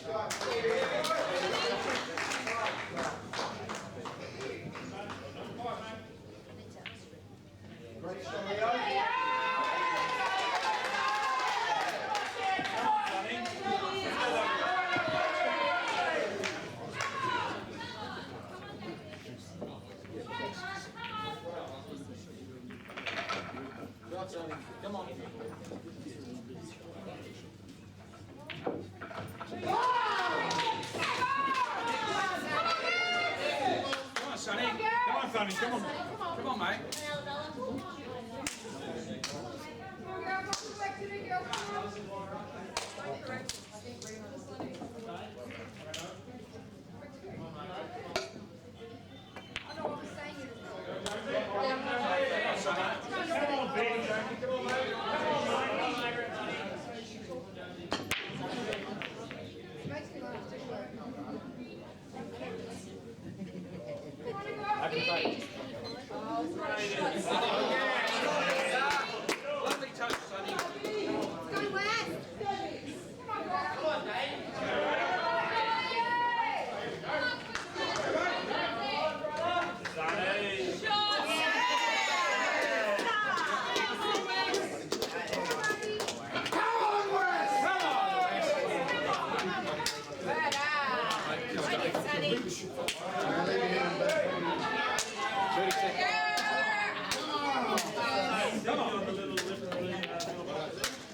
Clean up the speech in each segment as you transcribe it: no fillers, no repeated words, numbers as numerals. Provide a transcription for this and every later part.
Come on. Come on, Sonny. Come on, Sonny. Come on. Come on, mate. Lovely touch, Sonny. Go west. Come on, Dave.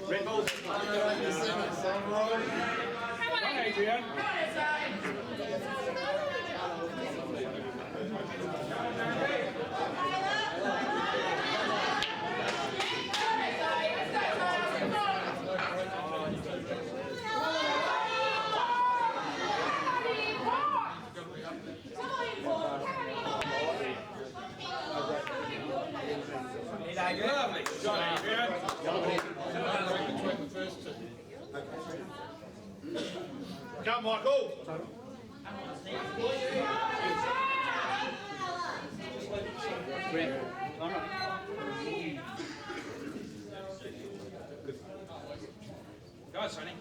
Red balls. Come on, Adrian. Lovely shot, Adrian. Between the first two. Come, Michael. Go on, Sonny.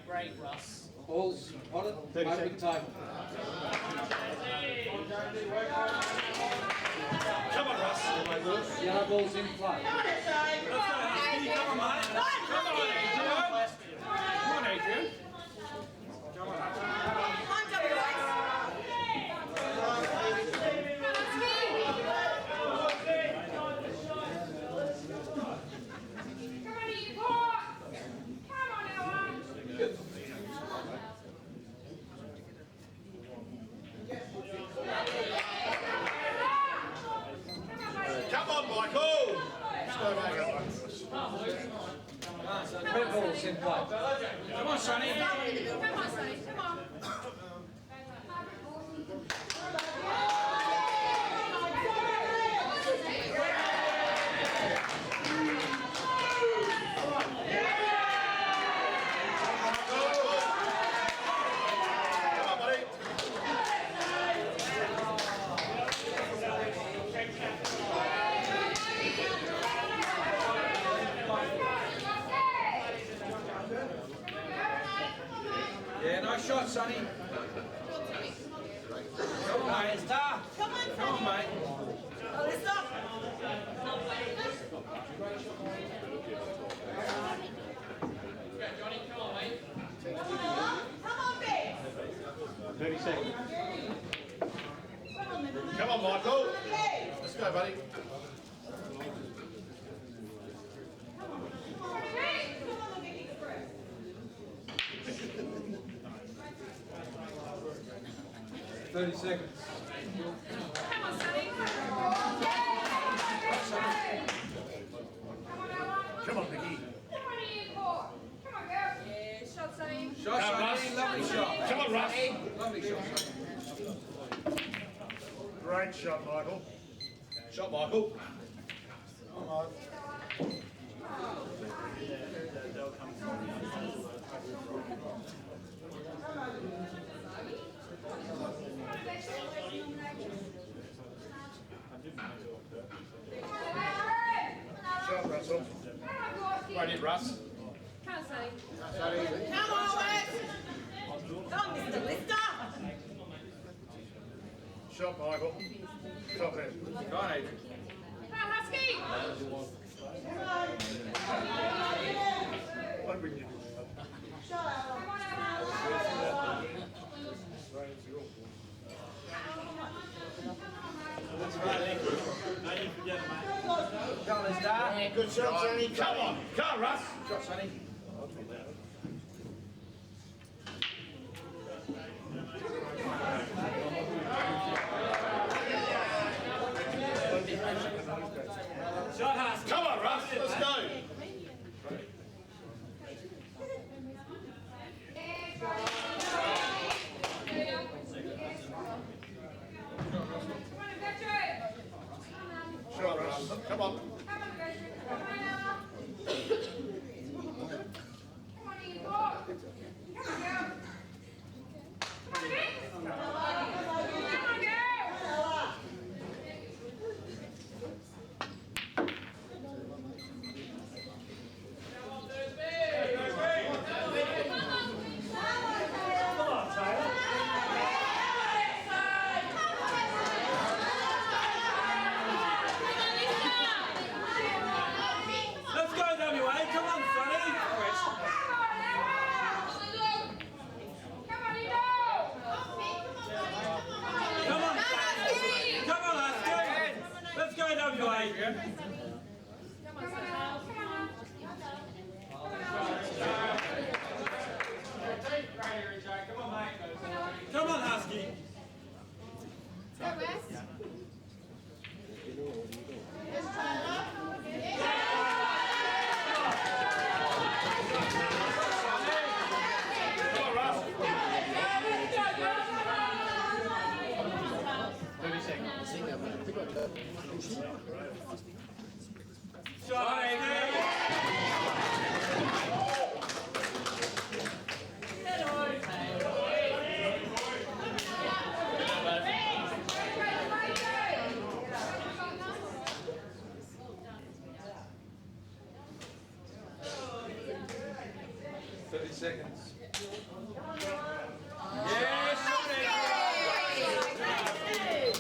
Great, Russ. Balls on it, open table. Come on, Russ. Yellow balls in play. Come on, mate. Come on, Adrian. Come on. Come on, Michael. Red balls in play. Come on, Sonny. Come on, Sonny. Come on. Yeah, nice shot, Sonny. Come on, mate. Stop. Come on, Come on, mate. Oh, let's stop. Come on, babe. 30 seconds. Come on, Michael. Let's go, buddy. Seconds. Come on, Sonny. Come on, Vicky. Come on, Ian Core. Come on, girl. Yeah, shot, Sonny. Shot, Sonny. Lovely shot. Come on, Russ. Lovely shot, Sonny. Great shot, Michael. Shot, Michael. Russell. Right in, Russ. Come on, Sonny. Come on, Wes. Come on, Mr. Lister. Shot, Michael. Top end. Go on, Adrian. Come on, Husky. I'll bring you. Come on, Emma. Come on, Lister. Good shot, Sonny. Come on. Come on, Russ. Shot, Sonny. Shot, Husky. Come on, Russ. Let's go. Shot, Russ. Come on. Let's go, WA. Come on, Sonny. Come on, Sonny. Come on, Husky. Let's go, WA. Come on, Husky. Shot, Adrian. Seconds. Yes,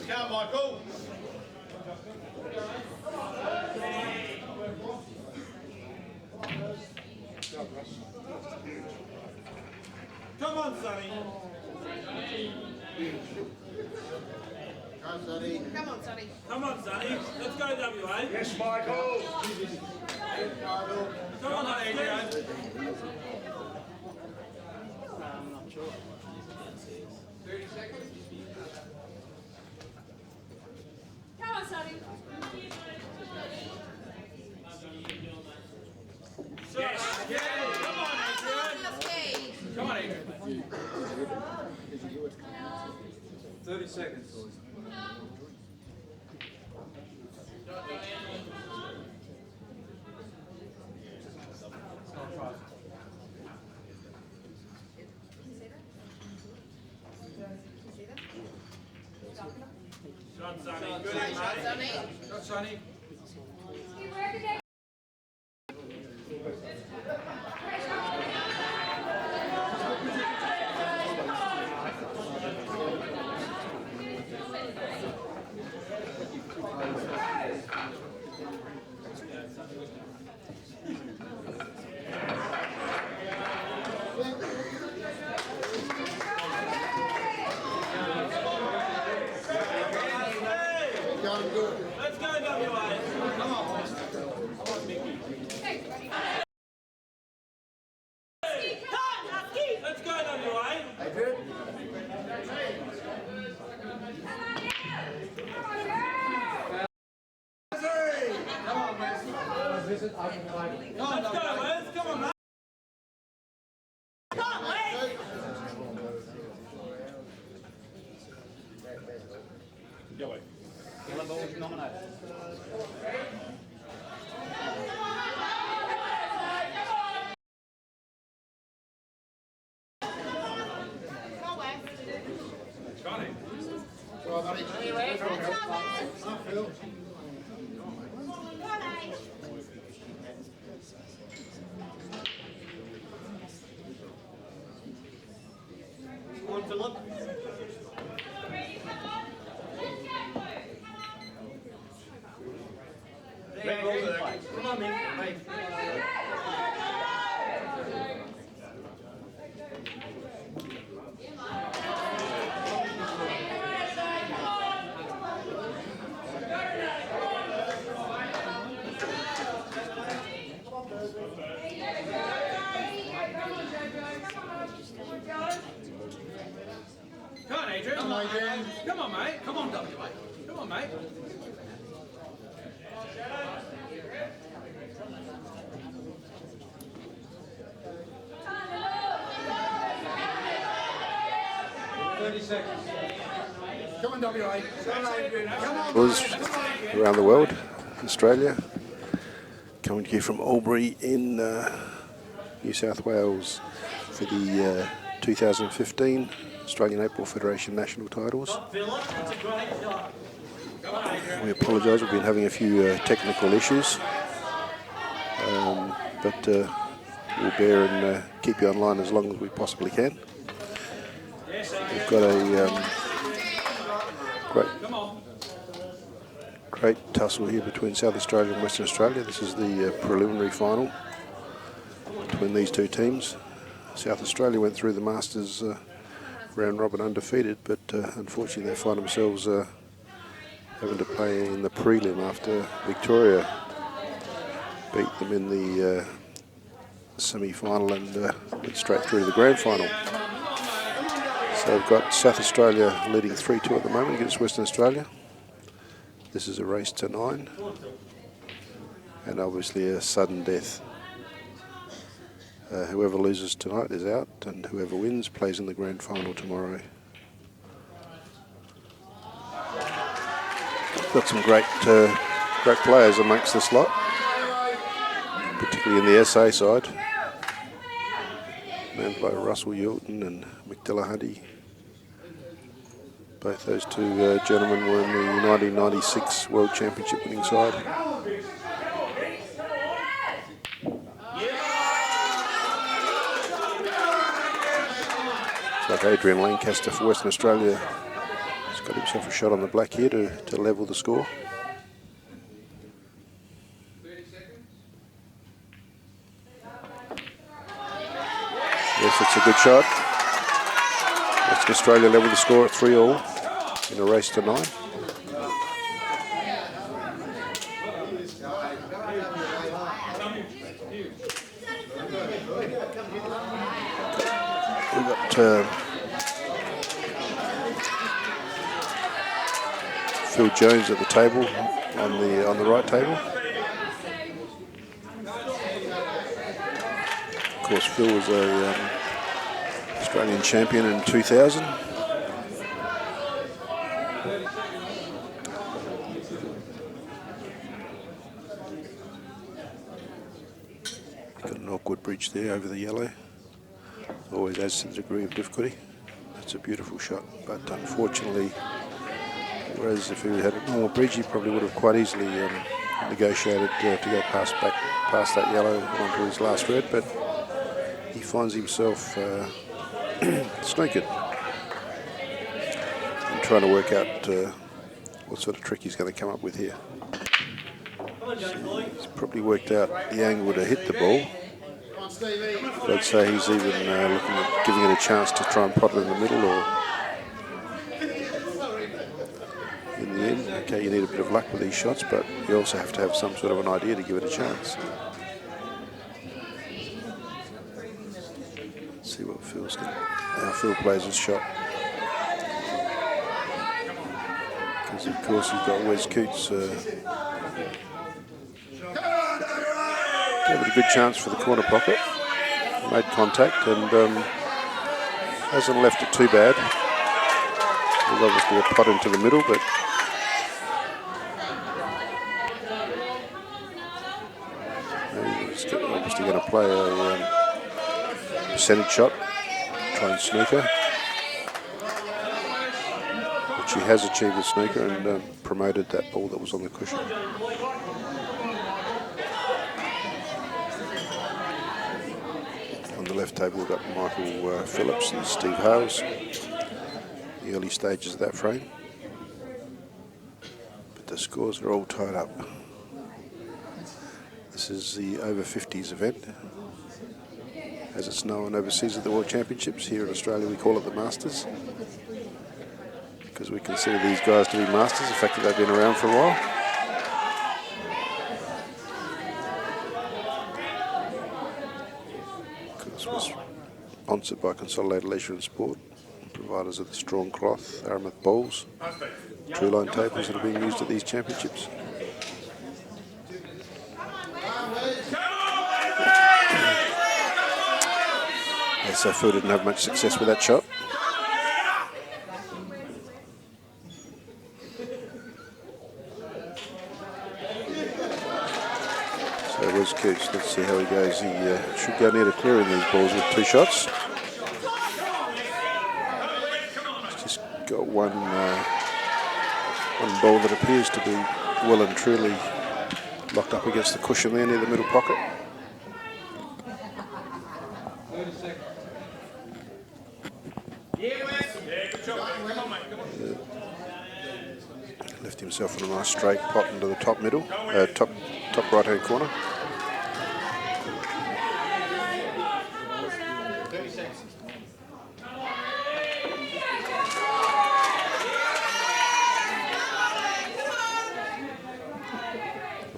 Come on, Michael. Come on, Sonny. Come on, Sonny. Come on, Sonny. Let's go, WA. Yes, Michael. Come on, Adrian. Come on, Sonny. Yes. Yeah. Come on, Adrian. Husky. Come on, Adrian. 30 seconds. Shot, Sonny. Good, mate. Sonny. Shot, Sonny. Let's go, WA. Come on. Let's go, WA. Visit open play. Let's go, Wes. Come on, mate. Yellow ball is nominated. Johnny. Philip. Red ball's there. Come on, mate. Come on, Adrian. Come on, Adrian. Come on, mate. Come on, WA. Come on, mate. Come on, WA. Come on, Adrian. Come on. Was around the world, Australia, coming to you from Albury in New South Wales for the 2015 Australian Netball Federation National Titles. We apologise, we've been having a few technical issues, but we'll bear and keep you online as long as we possibly can. We've got a great tussle here between South Australia and Western Australia. This is the preliminary final between these two teams. South Australia went through the Masters round robin undefeated, but unfortunately they find themselves having to play in the prelim after Victoria beat them in the semi-final and went straight through to the grand final. So we've got South Australia leading 3-2 at the moment against Western Australia. This is a race to 9, and obviously a sudden death. Whoever loses tonight is out, and whoever wins plays in the grand final tomorrow. Got some great players amongst this lot, particularly in the SA side, manned by Russell Yilton and McDillahunty. Both those two gentlemen were in the 1996 World Championship winning side. It's like Adrian Lancaster for Western Australia. He's got himself a shot on the black here to level the score. Yes, it's a good shot. Western Australia level the score at 3-all in a race to 9. We've got Phil Jones at the table, on the right table. Of course, Phil was a Australian champion in 2000. Got an awkward bridge there over the yellow. Always adds to the degree of difficulty. That's a beautiful shot, but unfortunately, whereas if he had a normal bridge, he probably would have quite easily negotiated to go past that yellow onto his last red, but he finds himself snookered and trying to work out what sort of trick he's going to come up with here. So he's probably worked out the angle to hit the ball. But I'd say he's even looking at giving it a chance to try and pot it in the middle, or in the end, okay, you need a bit of luck with these shots, but you also have to have some sort of an idea to give it a chance. Let's see what how Phil plays his shot. Because of course he's got Wes Coots. Gave it a good chance for the corner pocket. Made contact and hasn't left it too bad. There's obviously a pot into the middle, but he's obviously going to play a percentage shot, try and snooker, which he has achieved with snooker and promoted that ball that was on the cushion. On the left table we've got Michael Phillips and Steve Hales. the early stages of that frame. But the scores are all tied up. This is the over 50s event, as it's known overseas at the World Championships. Here in Australia we call it the Masters, because we consider these guys to be masters, the fact that they've been around for a while. This was sponsored by Consolidated Leisure and Sport, providers of the strong cloth, Aramuth bowls, true line tables that are being used at these championships. So Phil didn't have much success with that shot. So Wes Coots, let's see how he goes. He should go near to clearing these balls with 2 shots. He's just got one ball that appears to be well and truly locked up against the cushion there near the middle pocket. Left himself in a nice straight pot into the top middle, top right hand corner.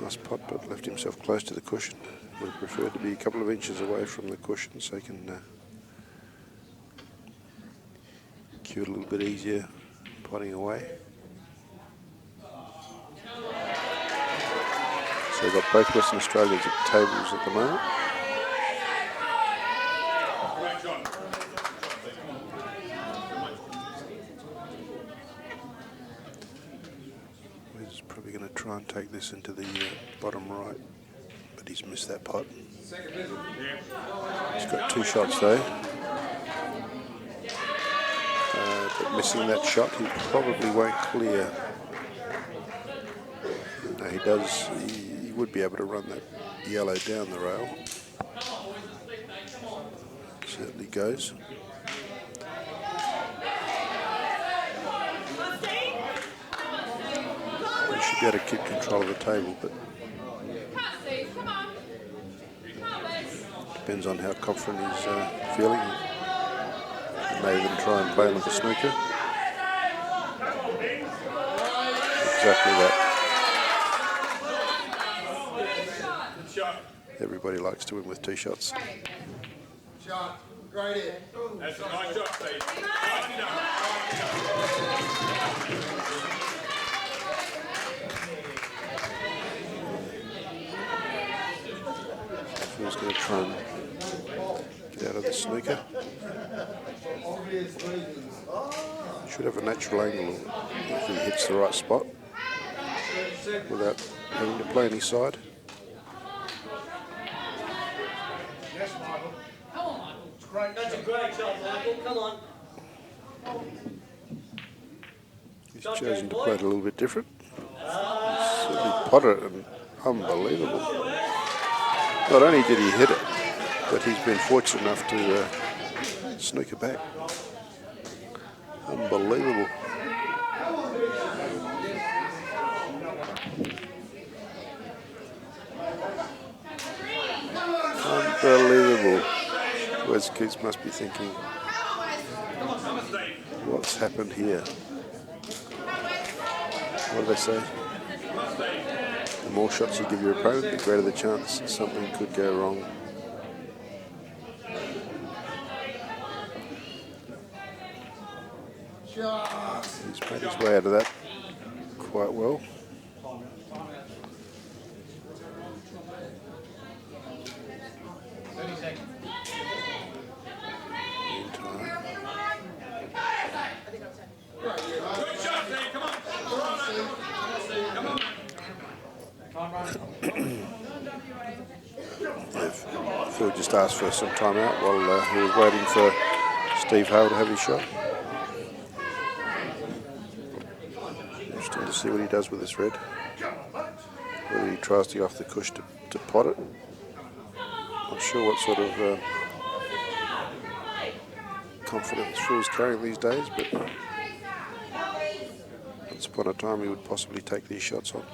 Nice pot, but left himself close to the cushion. Would have preferred to be a couple of inches away from the cushion so he can cue it a little bit easier potting away. So we've got both Western Australians at tables at the moment. He's probably going to try and take this into the bottom right, but he's missed that pot. He's got 2 shots though. But missing that shot, he probably won't clear. No, he does. He would be able to run that yellow down the rail. Certainly goes. He should be able to keep control of the table, but depends on how confident he's feeling. He may even try and play like a snooker. Exactly that. Everybody likes to win with 2 shots. Shot. Great hit. That's a nice shot, Steve. Phil's going to try and get out of the snooker. Should have a natural angle if he hits the right spot without having to play any side. Yes, Michael. Come on, Michael. Great. That's a great shot, Michael. Come on. He's chosen to play it a little bit different. Certainly potted it and unbelievable. Not only did he hit it, but he's been fortunate enough to snooker back. Unbelievable. Unbelievable. Wes Coots must be thinking, what's happened here? What do they say? The more shots you give your opponent, the greater the chance something could go wrong. He's made his way out of that quite well. Phil just asked for some time out while he was waiting for Steve Hale to have his shot. Interesting to see what he does with this red. Whether he tries to go off the cush to pot it. Not sure what sort of confidence Phil's carrying these days, but Once upon a time, he would possibly take these shots on.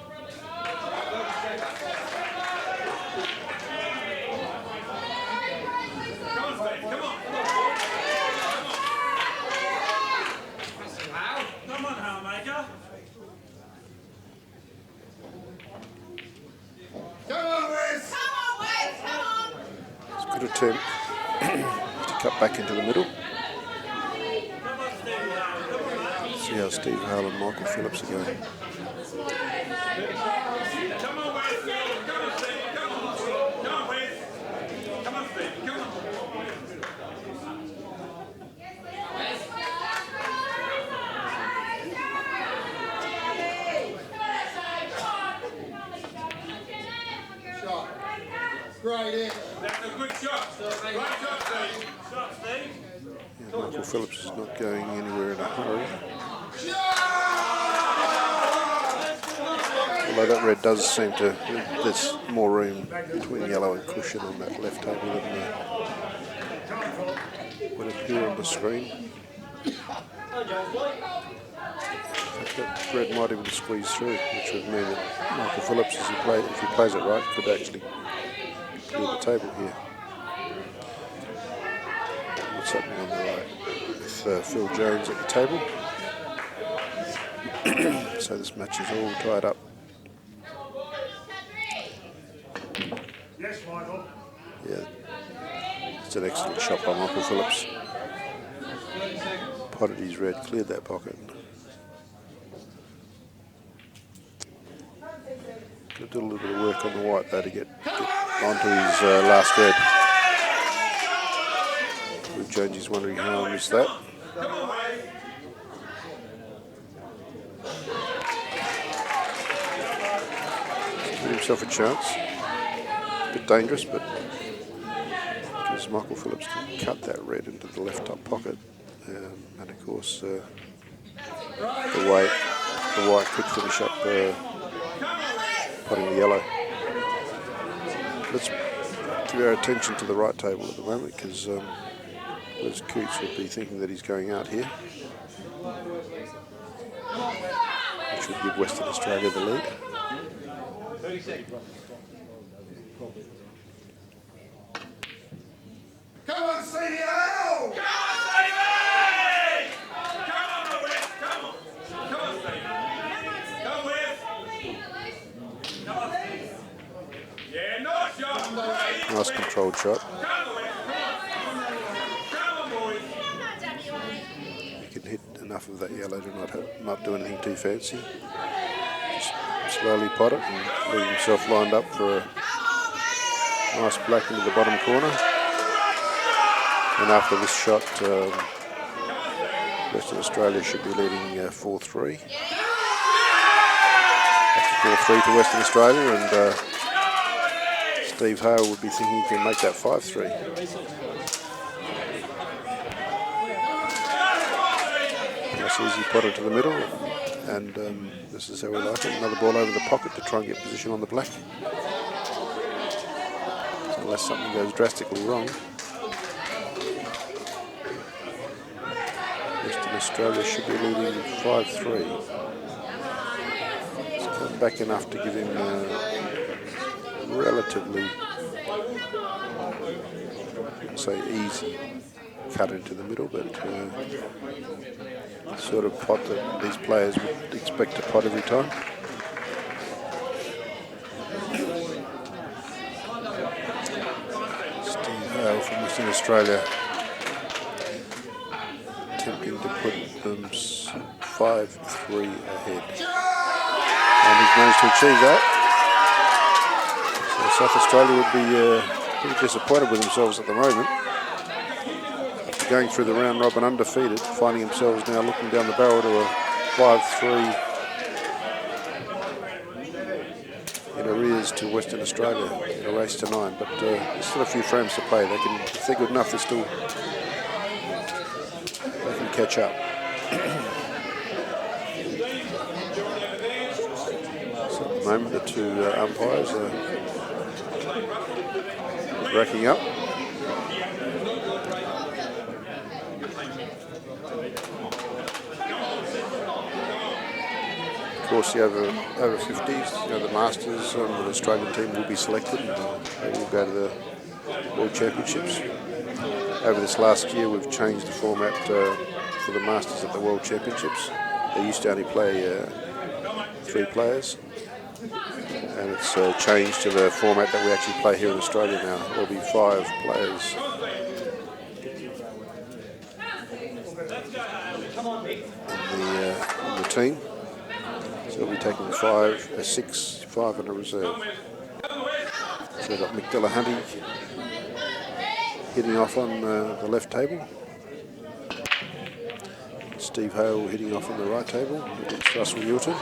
Come on, Hellmaker. Come on, Wes. Come on, Wes. Come on. It's a good attempt to cut back into the middle. Come on, Steve. Come on, mate. See how Steve Hale and Michael Phillips are going. Come on, Wes. Come on, Steve. Come on. Come on, Wes. Come on, Steve. Come on. Shot. Great hit. That's a good shot. Right shot, Steve. Shot, Steve. Yeah, Michael Phillips is not going anywhere in a hurry. Although that red does seem to, there's more room between yellow and cushion on that left table than would appear on the screen. That red might even squeeze through, which would mean that Michael Phillips, if he plays it right, could actually clear the table here. What's happening on the right with Phil Jones at the table. So this match is all tied up. Yes, Michael. Yeah, it's an excellent shot by Michael Phillips. Potted his red, cleared that pocket. Got to do a little bit of work on the white though to get onto his last red. Luke Jones is wondering how I missed that. Give himself a chance. A bit dangerous, but because Michael Phillips can cut that red into the left top pocket, and of course the white could finish up potting the yellow. Let's give our attention to the right table at the moment, because Wes Coots would be thinking that he's going out here, which would give Western Australia the lead. 30 seconds. Come on, CDL! Come on, Wes. Come on. Come on, Steve. Come on, Wes. Come on, Steve. Yeah, nice shot. Great. Nice controlled shot. Come on, Wes. Come on, boys. You can hit enough of that yellow to not do anything too fancy. Just slowly pot it and leave himself lined up for a nice black into the bottom corner. And after this shot, Western Australia should be leading 4-3. That's 4-3 to Western Australia, and Steve Hale would be thinking he can make that 5-3. Nice easy potter to the middle, and this is how we like it. Another ball over the pocket to try and get position on the black. So unless something goes drastically wrong, Western Australia should be leading 5-3. It's come back enough to give him relatively, I'd say, easy cut into the middle, but the sort of pot that these players would expect to pot every time. Steve Hale from Western Australia attempting to put them 5-3 ahead. And he's managed to achieve that. So South Australia would be pretty disappointed with themselves at the moment. After going through the round robin undefeated, finding themselves now looking down the barrel to a 5-3 in arrears to Western Australia in a race to 9. But there's still a few frames to play. They can, if they're good enough, they can catch up. So at the moment, the two umpires are racking up. course, the over 50s, the Masters and the Australian team will be selected and they will go to the World Championships. Over this last year, we've changed the format for the Masters at the World Championships. They used to only play 3 players, and it's changed to the format that we actually play here in Australia now. There'll be 5 players in the team. So we'll be taking 6, 5 and a reserve. So we've got McDelahunty hitting off on the left table. Steve Hale hitting off on the right table against Russell Newton.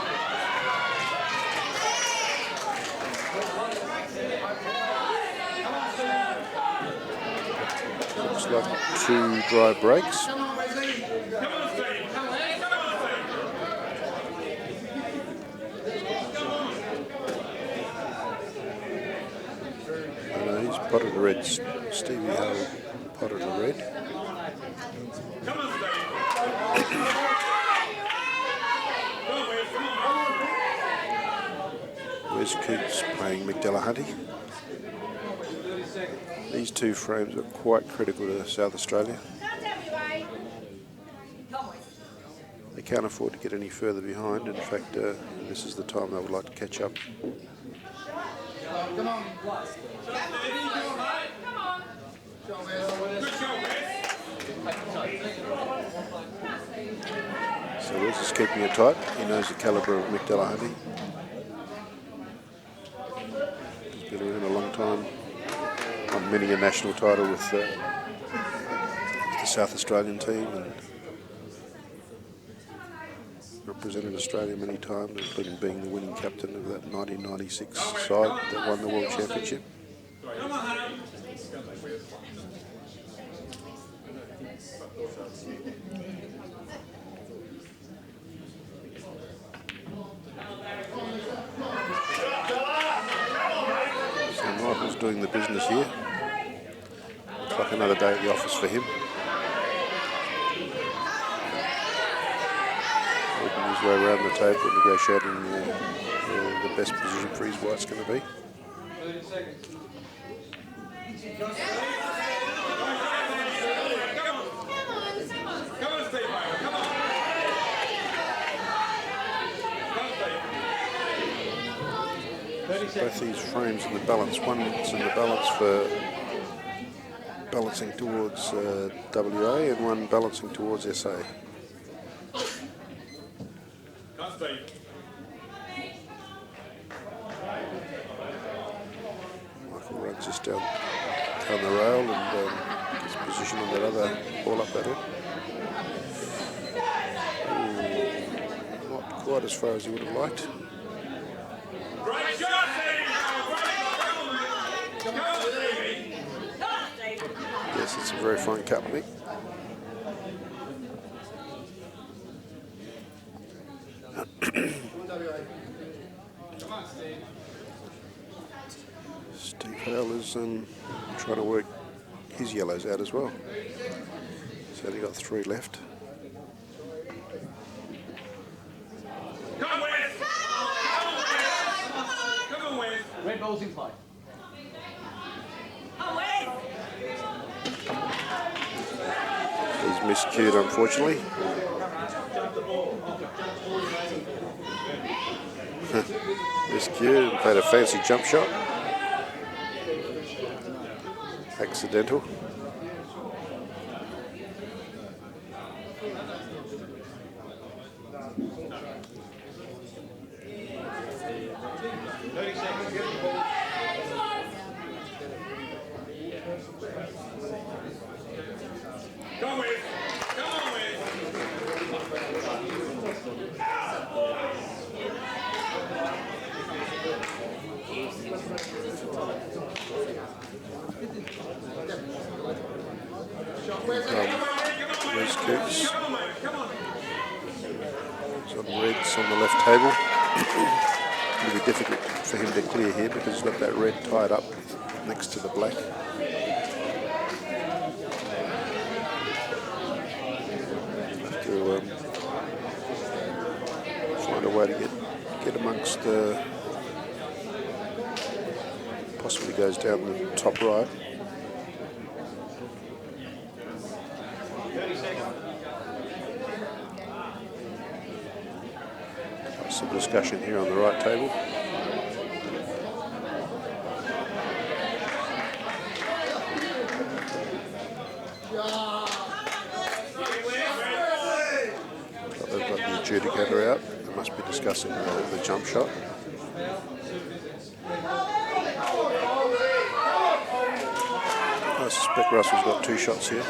Looks like 2 dry breaks. He's potted the red. Stevie Hale potted the red. Wes Coots playing McDelahunty. These 2 frames are quite critical to South Australia. They can't afford to get any further behind. In fact, this is the time they would like to catch up. Come on. So Wes is keeping it tight. He knows the calibre of McDelahunty. He's been around a long time. Won many a national title with the South Australian team and represented Australia many times, including being the winning captain of that 1996 side that won the World Championship. So Michael's doing the business here. Looks like another day at the office for him. Working his way around the table, negotiating the best position for his wife's going to be. 30 seconds. Both these frames in the balance. One's in the balance for balancing towards WA and one balancing towards SA. Michael runs just down the rail and gets position on that other ball up that end. Not quite as far as he would have liked. Yes, it's a very fine cut, Nick. Steve Hale is trying to work his yellows out as well. He's only got 3 left. Red ball's in play. He's miscued, unfortunately. Miscued and played a fancy jump shot. Accidental. Wes Coots. He's on reds on the left table. It'll be difficult for him to clear here because he's got that red tied up next to the black. Have to find a way to get get amongst possibly goes down the top right. 30 seconds. Some discussion here on the right table. They've got the adjudicator out. They must be discussing the jump shot. I suspect Russell's got 2 shots here.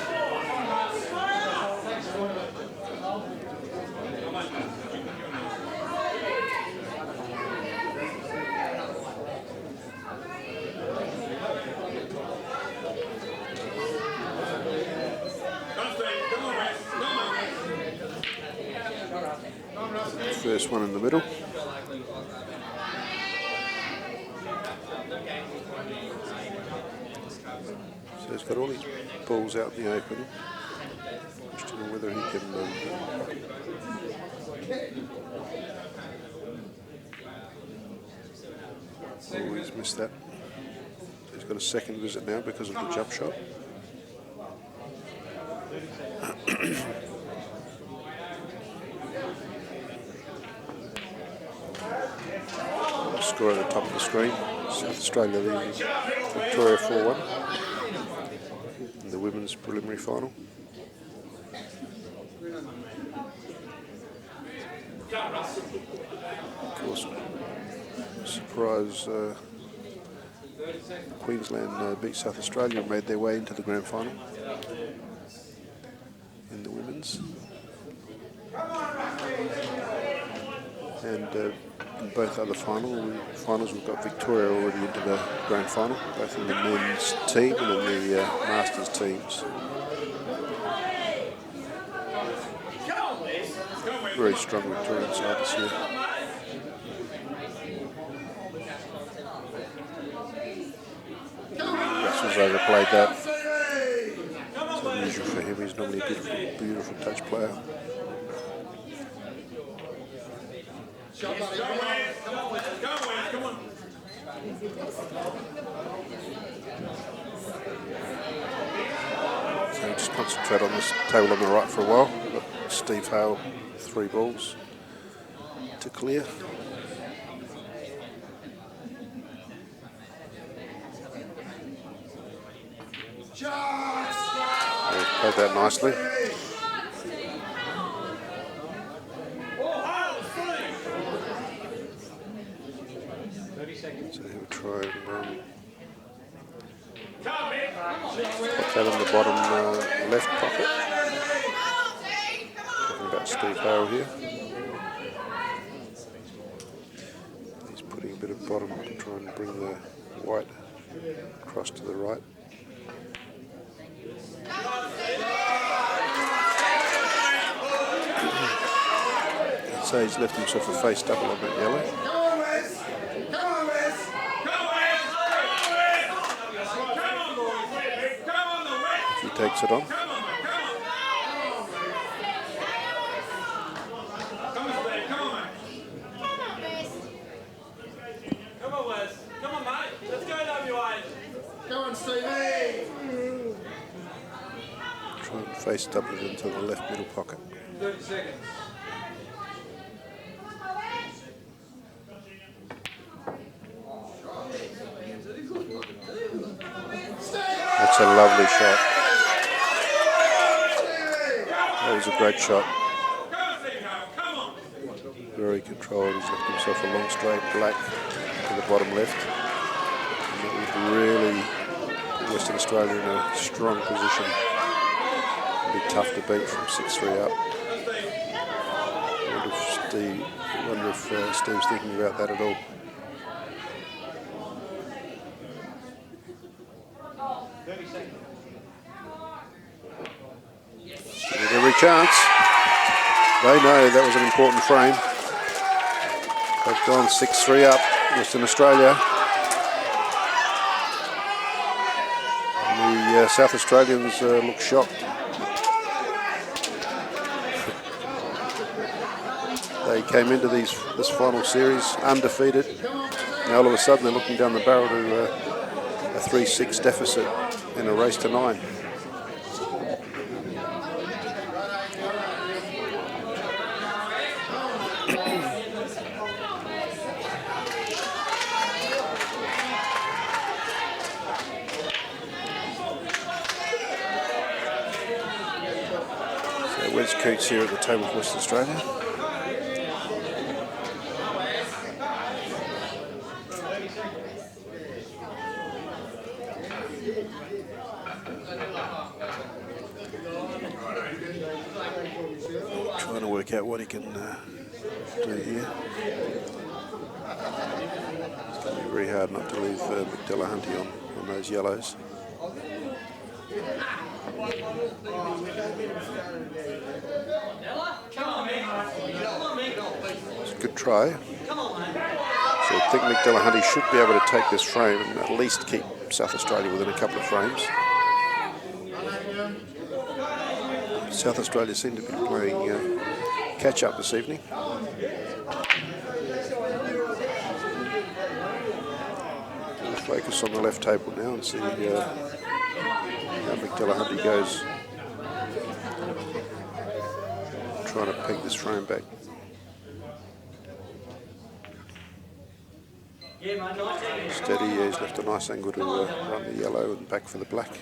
First one in the middle. So he's got all his balls out in the open. Question on whether he can. Oh, he's missed that. He's got a second visit now because of the jump shot. Score at the top of the screen. South Australia leading Victoria 4-1 in the women's preliminary final. Of course, surprise, Queensland beat South Australia and made their way into the grand final in the women's. And in both other finals, we've got Victoria already into the grand final, both in the men's team and in the masters teams. Very strong Victorian side this year. Russell's overplayed that. It's unusual for him. He's normally a beautiful touch player. Come on. So just concentrate on this table on the right for a while. Got Steve Hale, 3 balls to clear. He's played that nicely. So he'll try and put that in the bottom left pocket. Talking about Steve Hale here. He's putting a bit of bottom to try and bring the white across to the right. I'd say he's left himself a face double on that yellow. If he takes it on. Try and face double it into the left middle pocket. 30 seconds. That's a lovely shot. That was a great shot. Very controlled. He's left himself a long straight black to the bottom left. And that would really put Western Australia in a strong position. It'd be tough to beat from 6-3 up. I wonder if Steve's thinking about that at all. Every chance. They know that was an important frame. They've gone 6-3 up, Western Australia. And the South Australians look shocked. They came into this final series undefeated. Now all of a sudden they're looking down the barrel to a 3-6 deficit in a race to 9. So Wes Coots here at the table for Western Australia. Trying to work out what he can do here. It's going to be very hard not to leave McDelahunty on those yellows. It's a good try. So I think McDelahunty should be able to take this frame and at least keep South Australia within a couple of frames. South Australia seem to be playing catch-up this evening. We'll focus on the left table now and see how McDelahunty goes. Trying to peg this frame back. Steady, he's left a nice angle to run the yellow and back for the black.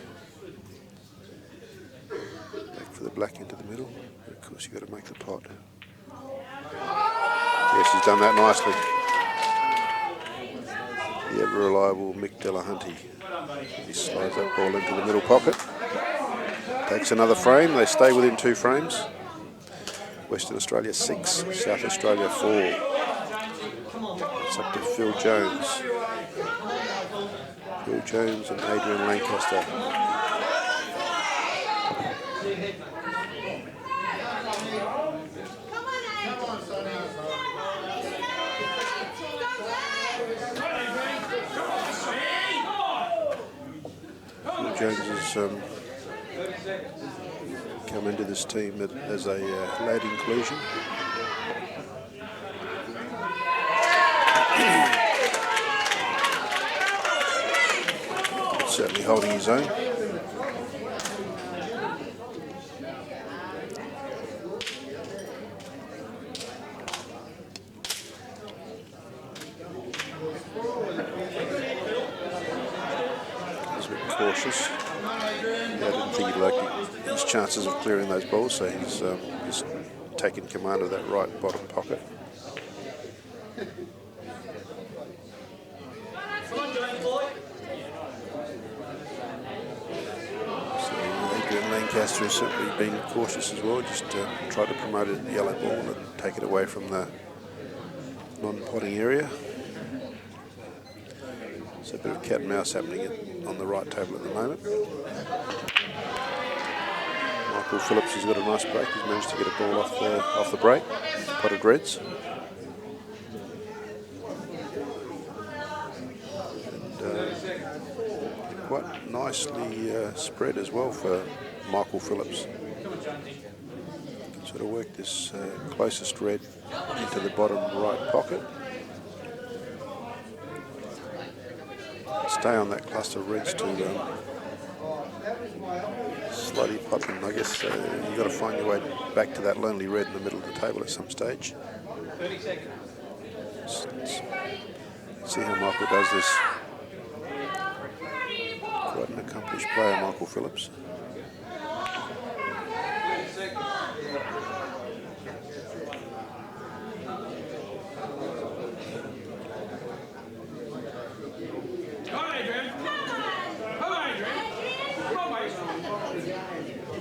The black into the middle. Of course, you've got to make the pot. Yes, he's done that nicely. The ever reliable McDelahunty. He slides that ball into the middle pocket. Takes another frame. They stay within 2 frames. Western Australia 6, South Australia 4. It's up to Phil Jones. Phil Jones and Adrian Lancaster. Phil Jones has come into this team as a lad inclusion. Certainly holding his own. Cautious. Yeah, I didn't think he liked his chances of clearing those balls, so he's just taken command of that right bottom pocket. So Adrian Lancaster has certainly been cautious as well, just try to promote a yellow ball and take it away from the non-potting area. So a bit of cat and mouse happening on the right table at the moment. Michael Phillips has got a nice break. He's managed to get a ball off the break. Potted reds. And quite nicely spread as well for Michael Phillips. Can sort of work this closest red into the bottom right pocket. Stay on that cluster of reds to slightly pot them. I guess you've got to find your way back to that lonely red in the middle of the table at some stage. 30 seconds. Let's see how Michael does this. Quite an accomplished player, Michael Phillips.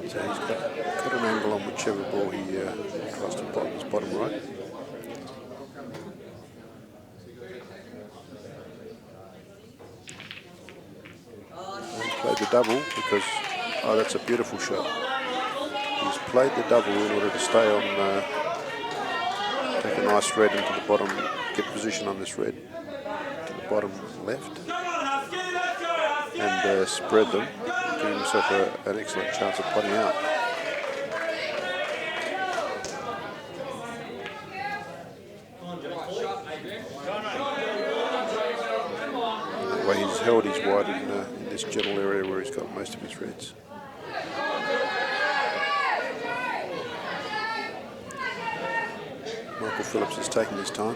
So he's got an angle on whichever ball he tries to pot his bottom right. And he played the double because, oh, that's a beautiful shot. He's played the double in order to stay on, take a nice red into the bottom, get position on this red to the bottom left, and spread them, giving himself an excellent chance of potting out. held his white in this general area where he's got most of his reds. Michael Phillips is taking his time.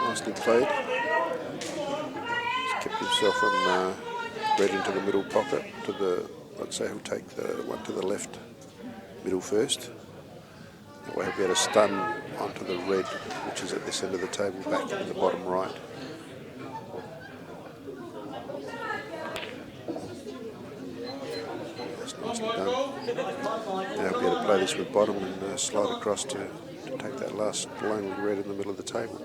Nicely played. He's kept himself on red into the middle pocket. To the, I'd say he'll take the one to the left middle first. That way he'll be able to stun onto the red, which is at this end of the table, back in the bottom right. That's nicely done. Now he'll be able to play this with bottom and slide across to take that last lonely red in the middle of the table.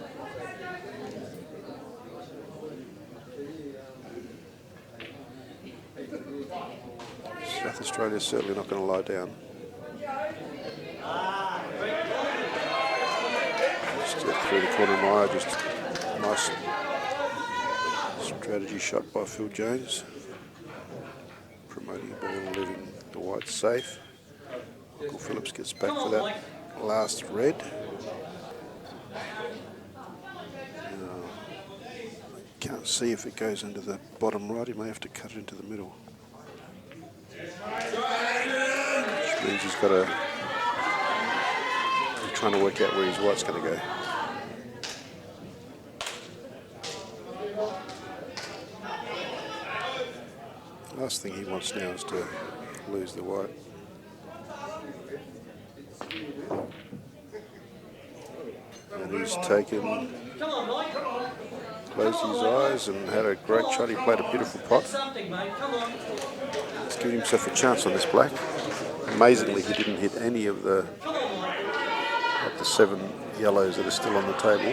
South Australia's certainly not going to lie down. Through the corner of my eye, just a nice strategy shot by Phil Jones, promoting the ball and leaving the white safe. Michael Phillips gets back for that last red. Can't see if it goes into the bottom right. He may have to cut it into the middle, which means he's got to. He's trying to work out where his white's going to go. Last thing he wants now is to lose the white. And he's taken, closed his eyes and had a great shot. He played a beautiful pot. He's giving himself a chance on this black. Amazingly, he didn't hit any of the 7 yellows that are still on the table.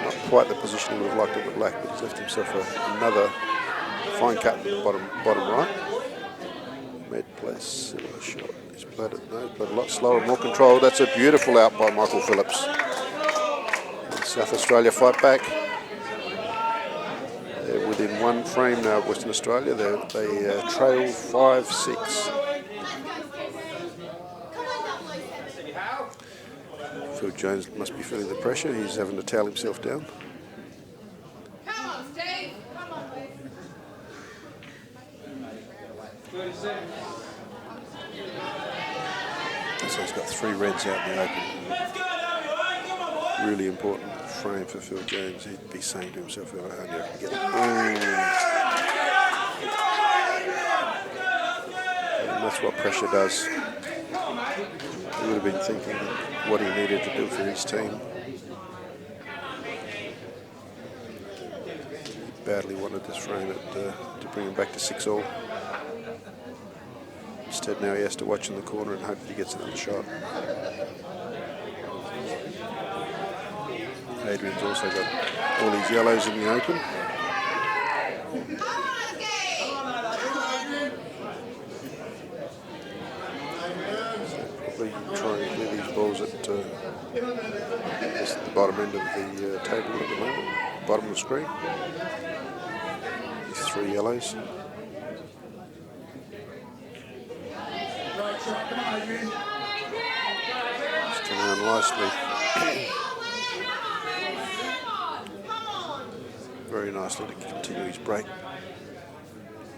Not quite the position he would have liked it with black, but he's left himself another fine cut in the bottom right. Med plays similar shot. He's played it, no, played a lot slower, more controlled. That's a beautiful out by Michael Phillips. And South Australia fight back. They're within 1 frame now of Western Australia. They trail 5-6. Phil Jones must be feeling the pressure. He's having to towel himself down. Come on, Steve. Come on, please. 30 seconds. So he's got 3 reds out in the open. Really important frame for Phil Jones. He'd be saying to himself, "Oh, I only have to get it." And that's what pressure does. He would have been thinking what he needed to do for his team. He badly wanted this frame to bring him back to 6-all. Instead, now he has to watch in the corner and hope that he gets another shot. Adrian's also got all his yellows in the open. Probably try and clear these balls at the bottom end of the table at the moment, bottom of the screen. These 3 yellows. It's coming on nicely. Very nicely to continue his break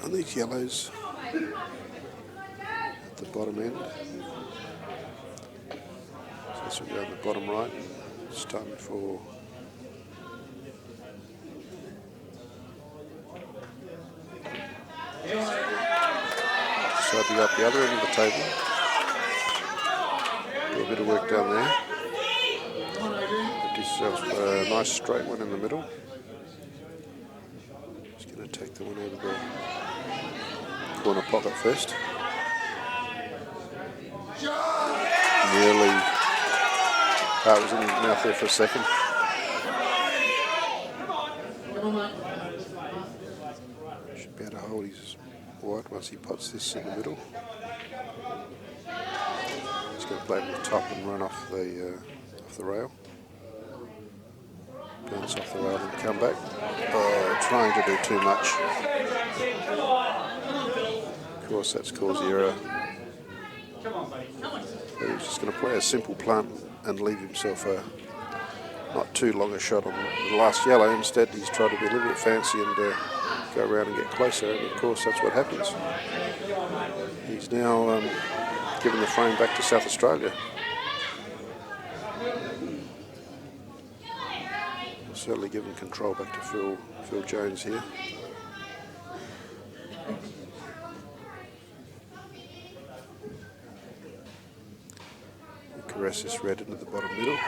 on these yellows at the bottom end. So this will go on the bottom right. It's time for side up the other end of the table. Do a bit of work down there. Get yourself a nice straight one in the middle. Just going to take the one out of the corner pocket first. Nearly. That was in his mouth there for a second. Should be able to hold his white once he pots this in the middle. He's going to play it with the top and run off the rail. Bounce off the rail and come back. Oh, trying to do too much. Of course, that's caused the error. But he's just going to play a simple punt and leave himself a not too long a shot on the last yellow. Instead, he's tried to be a little bit fancy and go around and get closer. And of course, that's what happens. He's now given the frame back to South Australia. Certainly given control back to Phil Jones here. Caress this red into the bottom middle.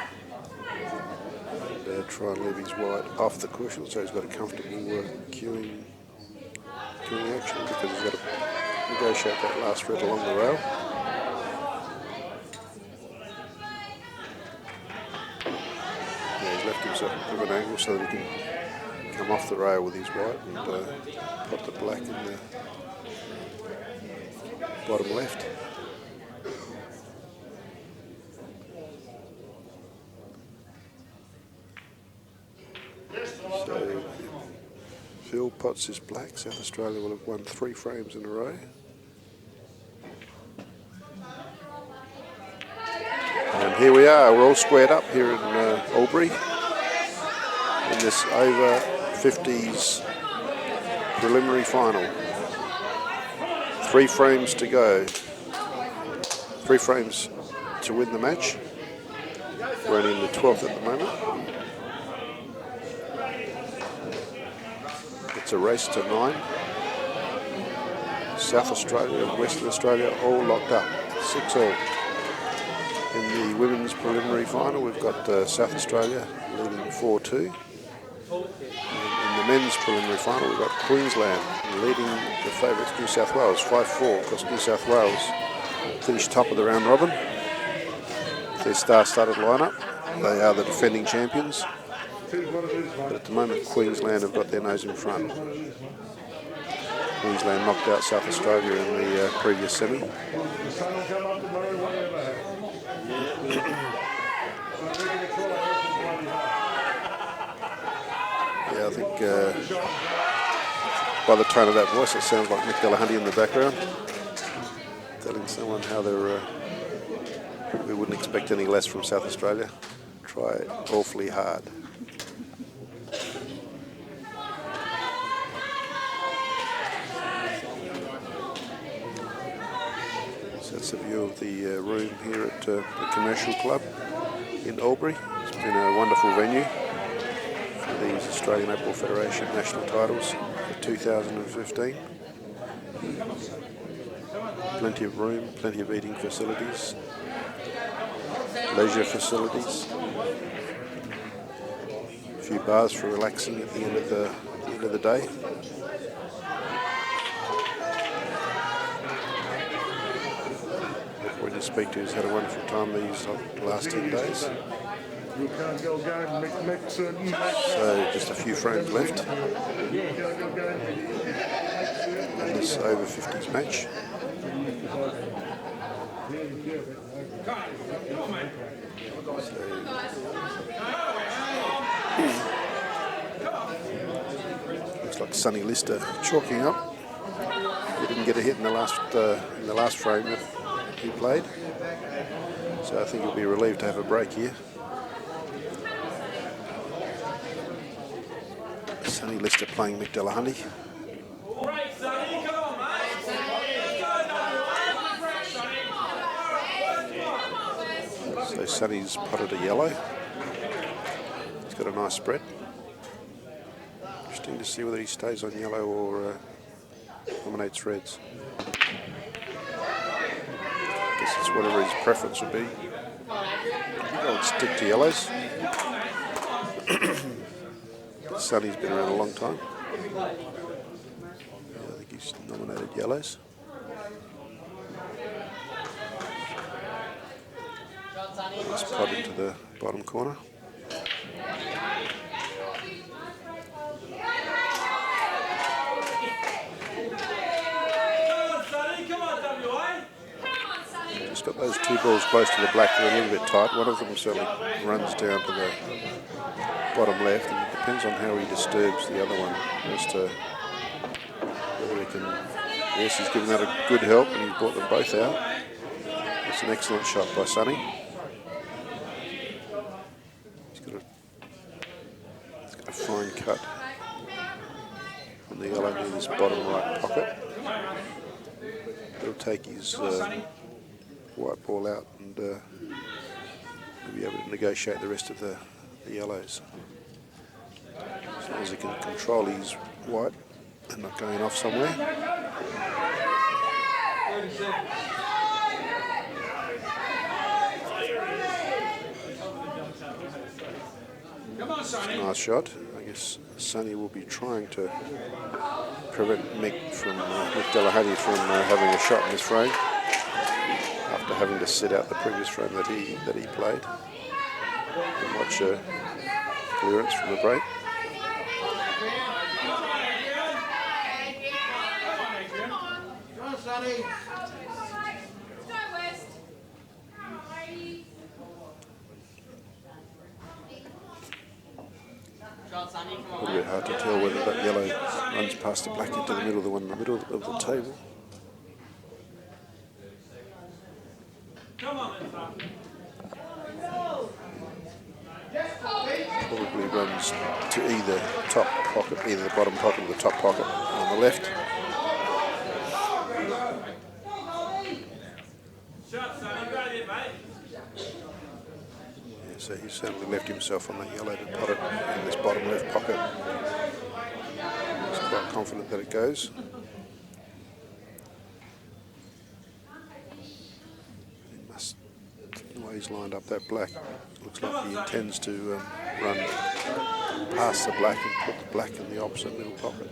And try and leave his white off the cushion so he's got a comfortable queuing action, because he's got to negotiate that last red along the rail. Yeah, he's left himself a bit of an angle so that he can come off the rail with his white and put the black in the bottom left. So Phil pots his black. South Australia will have won 3 frames in a row. And here we are, we're all squared up here in Albury in this over 50s preliminary final. 3 frames to go. 3 frames to win the match. We're only in the 12th at the moment. It's a race to 9. South Australia and Western Australia all locked up, 6-all. In the women's preliminary final, we've got South Australia leading 4-2. In the men's preliminary final, we've got Queensland leading the favourites New South Wales 5-4, because New South Wales finished top of the round robin. Their star-studded lineup. They are the defending champions. But at the moment, Queensland have got their nose in front. Queensland knocked out South Australia in the previous semi. Yeah, I think by the tone of that voice, it sounds like Mick Delahunty in the background, telling someone how they're. We wouldn't expect any less from South Australia. Try awfully hard. So that's a view of the room here at the Commercial Club in Albury. It's been a wonderful venue for these Australian Netball Federation national titles for 2015. Plenty of room, plenty of eating facilities, leisure facilities, a few bars for relaxing at the end of the day. Everyone you speak to has had a wonderful time these last 10 days. So just a few frames left in this over 50s match. Looks like Sonny Lister chalking up. He didn't get a hit in the last frame that he played, so I think he'll be relieved to have a break here. Sonny Lister playing Mick Delahunty. So Sonny's potted a yellow. He's got a nice spread. Interesting to see whether he stays on yellow or nominates reds. I guess it's whatever his preference would be. I would stick to yellows. Sonny's been around a long time. Yeah, I think he's nominated yellows. Let's pot into the bottom corner. Just got those 2 balls close to the black. They're a little bit tight. One of them certainly runs down to the bottom left, and it depends on how he disturbs the other one as to whether he can. Yes, he's given that a good help, and he's brought them both out. It's an excellent shot by Sonny. He's got a fine cut on the yellow near this bottom right pocket. He'll take his white ball out, and he'll be able to negotiate the rest of the yellows. As long as he can control his white and not going off somewhere. Come on, Sonny. Nice shot. I guess Sonny will be trying to prevent Mick Delahunty from having a shot in this frame after having to sit out the previous frame that he played. And watch a clearance from the break. Come on, Sonny. A little bit hard to tell whether that yellow runs past the black into the middle, the one in the middle of the table. Come on, Probably runs to either top pocket, either the bottom pocket or the top pocket on the left. Shot, Sonny. Go ahead, mate. Yeah, so he certainly left himself on that yellow to pot it in this bottom left pocket. He's quite confident that it goes. The way he's lined up that black, looks like he intends to run past the black and put the black in the opposite middle pocket.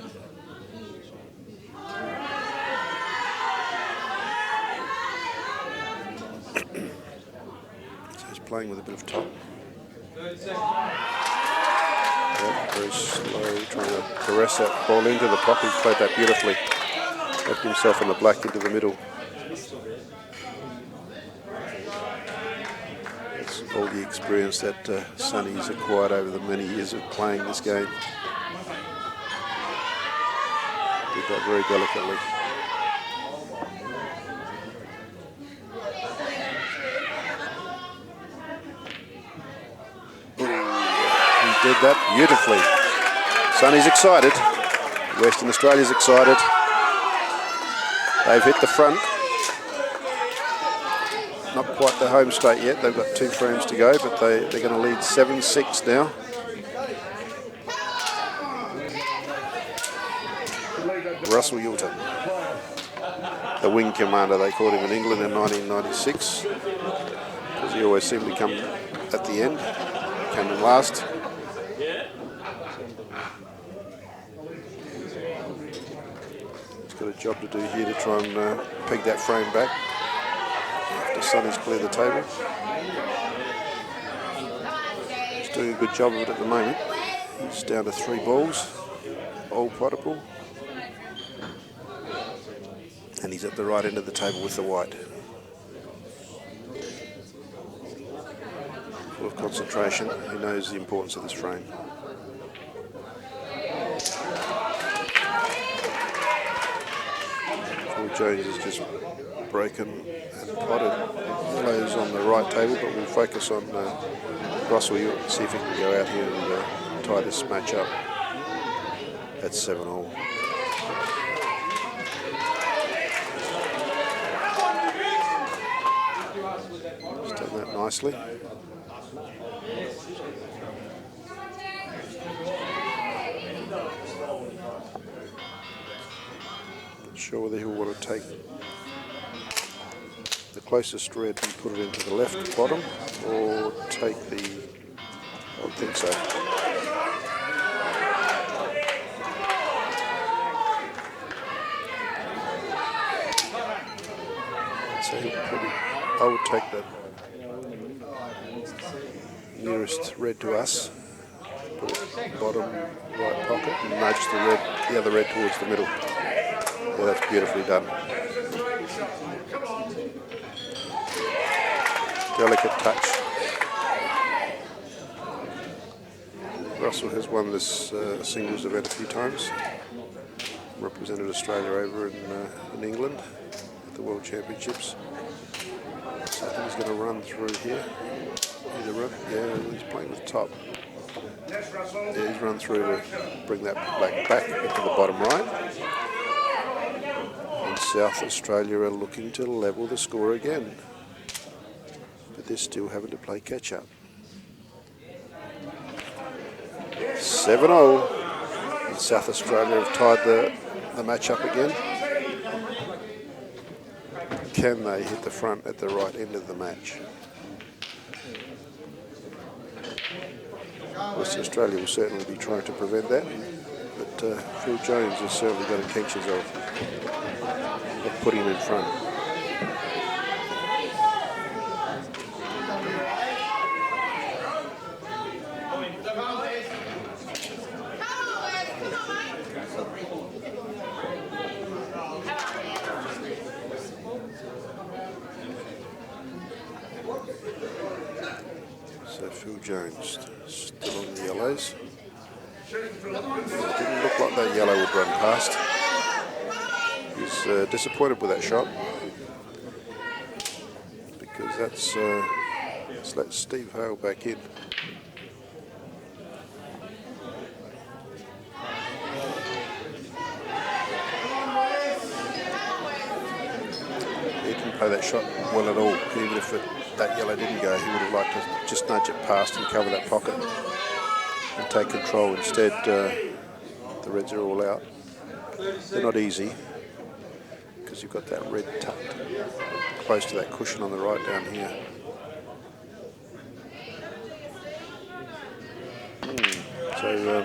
So he's playing with a bit of top. 30 seconds. Yep, very slow, trying to caress that ball into the pocket. He's played that beautifully. Left himself on the black into the middle. That's all the experience that Sonny's acquired over the many years of playing this game. Did that very delicately. He did that beautifully. Sonny's excited. Western Australia's excited. They've hit the front. Not quite the home straight yet. They've got 2 frames to go, but they're going to lead 7-6 now. Russell Yulton, the wing commander, they called him in England in 1996, because he always seemed to come at the end, came in last. He's got a job to do here to try and peg that frame back after Sonny's cleared the table. He's doing a good job of it at the moment. He's down to 3 balls, all potable. And he's at the right end of the table with the white. Full of concentration. He knows the importance of this frame. Paul Jones has just broken and potted yellows on the right table, but we'll focus on Russell Yulton, see if he can go out here and tie this match up at 7-all. He's done that nicely. Not sure whether he'll want to take the closest red and put it into the left bottom, or take the, I don't think so. So he'll probably, I would take the nearest red to us, put it bottom right pocket, and nudge the other red towards the middle. Yeah, that's beautifully done. Delicate touch. Russell has won this singles event a few times. Represented Australia over in England at the World Championships. So I think he's going to run through here. Either run, yeah, he's playing with top. Yeah, he's run through to bring that black back into the bottom right. And South Australia are looking to level the score again. But they're still having to play catch up. 7-0. And South Australia have tied the match up again. Can they hit the front at the right end of the match? Western Australia will certainly be trying to prevent that, but Phil Jones has certainly got intentions of putting him in front. So Phil Jones still on the yellows. It didn't look like that yellow would run past. He's disappointed with that shot because that's let Steve Hale back in. He didn't play that shot well at all. Even if that yellow didn't go, he would have liked to just nudge it past and cover that pocket and take control. Instead, the Reds are all out. They're not easy because you've got that red tucked close to that cushion on the right down here. So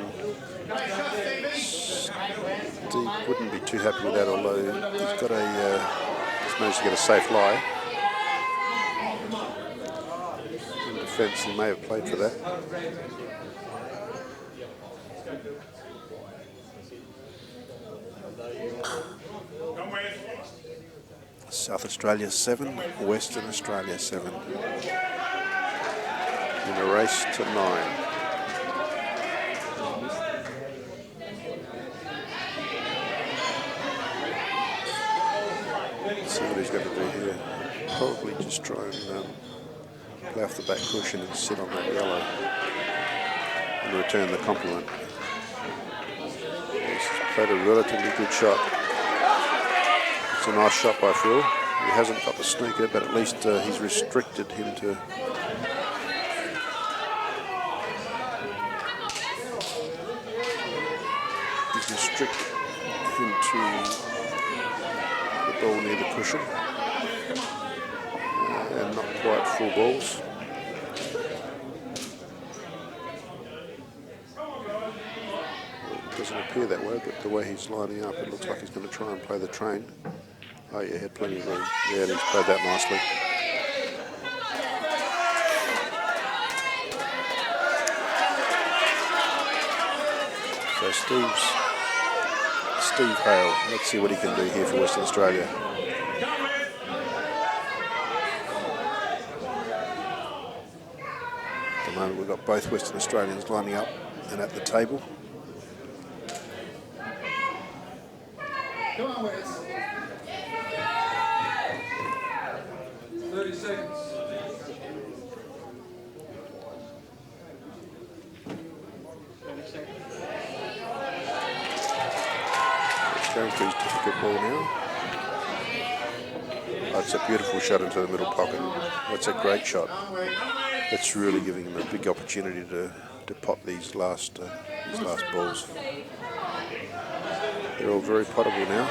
Steve wouldn't be too happy with that, although he's got he's managed to get a safe lie. In defence, he may have played for that. South Australia 7, Western Australia 7. In a race to 9. See what he's going to do here. Probably just try and play off the back cushion and sit on that yellow and return the compliment. He's played a relatively good shot. It's a nice shot by Phil. He hasn't got the sneaker, but at least he's restricted him to. He's restricted him to the ball near the cushion and not quite full balls. It doesn't appear that way, but the way he's lining up, it looks like he's going to try and play the train. Oh yeah, had plenty of room. Yeah, and he's played that nicely. So Steve Hale, let's see what he can do here for Western Australia. At the moment we've got both Western Australians lining up and at the table. Come on, Wes. 30 seconds. Going through his difficult ball now. That's a beautiful shot into the middle pocket. That's a great shot. That's really giving him a big opportunity to pop these last balls. They're all very potable now.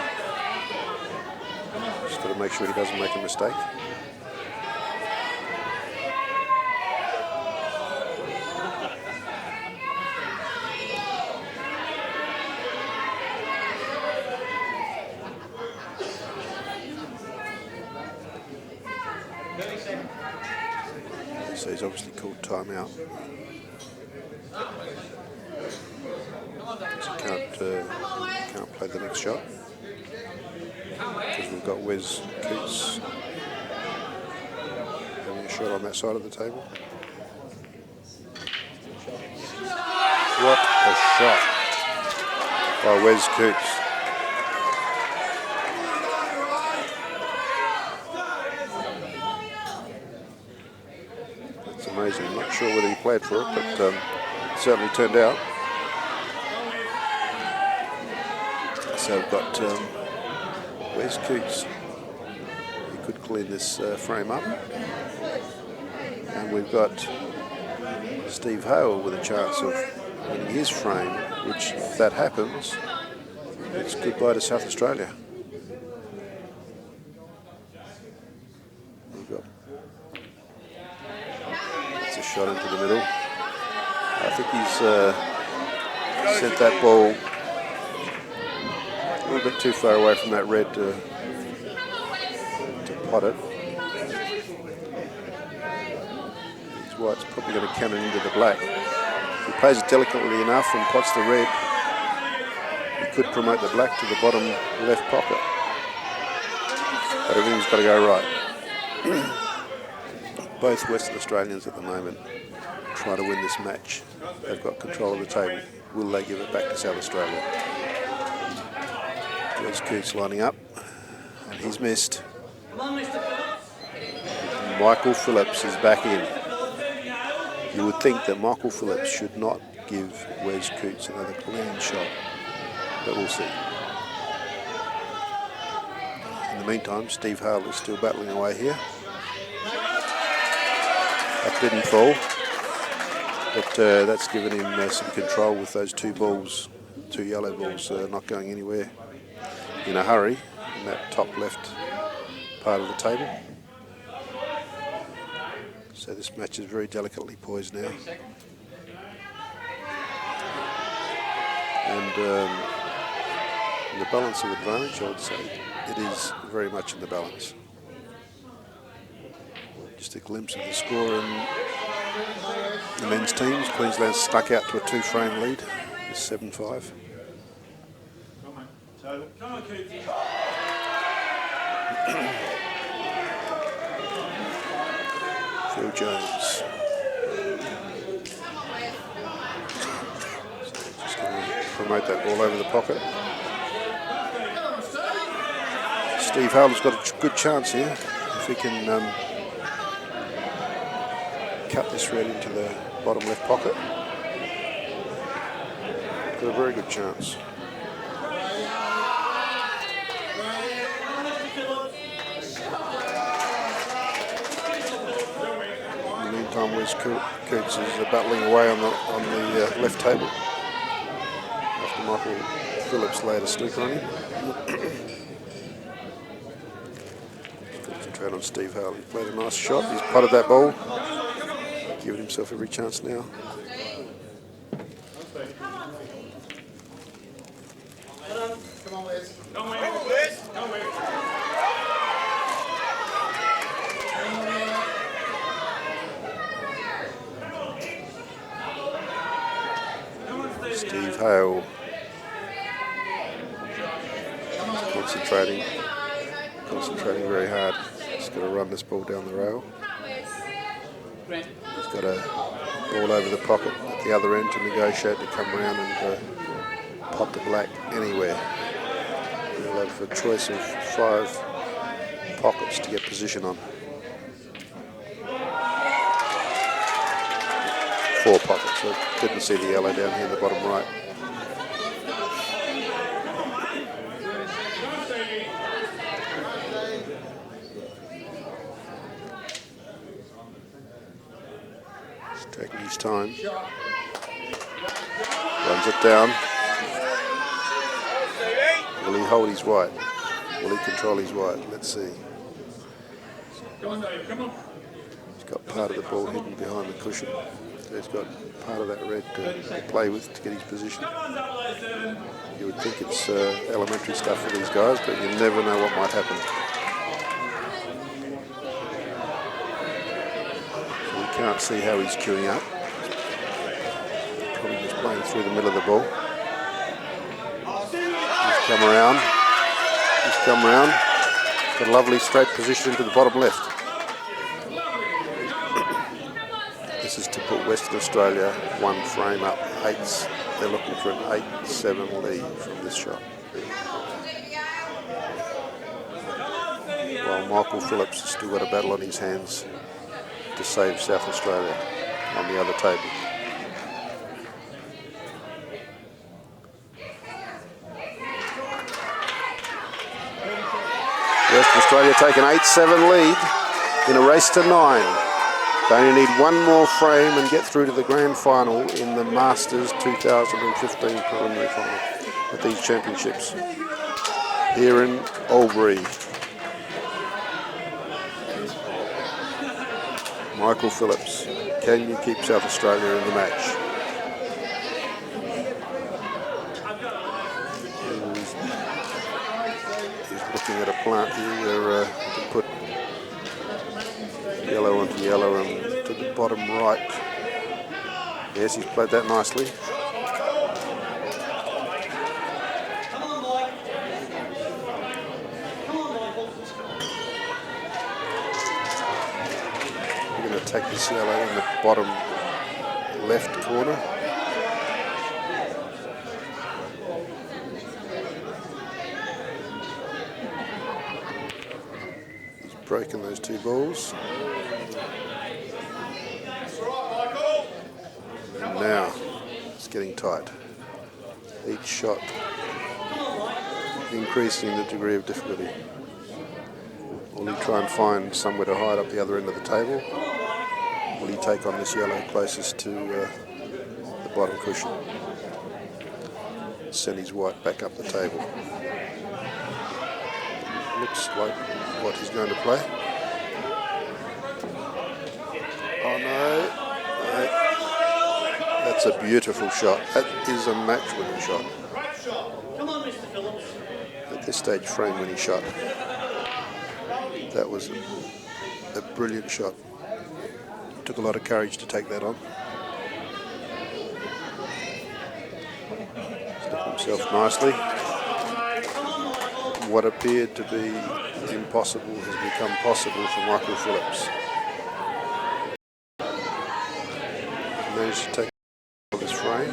Just got to make sure he doesn't make a mistake. So he's obviously called timeout. So can't play the next shot because we've got Wes Keats having a shot on that side of the table. What a shot by Wes Coots. That's amazing. I'm not sure whether he played for it, but it certainly turned out. So we've got Wes Coots. He could clean this frame up. And we've got Steve Hale with a chance of winning his frame, which, if that happens, it's goodbye to South Australia. We've got, that's a shot into the middle. I think he's sent that ball a little bit too far away from that red to pot it. His white's probably going to cannon into the black. If he plays it delicately enough and pots the red, he could promote the black to the bottom left pocket. But everything's got to go right. Both Western Australians at the moment try to win this match. They've got control of the table. Will they give it back to South Australia? Wes Coots lining up, and he's missed. Come on, Mr. Phillips. Michael Phillips is back in. You would think that Michael Phillips should not give Wes Coots another clean shot, but we'll see. In the meantime, Steve Hale is still battling away here. That didn't fall, but that's given him some control with those two balls, two yellow balls not going anywhere in a hurry in that top left part of the table. So this match is very delicately poised now. And in the balance of advantage, I would say it is very much in the balance. Just a glimpse of the score in the men's teams. Queensland stuck out to a 2-frame lead. It's 7-5. Come on, Coots. Phil Jones. Just going to promote that ball over the pocket. Steve Hale has got a good chance here. If he can cut this red into the bottom left pocket. Got a very good chance. In the meantime, Wes Coots is battling away on the left table after Michael Phillips laid a stick on him. Concentrate on Steve Hale. He played a nice shot. He's potted that ball. Giving himself every chance now. Come on, Wes. Don't win. Don't win. Steve Hale concentrating very hard. He's got to run this ball down the rail. He's got a ball over the pocket at the other end to negotiate to come around and pot the black anywhere. He'll have a choice of 5 pockets to get position on. 4 pockets. I didn't see the yellow down here in the bottom right. He's taking his time. Runs it down. Will he hold his white? Will he control his white? Let's see. Come on, Dave. Come on. He's got part of the ball hidden behind the cushion. So he's got part of that red to play with to get his position. Come on, 007. You would think it's elementary stuff for these guys, but you never know what might happen. So we can't see how he's queuing up. Probably just playing through the middle of the ball. He's come around. He's come around. Got a lovely straight position into the bottom left. This is to put Western Australia one frame up. They're looking for an 8-7 lead from this shot. While Michael Phillips has still got a battle on his hands to save South Australia on the other table. Western Australia take an 8-7 lead in a race to 9. They only need one more frame and get through to the grand final in the Masters 2015 preliminary final at these championships here in Albury. Michael Phillips, can you keep South Australia in the match? He's looking at a plant here where you can put yellow onto yellow and to the bottom right. Yes, he's played that nicely. We're going to take this yellow in the bottom left corner. He's broken those two balls. And now it's getting tight. Each shot increasing the degree of difficulty. Will he try and find somewhere to hide up the other end of the table? Will he take on this yellow closest to the bottom cushion? Send his white back up the table. Looks like what he's going to play. Oh no. That's a beautiful shot. That is a match-winning shot. Come on, Mr. Phillips. At this stage, frame-winning shot. That was a brilliant shot. Took a lot of courage to take that on. Stepped himself nicely. What appeared to be impossible has become possible for Michael Phillips. Managed to take this frame.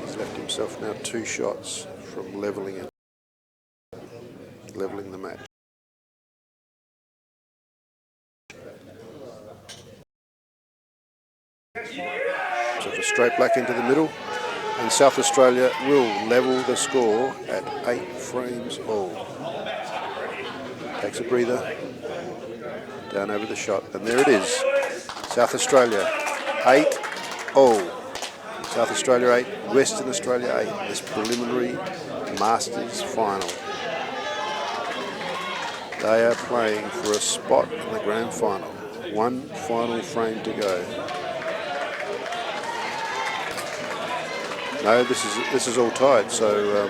He's left himself now 2 shots from levelling it, levelling the match. So a straight black into the middle, and South Australia will level the score at 8 frames all. Takes a breather, down over the shot, and there it is. South Australia 8-all. South Australia 8, Western Australia 8, this preliminary Masters final. They are playing for a spot in the grand final. One final frame to go. No, this is all tied. So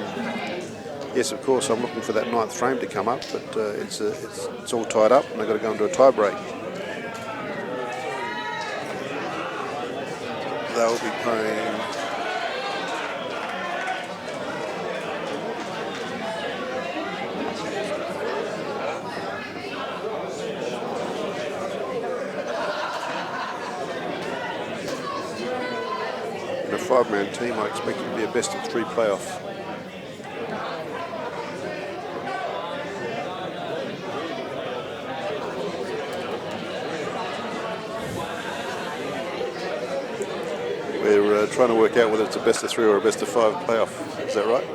yes, of course, I'm looking for that 9th frame to come up, but it's all tied up, and they've got to go into a tie break. They'll be playing. In a 5-man team, I expect it to be a best-of-3 playoff. We're trying to work out whether it's a best-of-3 or a best-of-5 playoff. Is that right?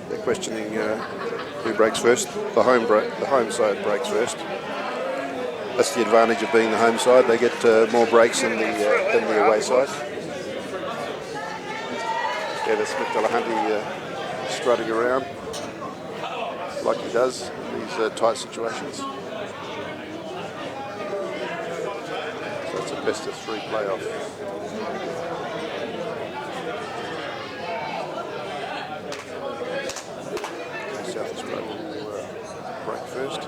They're questioning who breaks first. The home side breaks first. That's the advantage of being the home side. They get more breaks than the away side. Yeah, that's Smith Delahunty strutting around like he does in these tight situations. So it's a best-of-3 playoff. South Australia will break first.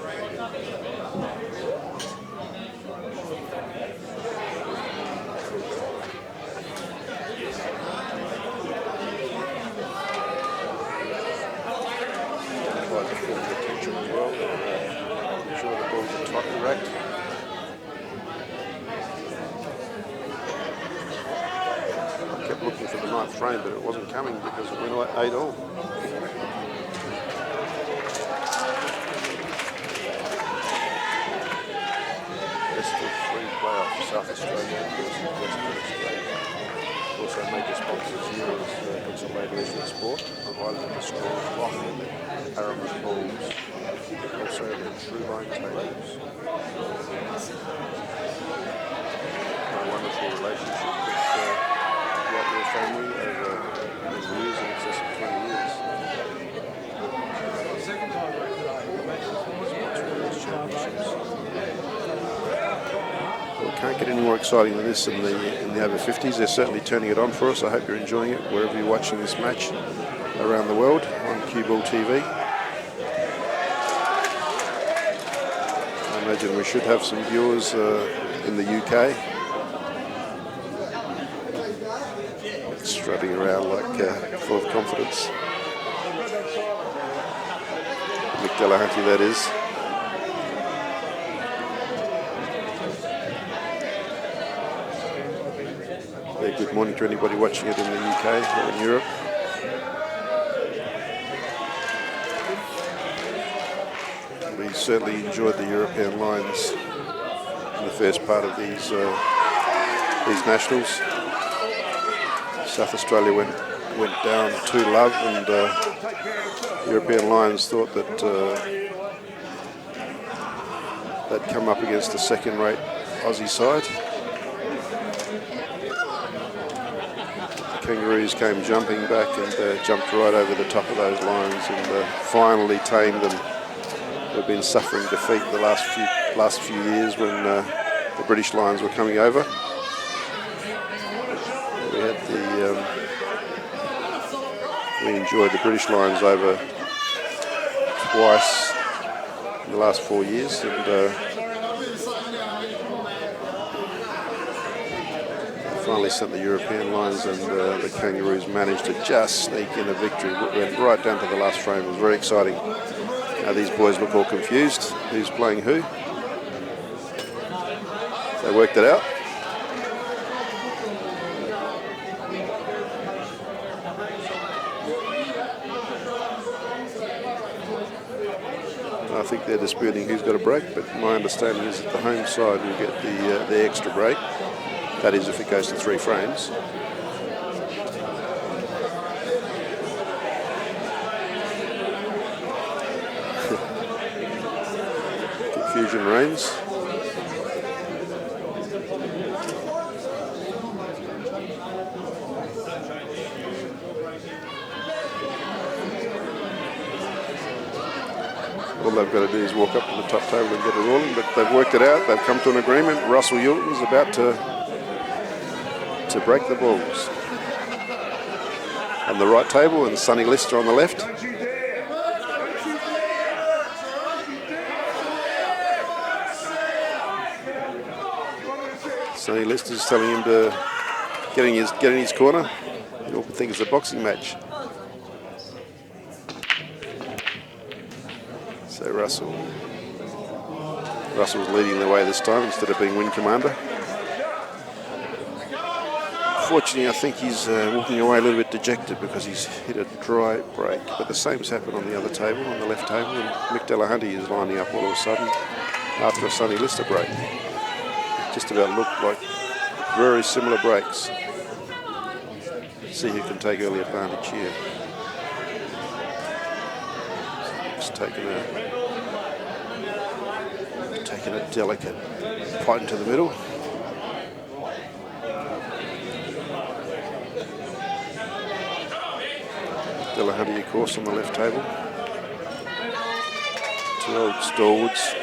looking for the 9th frame, but it wasn't coming because it went 8-all. Best of 3 playoff, South Australia versus Western Australia. Also major sponsors here is Pennsylvania Leisure Sport, provided the scores, Lockheed, Aramis Balls, also the Truebone Tables. A wonderful relationship with the Outlaw family over many years, in excess of 20 years. Well, it can't get any more exciting than this in the over 50s. They're certainly turning it on for us. I hope you're enjoying it wherever you're watching this match around the world on Cue Ball TV. I imagine we should have some viewers in the UK. Strutting around like full of confidence. Mick Delahunty, that is. Very good morning to anybody watching it in the UK or in Europe. We certainly enjoyed the European lines in the first part of these nationals. South Australia went down 2-love, and European Lions thought that they'd come up against a second-rate Aussie side. The Kangaroos came jumping back and jumped right over the top of those lines and finally tamed them. They've been suffering defeat the last few years when the British Lions were coming over. We enjoyed the British Lions over twice in the last 4 years, and finally sent the European Lions, and the Kangaroos managed to just sneak in a victory. Went right down to the last frame. It was very exciting. These boys look all confused. Who's playing who? They worked it out. I think they're disputing who's got a break, but my understanding is that the home side will get the extra break. That is, if it goes to 3 frames. Confusion reigns. All they've got to do is walk up to the top table and get it rolling, but they've worked it out. They've come to an agreement. Russell Yulton's about to break the balls. On the right table, and Sonny Lister on the left. Sonny Lister's telling him to get in his corner. You all think it's a boxing match. So Russell's leading the way this time instead of being wing commander. Fortunately, I think he's walking away a little bit dejected because he's hit a dry break. But the same's happened on the other table, on the left table, and Mick Delahunty is lining up all of a sudden after a Sonny Lister break. Just about looked like very similar breaks. See who can take early advantage here. Just taking a delicate point into the middle. Delahunty, of course, on the left table. 2 old stalwarts.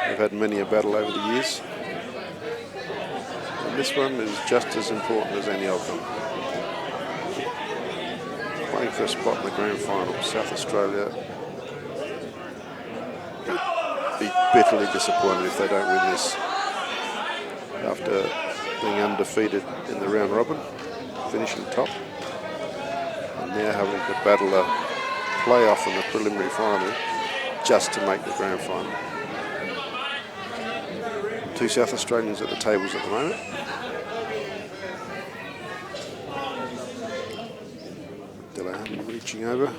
They've had many a battle over the years. And this one is just as important as any of them. Playing for a spot in the grand final. South Australia be bitterly disappointed if they don't win this. After being undefeated in the round robin, finishing top. And now having to battle a playoff in the preliminary final just to make the grand final. 2 South Australians at the tables at the moment. reaching over.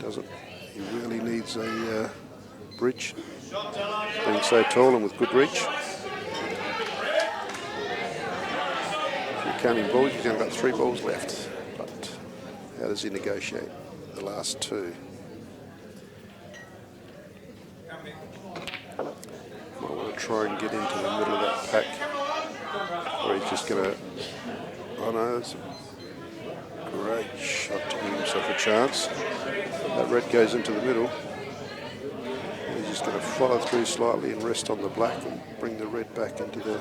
Doesn't. He really needs a bridge. Being so tall and with good reach. If you're counting balls, you've only got 3 balls left. But how does he negotiate the last 2? Might want to try and get into the middle of that pack. Or he's just going to... Oh no, that's a great shot to give himself a chance. That red goes into the middle. He's just going to follow through slightly and rest on the black and bring the red back into the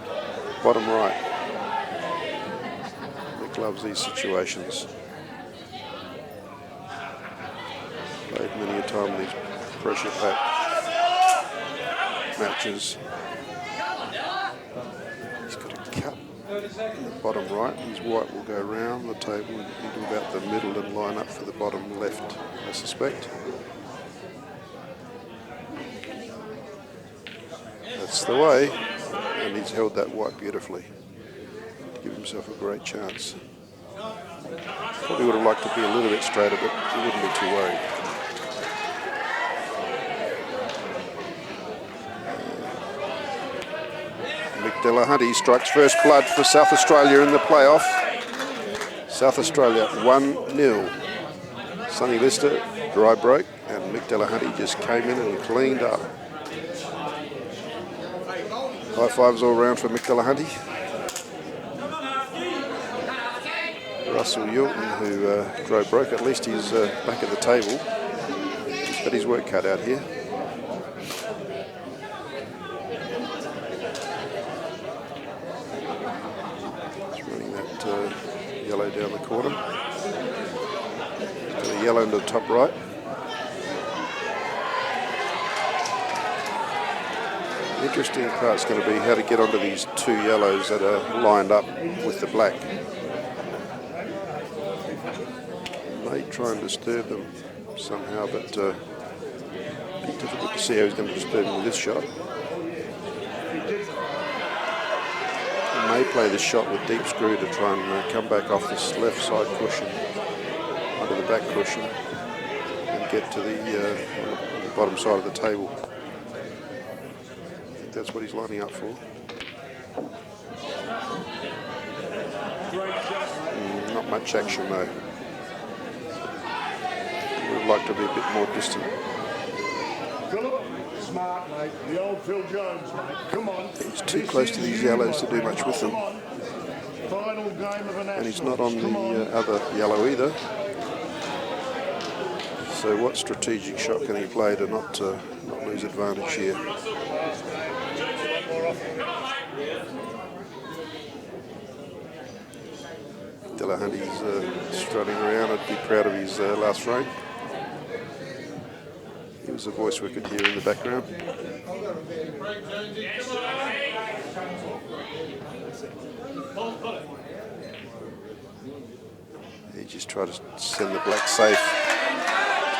bottom right. Mick loves these situations. Played many a time in these pressure pack matches. He's got a cut in the bottom right. His white will go round the table into about the middle and line up for the bottom left, I suspect. That's the way, and he's held that white beautifully to give himself a great chance. Probably would have liked to be a little bit straighter, but he wouldn't be too worried. Mick Delahunty strikes first blood for South Australia in the playoff. South Australia 1-0. Sonny Lister dry broke, and Mick Delahunty just came in and cleaned up. High fives all round for Mick Delahunty. Russell Yilton, who dry broke, at least he's back at the table. He's got his work cut out here. He's running that yellow down the corner. Got a yellow into the top right. The interesting part's going to be how to get onto these 2 yellows that are lined up with the black. May try and disturb them somehow, but it's difficult to see how he's going to disturb them with this shot. He may play the shot with deep screw to try and come back off this left side cushion onto the back cushion and get to the bottom side of the table. I think that's what he's lining up for. Not much action though. Would like to be a bit more distant. Philip, smart, mate. The old Phil Jones, mate. Come on. He's too close to these yellows to do much with them. Final game of an And he's not on the other yellow either. So what strategic shot can he play to not lose advantage here? Delahunty's strutting around. I'd be proud of his last frame. He was the voice we could hear in the background. He just tried to send the black safe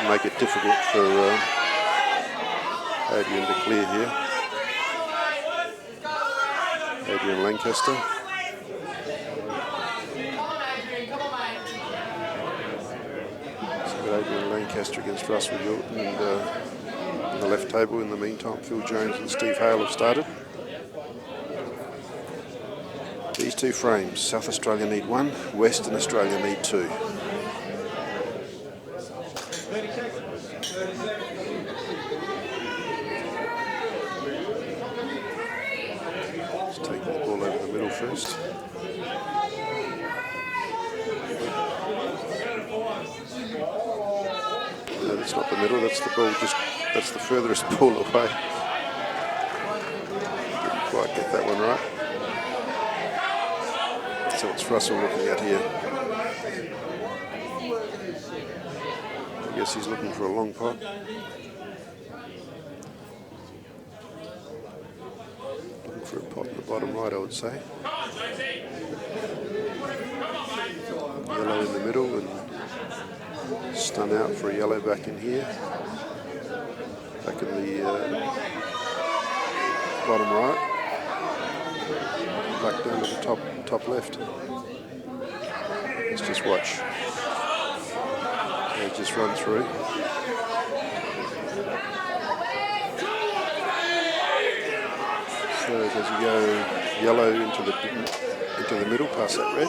to make it difficult for Adrian to clear here. Adrian Lancaster. Adrian Lancaster against Russell Yilton, and on the left table in the meantime Phil Jones and Steve Hale have started. These 2 frames, South Australia need 1, Western Australia need 2. Let's take the ball over the middle first. No, that's not the middle, that's the ball, that's the furthest ball away. Didn't quite get that one right. So it's Russell looking at here. I guess he's looking for a long pot. Looking for a pot in the bottom right, I would say. Yellow in the middle and stun out for a yellow back in here. Back in the bottom right. Back down to the top left. Let's just watch. They just run through. So does he go yellow into the middle past that red?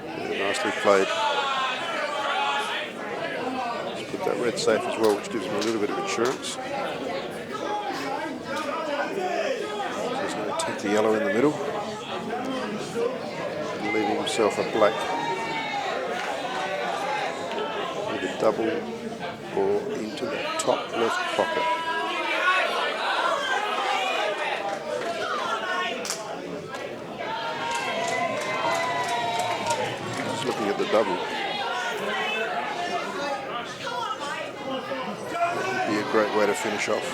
Yeah, nicely played. Let's put that red safe as well, which gives him a little bit of insurance. He's going to take the yellow in the middle and leaving himself a black with a double or into the top left pocket. Just looking at the double. That would be a great way to finish off.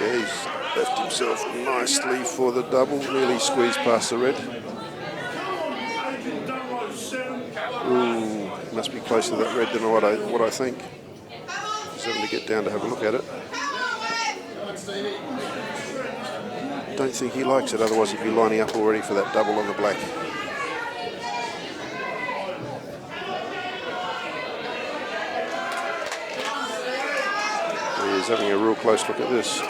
Yeah, he's left himself nicely for the double, really squeezed past the red. Ooh, must be closer to that red than what I think. Just having to get down to have a look at it. Don't think he likes it, otherwise he'd be lining up already for that double on the black. He's having a real close look at this.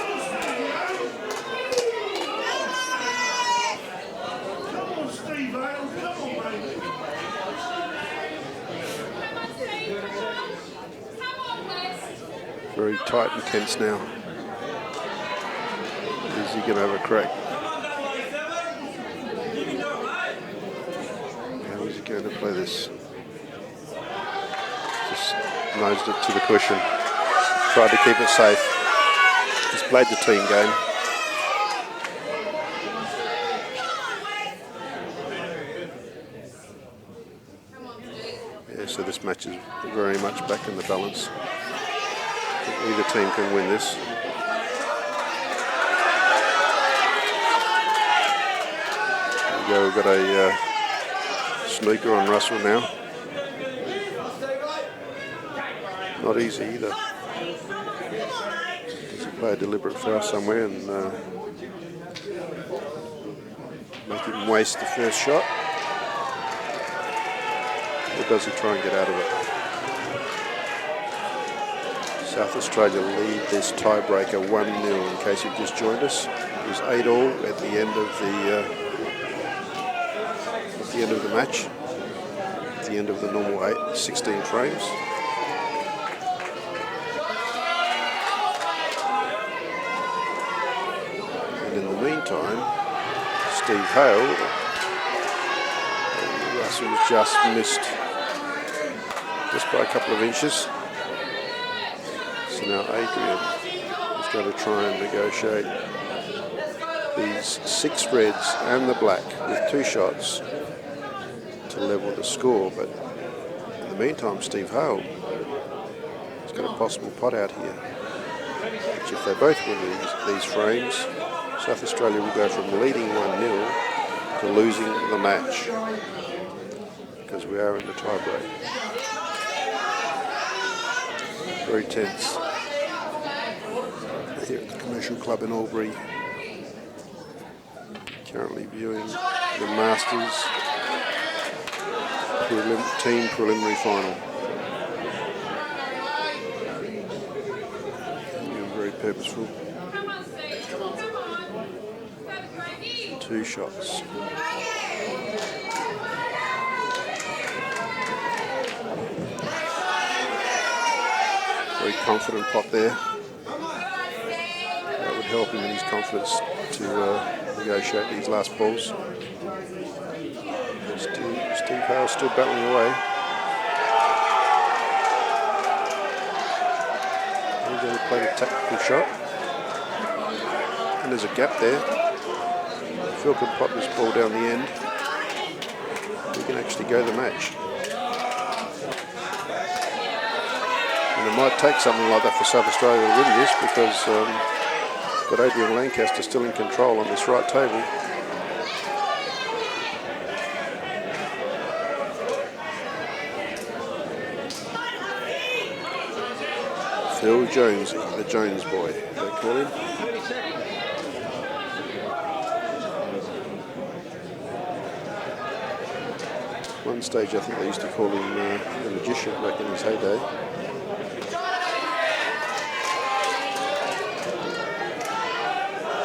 Very tight and tense now. Is he going to have a crack? How is he going to play this? Just nosed it to the cushion. Tried to keep it safe. He's played the team game. Yeah, so this match is very much back in the balance. Either team can win this. There we go, we've got a snooker on Russell now. Not easy either. Does he play a deliberate foul somewhere and make him waste the first shot? Or does he try and get out of it? South Australia lead this tiebreaker 1-0 in case you've just joined us. It was 8-all at the end of the match, at the end of the normal 16 frames. And in the meantime, Steve Hale, Russell's just missed just by a couple of inches. So now Adrian is going to try and negotiate these 6 reds and the black with 2 shots to level the score. But in the meantime, Steve Hale has got a possible pot out here, which if they both win these frames, South Australia will go from leading 1-0 to losing the match, because we are in the tiebreak. Very tense here at the Commercial Club in Albury. Currently viewing the Masters team preliminary final. Being very purposeful. 2 shots. Very confident pot there. That would help him in his confidence to negotiate these last balls. Steve Hale still battling away. He's going to play the tactical shot. And there's a gap there. Phil can pop this ball down the end. We can actually go the match. And it might take something like that for South Australia to win this, because but Adrian Lancaster still in control on this right table. Phil Jones, the Jones boy, they call him. One stage, I think they used to call him the magician back in his heyday.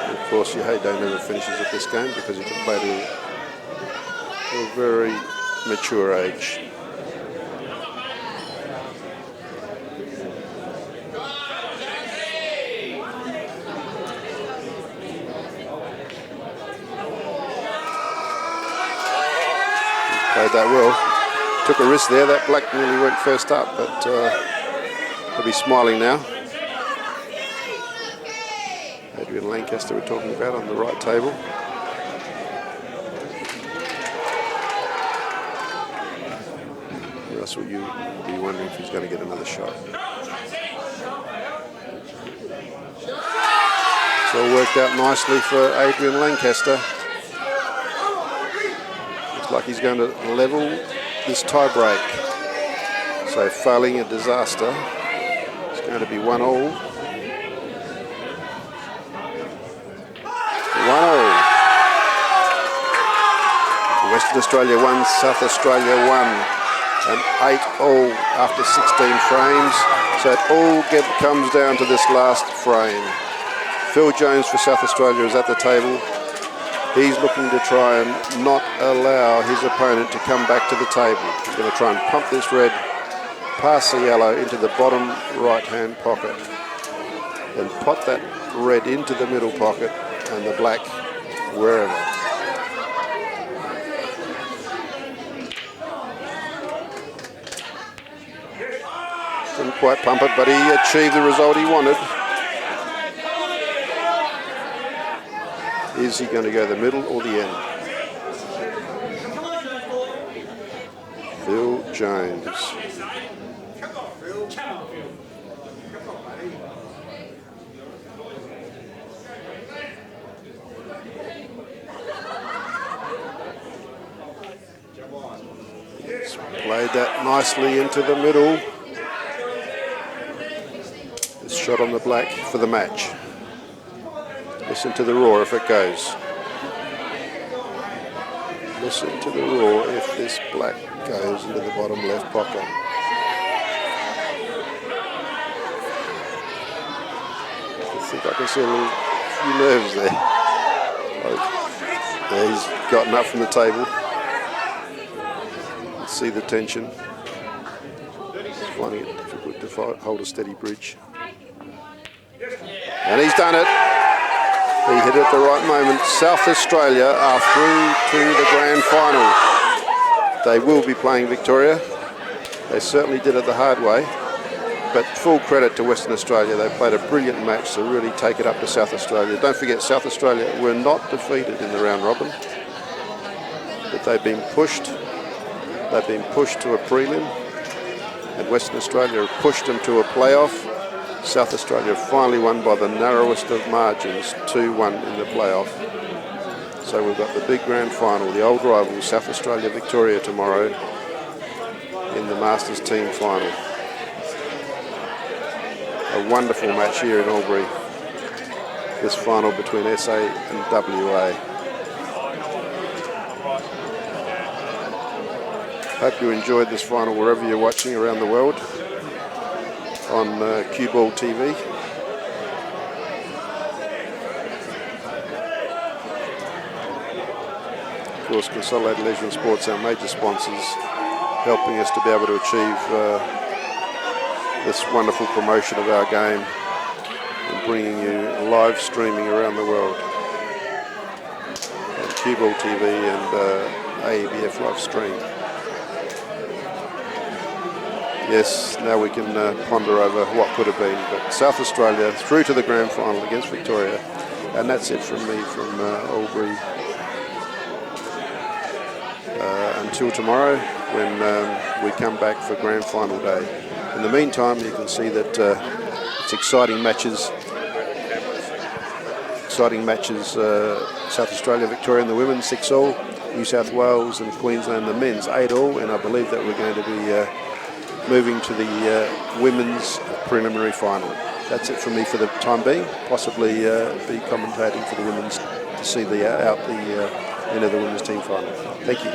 And of course, your heyday never finishes at this game because you can play to a very mature age. Played that well. Took a risk there. That black nearly went first up, but he'll be smiling now. Adrian Lancaster we're talking about on the right table. Russell, you'll be wondering if he's going to get another shot. It's all worked out nicely for Adrian Lancaster. Like he's going to level this tie break. So failing a disaster, it's going to be 1-1. 1-1. Western Australia 1, South Australia 1. And 8-8 after 16 frames. So it all comes down to this last frame. Phil Jones for South Australia is at the table. He's looking to try and not allow his opponent to come back to the table. He's going to try and pump this red past the yellow into the bottom right-hand pocket. Then pot that red into the middle pocket and the black wherever. Didn't quite pump it, but he achieved the result he wanted. Is he going to go the middle or the end? Phil Jones. He's played that nicely into the middle. This shot on the black for the match. Listen to the roar if it goes. Listen to the roar if this black goes into the bottom left pocket. I think I can see a few nerves there. There he's gotten up from the table. Let's see the tension. He's finding it difficult to hold a steady bridge. And he's done it. He hit it at the right moment. South Australia are through to the grand final. They will be playing Victoria. They certainly did it the hard way. But full credit to Western Australia. They played a brilliant match to really take it up to South Australia. Don't forget, South Australia were not defeated in the round robin. But they've been pushed. They've been pushed to a prelim. And Western Australia have pushed them to a playoff. South Australia finally won by the narrowest of margins, 2-1 in the playoff. So we've got the big grand final, the old rival South Australia Victoria tomorrow in the Masters team final. A wonderful match here in Albury, this final between SA and WA. Hope you enjoyed this final wherever you're watching around the world. On Cue Ball TV. Of course, Consolidated Leisure and Sports, our major sponsors, helping us to be able to achieve this wonderful promotion of our game and bringing you live streaming around the world. On Cue Ball TV and AEBF live stream. Yes, now we can ponder over what could have been. But South Australia through to the grand final against Victoria. And that's it from me from Albury. Until tomorrow when we come back for grand final day. In the meantime, you can see that it's exciting matches. South Australia, Victoria in the women's 6-all. New South Wales and Queensland the men's 8-all. And I believe that we're going to be moving to the women's preliminary final. That's it from me for the time being. Possibly be commentating for the women's to see the end of the women's team final. Thank you.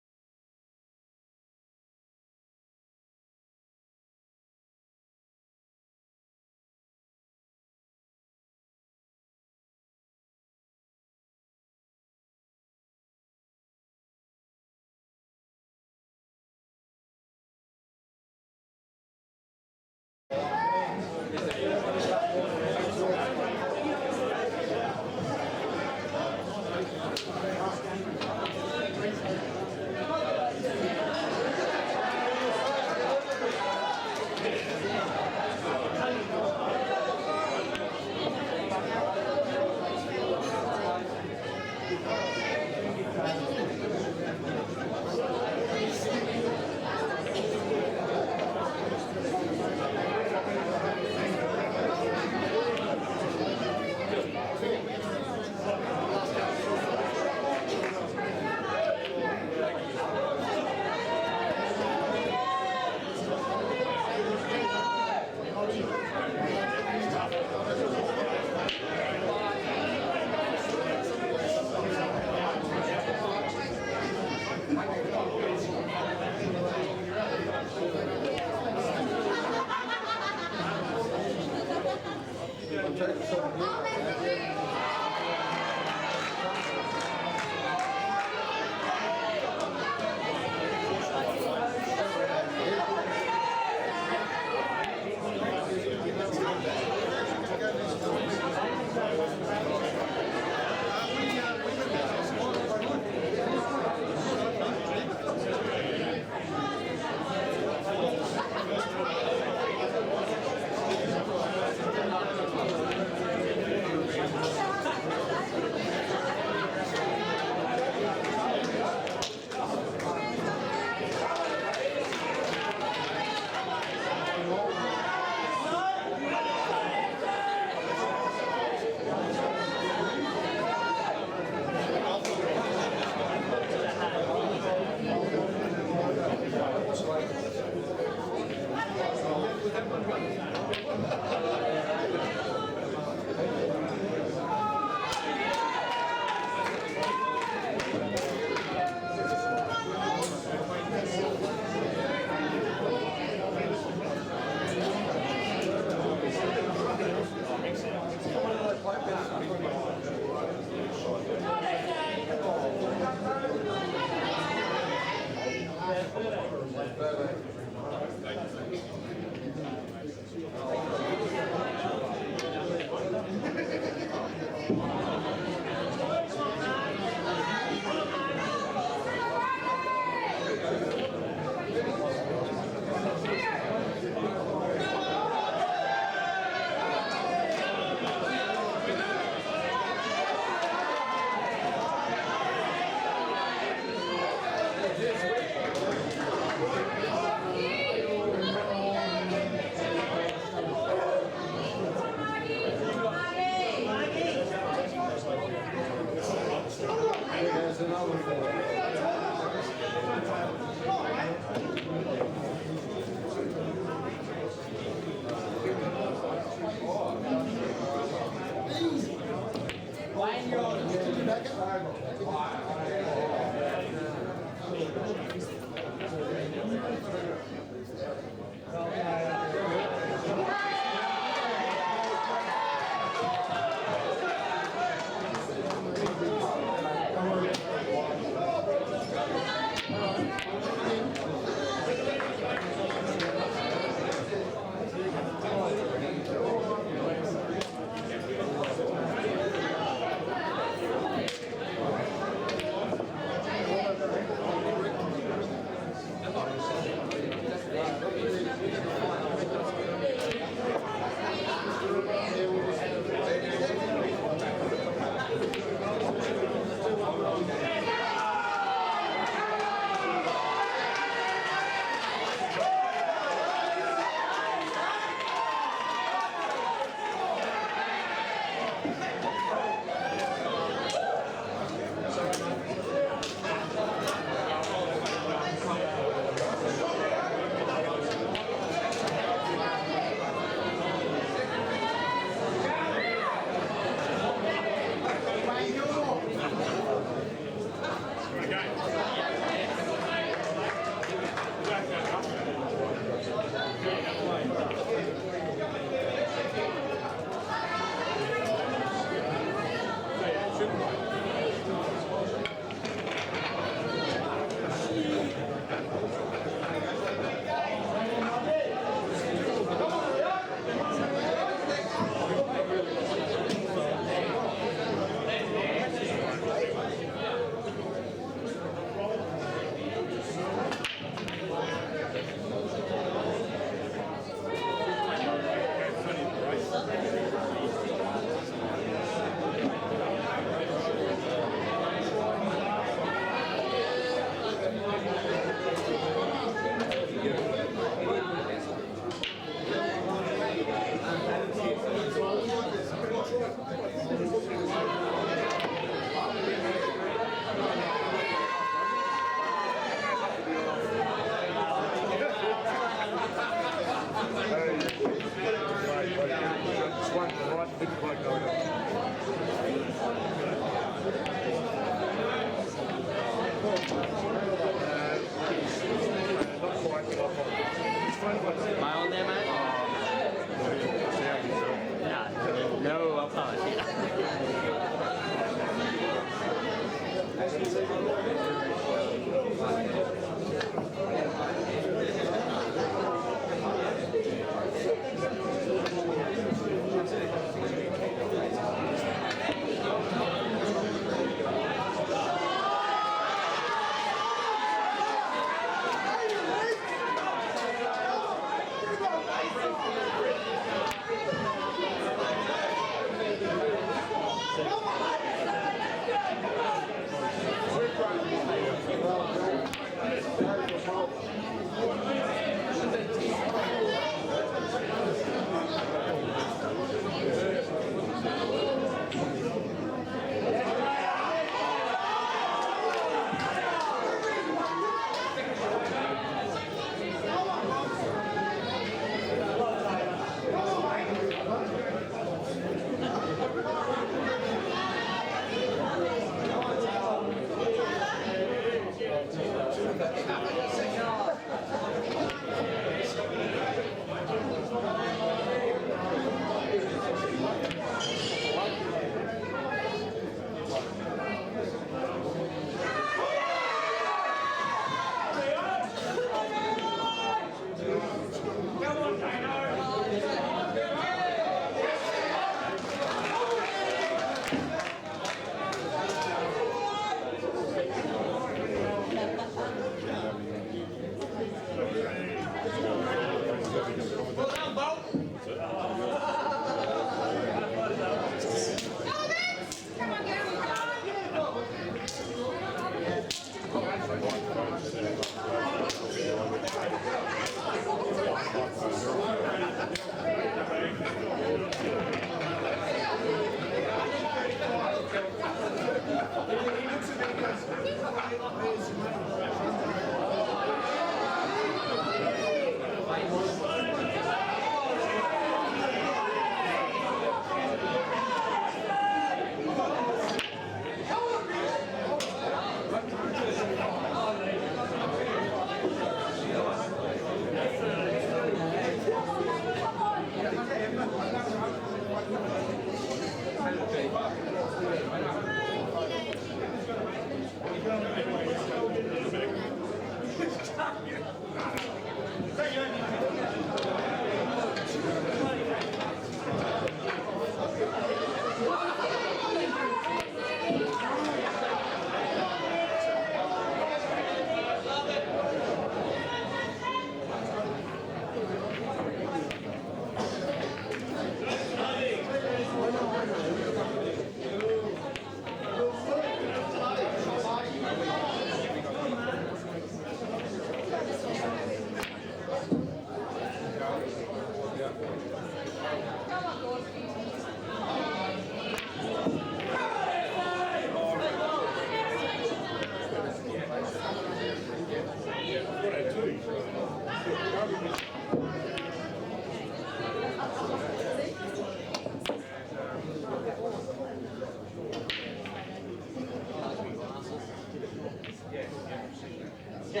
Who do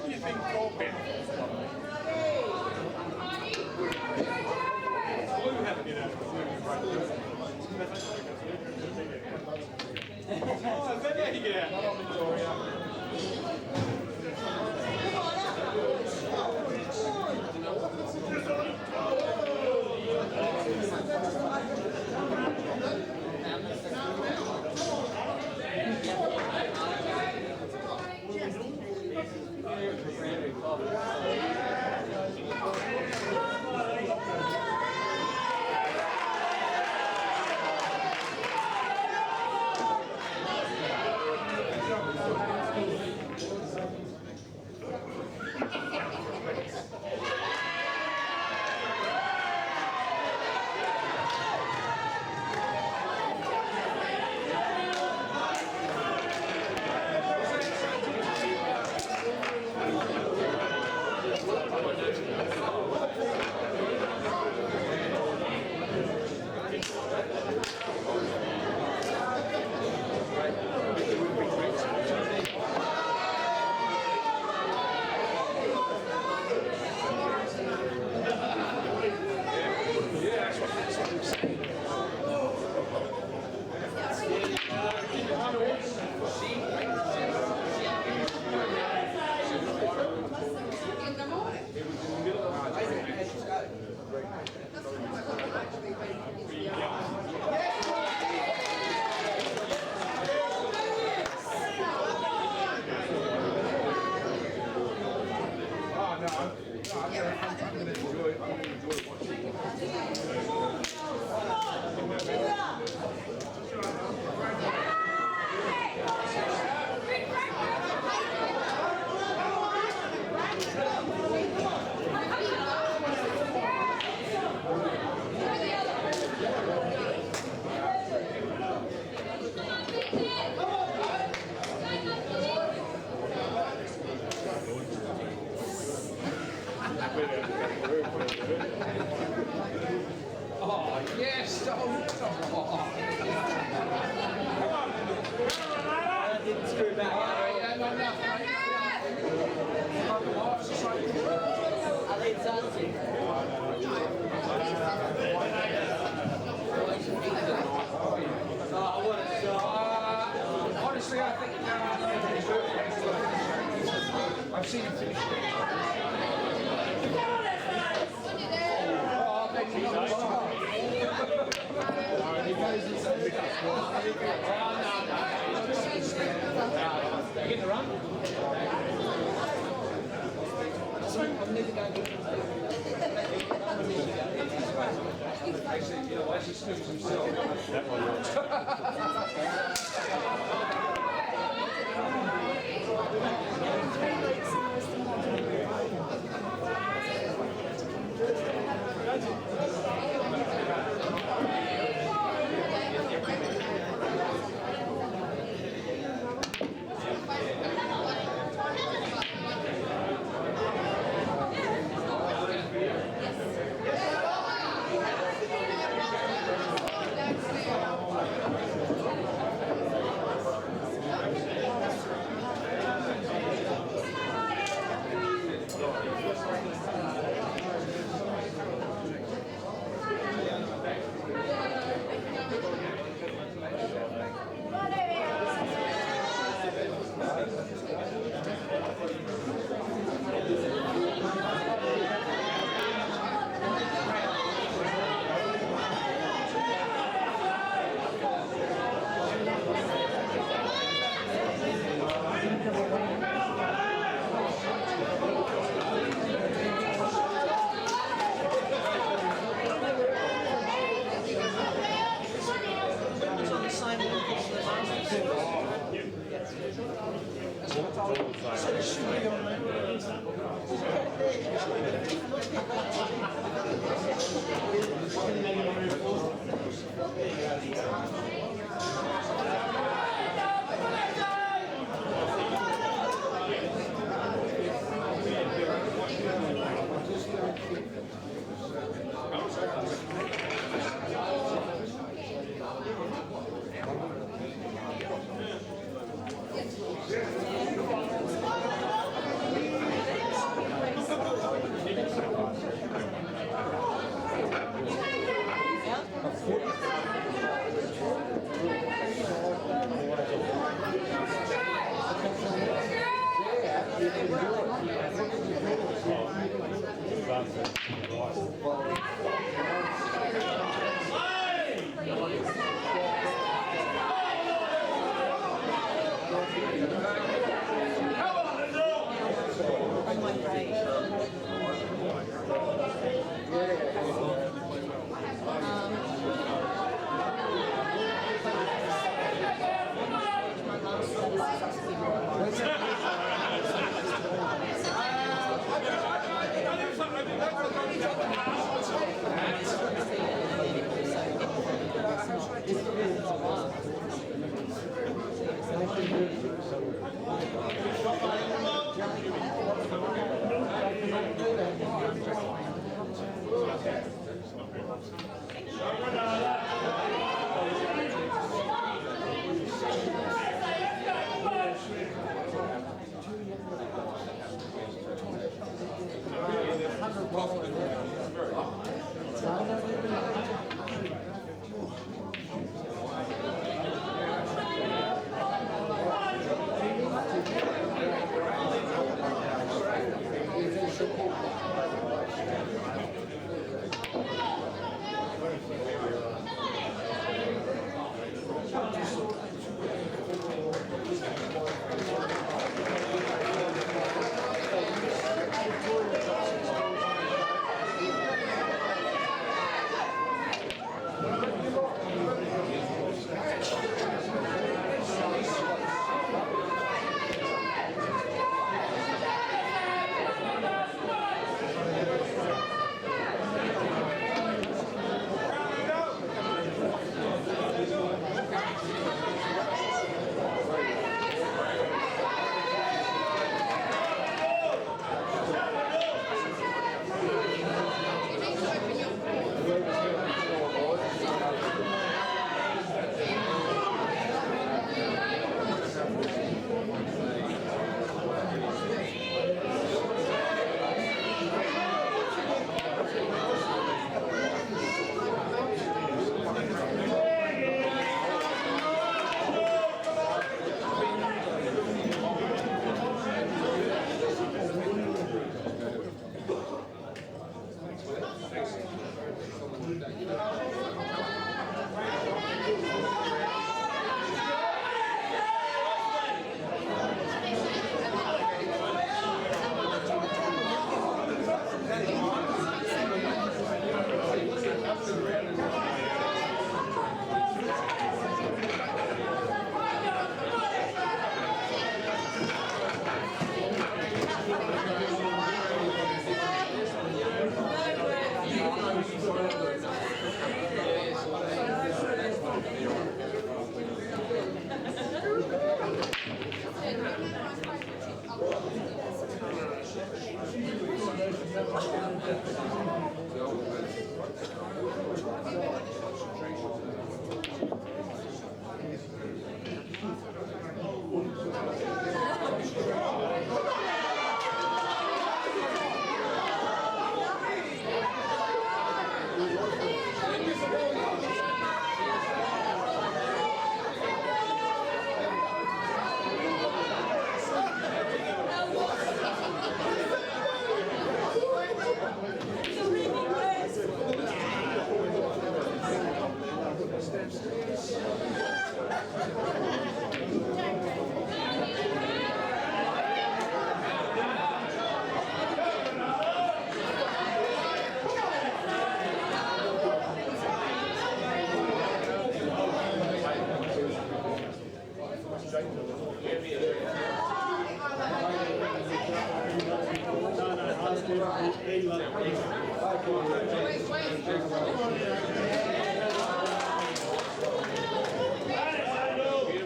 you think caught him? Oh, there you go. Not on Victoria. Oh, yes! Oh, didn't screw back. Honestly, I think I've seen him finish. You get the run? I'm never going to actually, you know, actually snooze himself.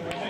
Wait,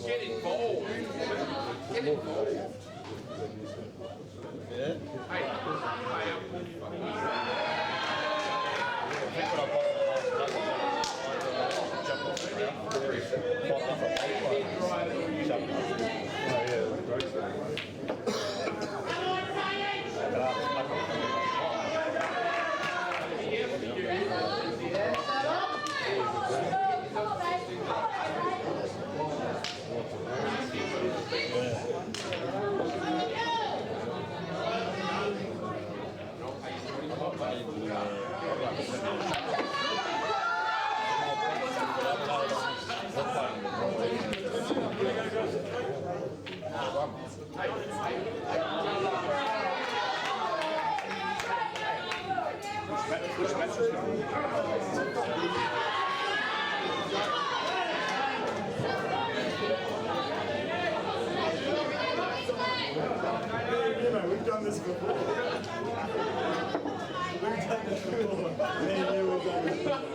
Get involved. Get involved. We've done this before. We've done this before. Me and you have done this before.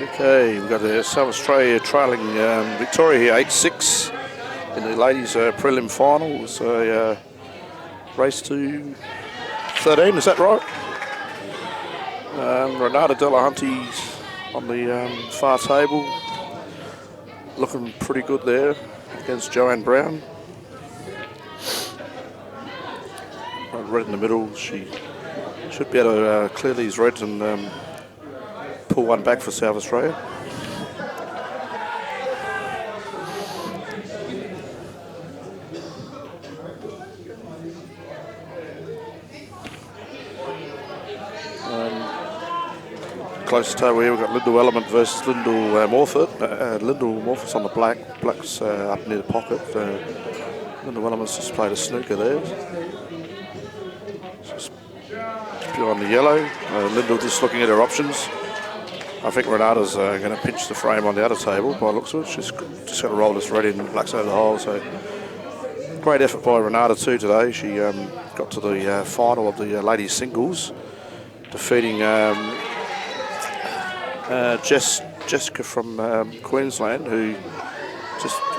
Okay, we've got South Australia trailing Victoria here, 8-6 in the ladies' prelim final. It was a race to 13, is that right? Renata Delahunty's on the far table, looking pretty good there against Joanne Brown. Red in the middle, she should be able to clear these reds and pull one back for South Australia. Close table here, we've got Lyndall Element versus Lyndall Morford. Lyndall Morford's on the black, black's up near the pocket. Lyndall Element's just played a snooker there. Just pure on the yellow. Lyndall just looking at her options. I think Renata's going to pinch the frame on the other table by the looks of it. She's just going to roll this red in, black's over the hole. So great effort by Renata too today. She got to the final of the ladies singles, defeating Jessica from Queensland, who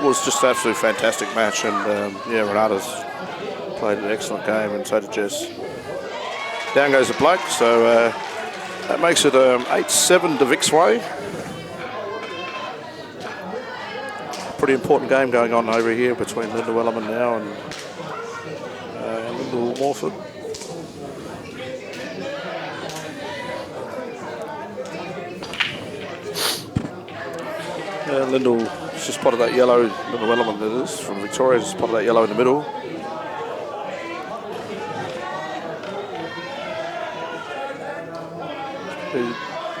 was just an absolutely fantastic match. And yeah, Renata's played an excellent game, and so did Jess. Down goes the black, so that makes it 8-7 to Vic's way. Pretty important game going on over here between Lyndall Element now and Lyndall Morford. Lyndall just spotted that yellow, Lyndall Element that is, from Victoria, just spotted that yellow in the middle.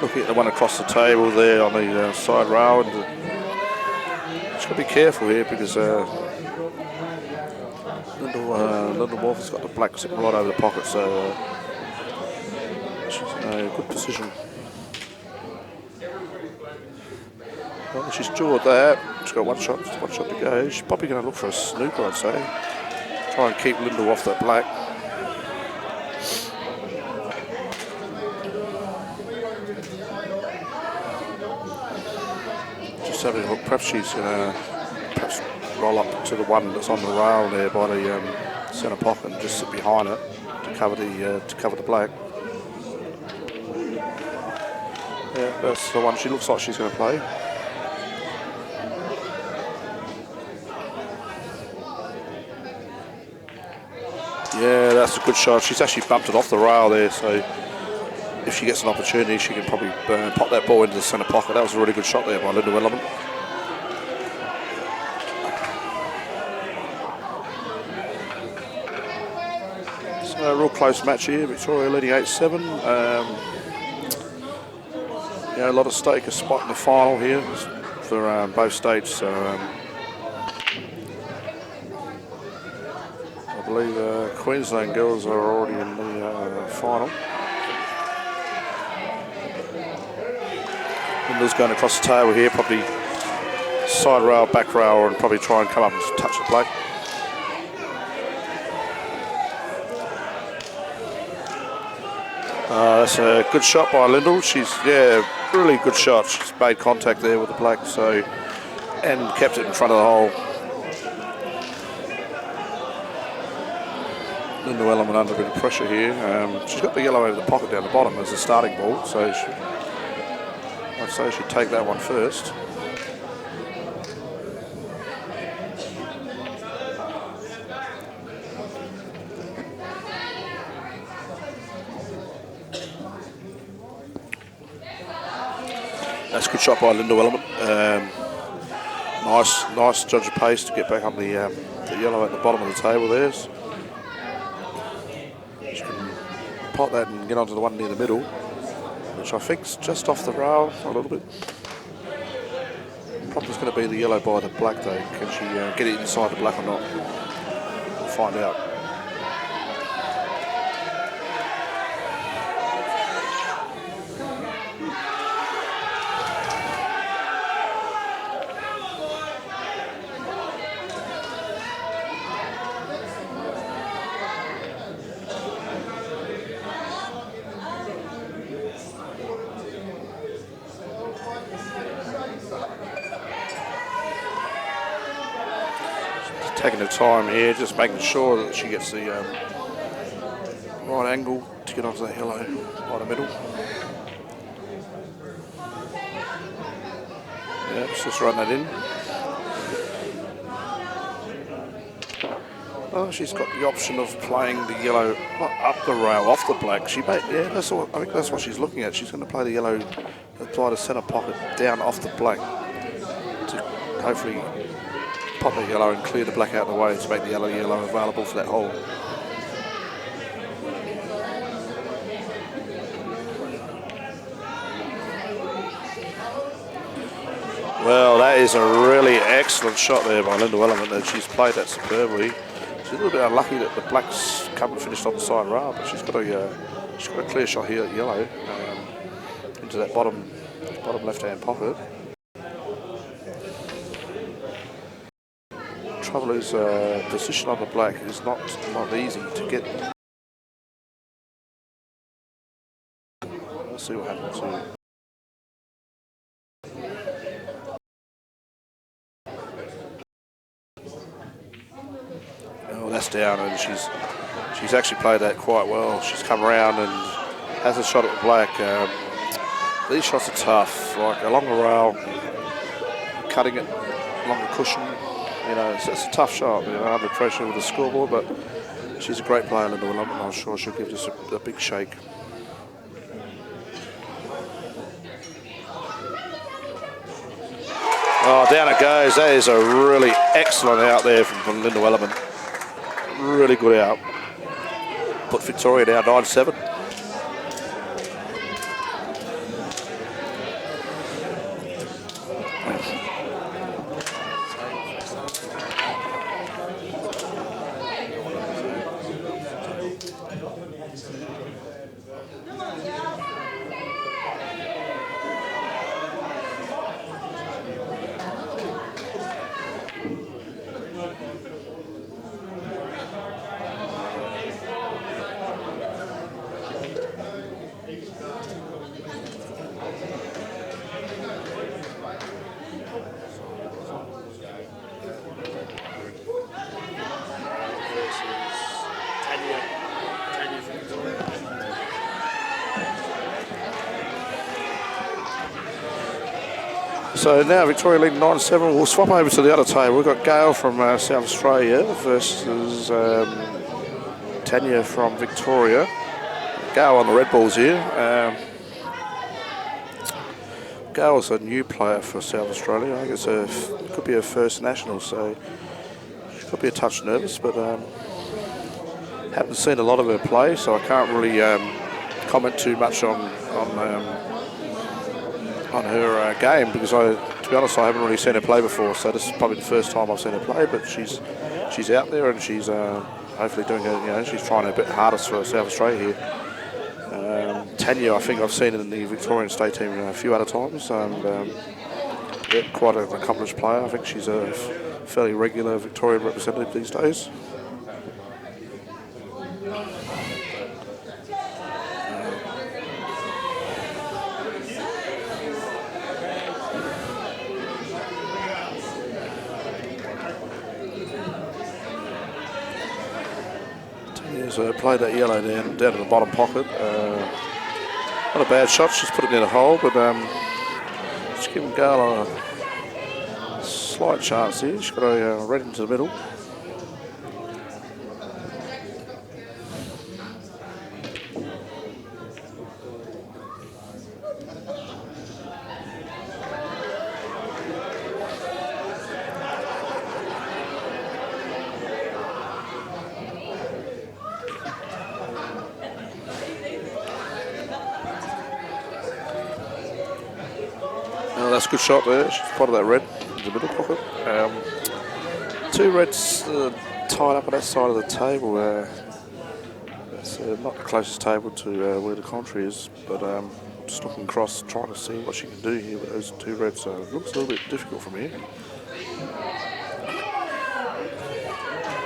Looking at the one across the table there on the side rail, and just got to be careful here because Lyndall Morford's got the black sitting right over the pocket, so she's in a good position. Well, she's jawed that. She's got one shot to go. She's probably going to look for a snooker, I'd say. Try and keep Lyndall off that black. Just having a look. Perhaps she's going to roll up to the one that's on the rail there by the centre pocket and just sit behind it to cover the black. Yeah, that's the one she looks like she's going to play. Yeah, that's a good shot. She's actually bumped it off the rail there, so if she gets an opportunity, she can probably pop that ball into the centre pocket. That was a really good shot there by Linda Wellerman. So a real close match here. Victoria leading 8-7. Yeah, a lot of stake, a spot in the final here for both states. So I believe Queensland girls are already in the final. Linda's going across the table here, probably side rail, back rail, and probably try and come up and touch the black. That's a good shot by Lyndall. She's, yeah, really good shot. She's made contact there with the black, so, and kept it in front of the hole. Linda Wellerman under a bit of pressure here. She's got the yellow over the pocket down the bottom as a starting ball, so I'd say she'd take that one first. That's a good shot by Linda Wellerman. Nice judge of pace to get back on the yellow at the bottom of the table there. She can pot that and get onto the one near the middle, which I think's just off the rail a little bit. Probably going to be the yellow by the black though. Can she get it inside the black or not? We'll find out. Taking her time here, just making sure that she gets the right angle to get onto that yellow by the middle. Yeah, just run that in. Oh, she's got the option of playing the yellow not up the rail, off the black. She may, yeah, that's all. I think that's what she's looking at. She's going to play the yellow, apply the centre pocket down off the black to hopefully pop the yellow and clear the black out of the way to make the yellow available for that hole. Well, that is a really excellent shot there by Linda Wellerman, and she's played that superbly. She's a little bit unlucky that the black's come and finished on the side rail, but she's got a clear shot here at yellow into that bottom left-hand pocket. Trouble is, position on the black is not easy to get. Let's see what happens here. Oh, that's down, and she's actually played that quite well. She's come around and has a shot at the black. These shots are tough, like along the rail, cutting it along the cushion. You know, it's a tough shot, you know, under pressure with the scoreboard, but she's a great player, Linda Wellerman. I'm sure she'll give this a big shake. Oh, down it goes. That is a really excellent out there from Linda Wellerman. Really good out. Put Victoria down 9-7. So now Victoria leading 9-7. We'll swap over to the other table. We've got Gail from South Australia versus Tanya from Victoria. Gail on the red balls here. Gail's a new player for South Australia. I think could be her first national, so she could be a touch nervous, but haven't seen a lot of her play, so I can't really comment too much on her game, because to be honest, I haven't really seen her play before. So this is probably the first time I've seen her play, but she's out there and she's hopefully doing it. She's trying a bit hardest for South Australia here. Tanya, I think I've seen in the Victorian state team a few other times, and quite an accomplished player. I think she's a fairly regular Victorian representative these days. Tanya's played that yellow down to the bottom pocket. Not a bad shot, she's put it in the hole, but just giving Gail a slight chance here. She's got a red into the middle. That's a good shot there. She's spotted that red in the middle pocket. Two reds tied up on that side of the table. It's not the closest table to where the commentary is, but just looking across, trying to see what she can do here with those two reds. So it looks a little bit difficult from here.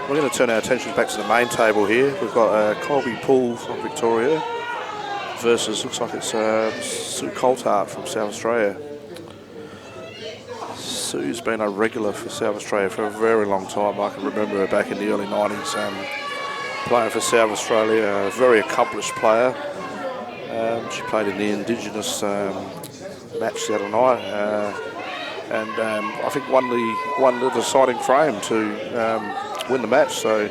We're going to turn our attention back to the main table here. We've got Colby Poole from Victoria versus, looks like it's Sue Coulthard from South Australia. Sue's been a regular for South Australia for a very long time. I can remember her back in the early 90s playing for South Australia, a very accomplished player. She played in the Indigenous match the other night and I think won the deciding frame to win the match. So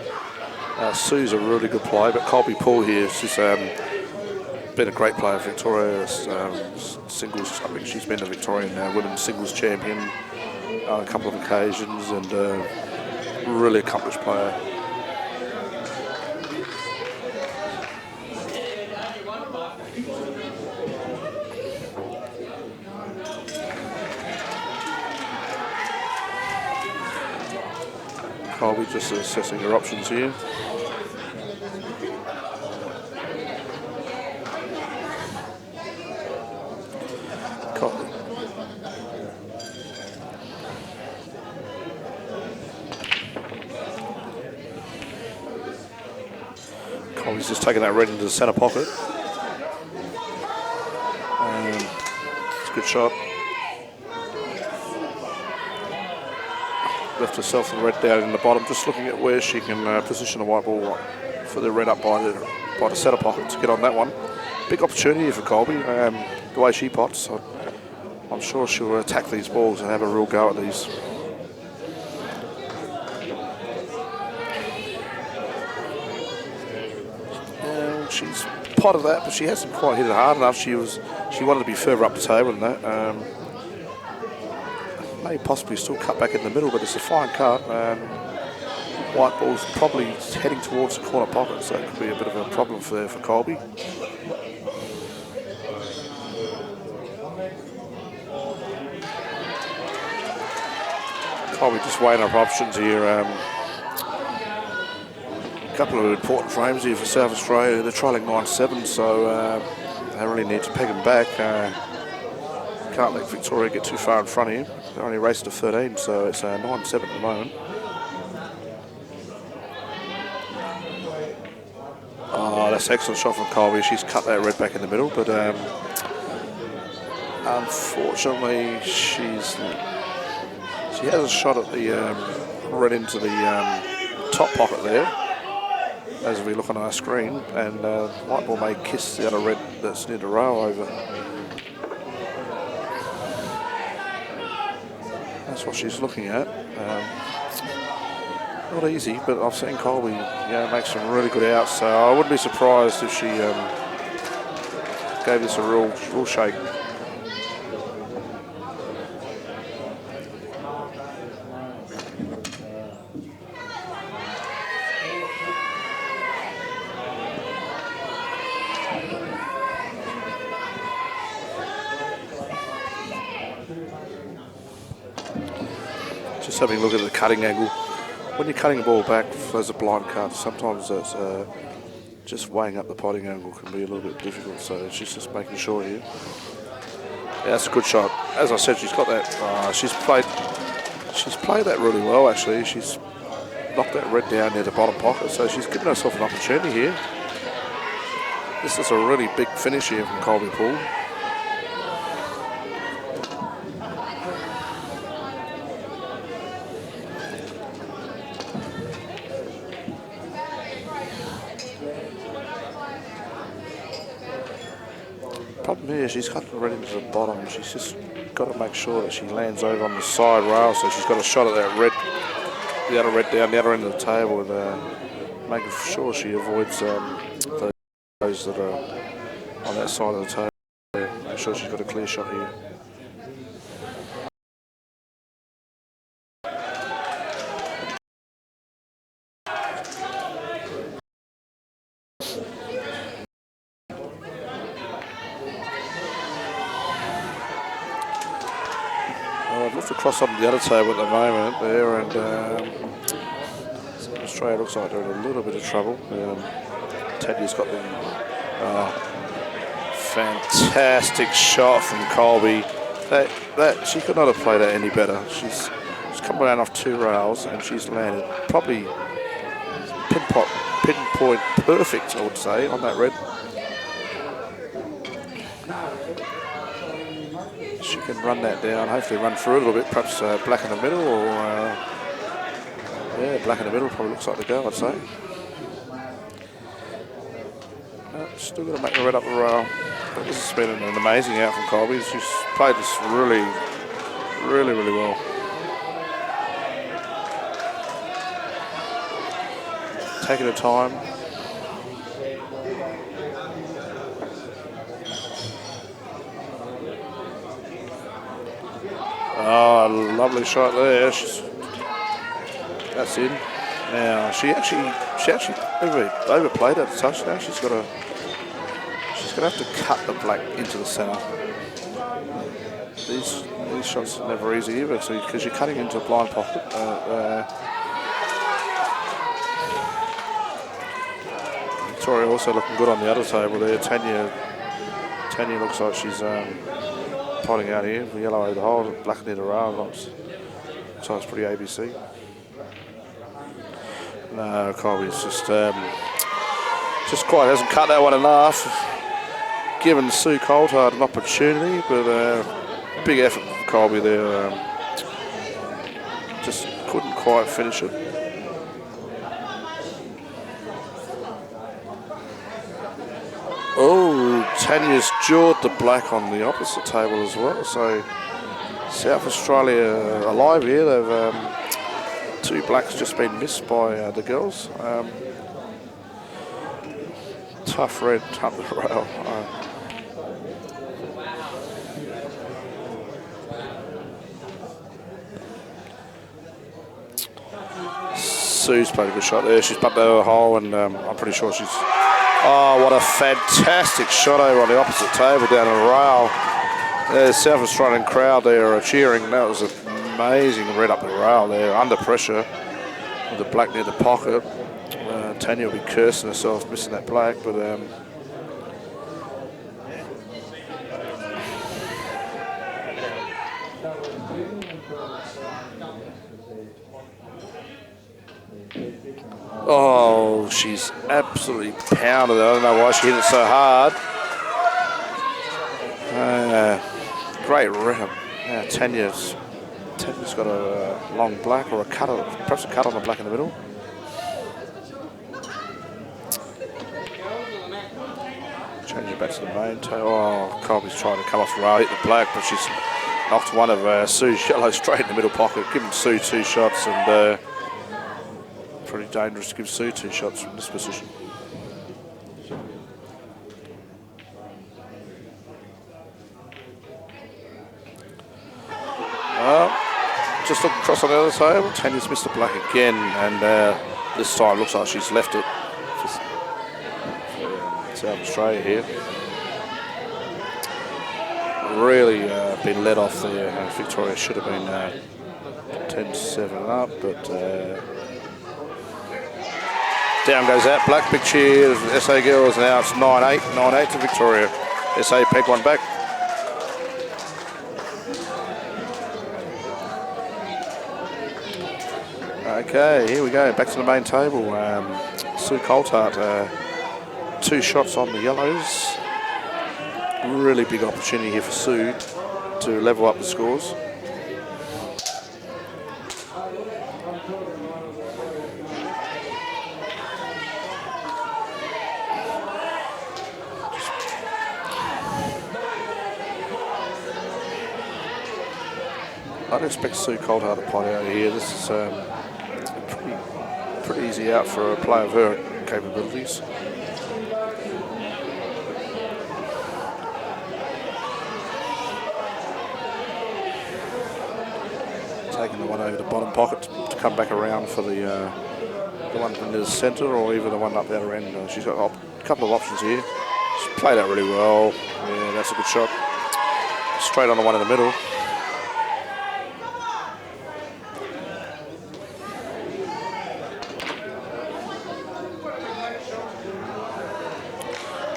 Sue's a really good player, but Colby Poole here, she's been a great player for Victoria. Singles, I think she's been a Victorian women's singles champion on a couple of occasions, and really accomplished player. Colby just assessing her options here. Colby's just taking that red into the centre pocket. It's a good shot. Left herself the red down in the bottom, just looking at where she can position the white ball for the red up by the centre pocket to get on that one. Big opportunity for Colby. The way she pots, I'm sure she'll attack these balls and have a real go at these. She's potted that, but she hasn't quite hit it hard enough. She wanted to be further up the table than that. May possibly still cut back in the middle, but it's a fine cut. White ball's probably heading towards the corner pocket, so it could be a bit of a problem for Colby. Colby just weighing up options here. A couple of important frames here for South Australia. They're trailing 9-7, so they really need to peg them back. Can't let Victoria get too far in front of you. They only raced to 13, so it's 9-7 at the moment. Oh, that's an excellent shot from Colby. She's cut that red back in the middle, but unfortunately she has a shot at the red into the top pocket there, as we look on our screen, and white ball may kiss the other red that's near the rail over. That's what she's looking at. Not easy, but I've seen Colby make some really good outs, so I wouldn't be surprised if she gave this a real shake. Just having a look at the cutting angle. When you're cutting the ball back, there's a blind cut. Sometimes that's just weighing up the potting angle can be a little bit difficult. So she's just making sure here. Yeah, that's a good shot. As I said, she's got that. She's played that really well. Actually, she's knocked that red down near the bottom pocket. So she's given herself an opportunity here. This is a really big finish here from Colby Poole. Problem here, she's cut it right into the bottom. She's just got to make sure that she lands over on the side rail, so she's got a shot at that red, the other red down the other end of the table, and making sure she avoids those that are on that side of the table. Make sure she's got a clear shot here. I've looked across on the other table at the moment there, and Australia looks like they're in a little bit of trouble. Teddy's got the fantastic shot from Colby. That she could not have played that any better. She's come around off 2 rails and she's landed probably pinpoint perfect, I would say, on that red. She can run that down, hopefully run through a little bit, perhaps black in the middle, or yeah, black in the middle probably looks like the go, I'd say. No, still got to make the red up the rail. But this has been an amazing out from Colby. She's played this really well. Taking her time. Oh, lovely shot there. That's in. Now she actually overplayed it a touch. Now she's gonna have to cut the black into the centre. These shots are never easy either, because you're cutting into a blind pocket. Victoria also looking good on the other table there. Tanya looks like she's potting out here. Yellow over the hole, black near the rail. So it's pretty ABC. No, Colby's just quite hasn't cut that one enough. Given Sue Coulthard an opportunity, but big effort from Colby there. Just couldn't quite finish it. Oh, Tanya's jawed the black on the opposite table as well. So South Australia alive here. They've 2 blacks just been missed by the girls. Tough red up the rail. Sue's played a good shot there. She's bumped over the hole, and I'm pretty sure she's... Oh, what a fantastic shot over on the opposite table down the rail. The South Australian crowd there are cheering. That was an amazing red up the rail there, under pressure, with the black near the pocket. Tanya will be cursing herself missing that black, but oh, she's absolutely pounded it. I don't know why she hit it so hard. Great rep. Tanya's got a long black, or a cut, perhaps a cut on the black in the middle. Change it back to the main tail. Oh, Colby's trying to come off the rail, hit the black, but she's Knocked one of Sue's yellow straight in the middle pocket, giving Sue 2 shots, and pretty dangerous to give Sue 2 shots from this position. Just looking across on the other table, Tanya's missed the black again, and this time looks like she's left it for South Australia here. Really been let off there. Victoria should have been 10-7 up, but down goes that black. Big cheers, SA girls. Now it's 9-8, 9-8 to Victoria. SA peg one back. Okay, here we go. Back to the main table. Sue Coulthart, 2 shots on the yellows. Really big opportunity here for Sue to level up the scores. I'd expect Sue Coulthart to play out here. This is pretty easy out for a player of her capabilities. Taking the one over the bottom pocket to come back around for the one in the centre, or even the one up the other end. She's got a couple of options here. She's played out really well. Yeah, that's a good shot. Straight on the one in the middle.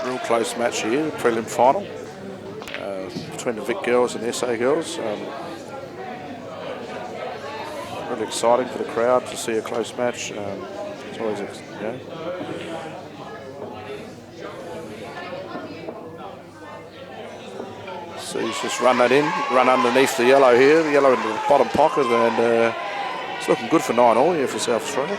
Real close match here, prelim final between the Vic girls and the SA girls. Really exciting for the crowd to see a close match. It's always, So he's just run that in, run underneath the yellow here, the yellow into the bottom pocket, and it's looking good for 9-all here for South Australia.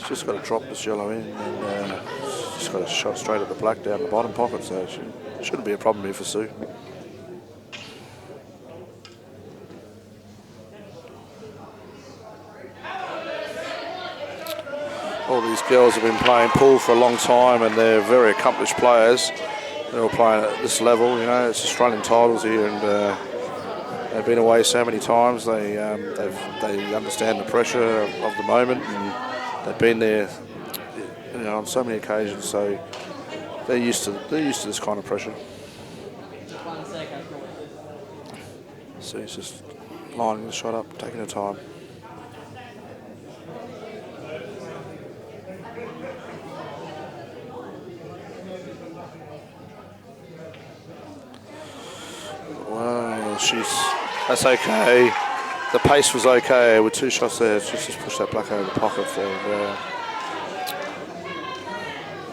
Just got to drop this yellow in, and just got a shot straight at the black down the bottom pocket, so it shouldn't be a problem here for Sue. All these girls have been playing pool for a long time, and they're very accomplished players. They're all playing at this level, you know. It's Australian titles here, and they've been away so many times. They understand the pressure of the moment, and they've been there, you know, on so many occasions. So they're used to this kind of pressure. So he's just lining the shot up, taking her time. Wow, that's okay. The pace was okay with 2 shots there. She's just pushed that black over the pocket, and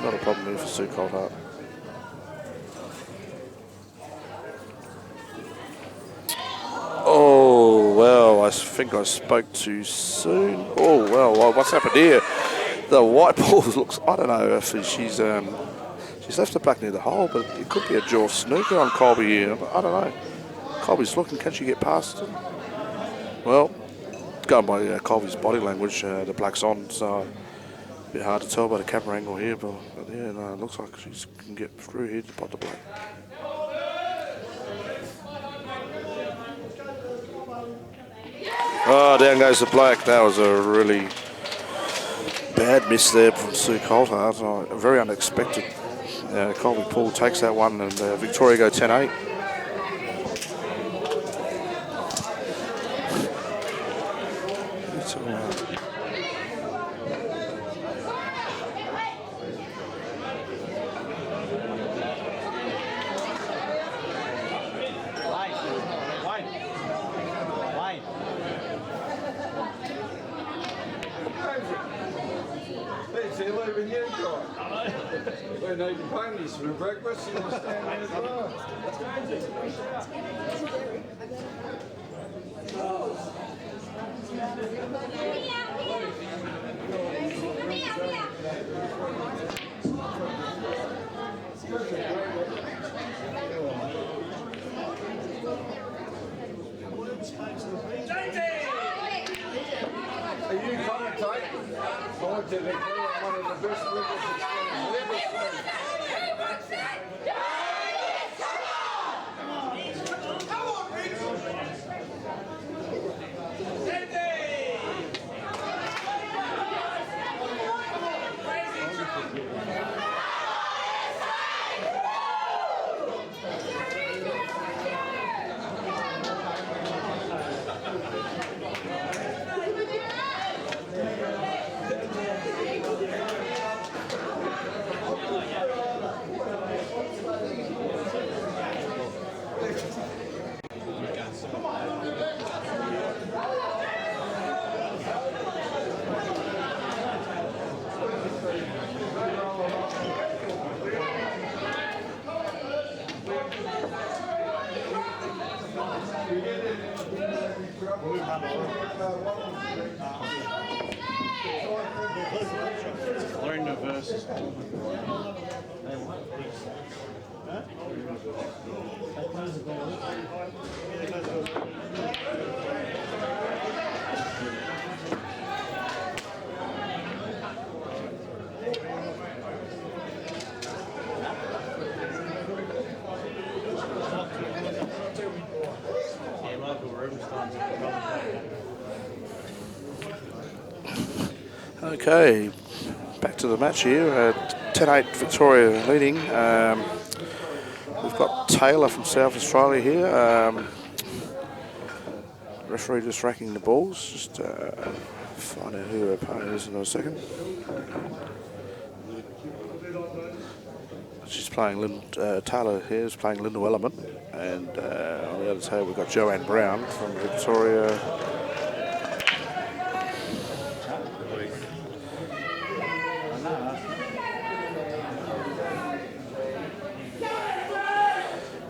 not a problem here for Sue Coulthart. Oh, well, I think I spoke too soon. Oh, well, what's happened here? The white ball looks, I don't know if she's left the black near the hole, but it could be a jaw snooker on Colby here. I don't know. Colby's looking, can she get past it? Well, going by Colby's body language, the black's on, so a bit hard to tell by the camera angle here, but yeah, no, it looks like she can get through here to pot the black. Oh, down goes the black. That was a really bad miss there from Sue Coulthart. Very unexpected. Colby Poole takes that one, and Victoria go 10-8. We're eating ponies for breakfast. You want to stand there as well? Are you commentating? Going to declare one of the best winners it's ever seen. Learn the verses. Okay, back to the match here. 10-8 Victoria leading. We've got Taylor from South Australia here. Referee just racking the balls. Just find out who her opponent is in a second. She's playing Taylor here is playing Linda Wellerman, and on the other side we've got Joanne Brown from Victoria.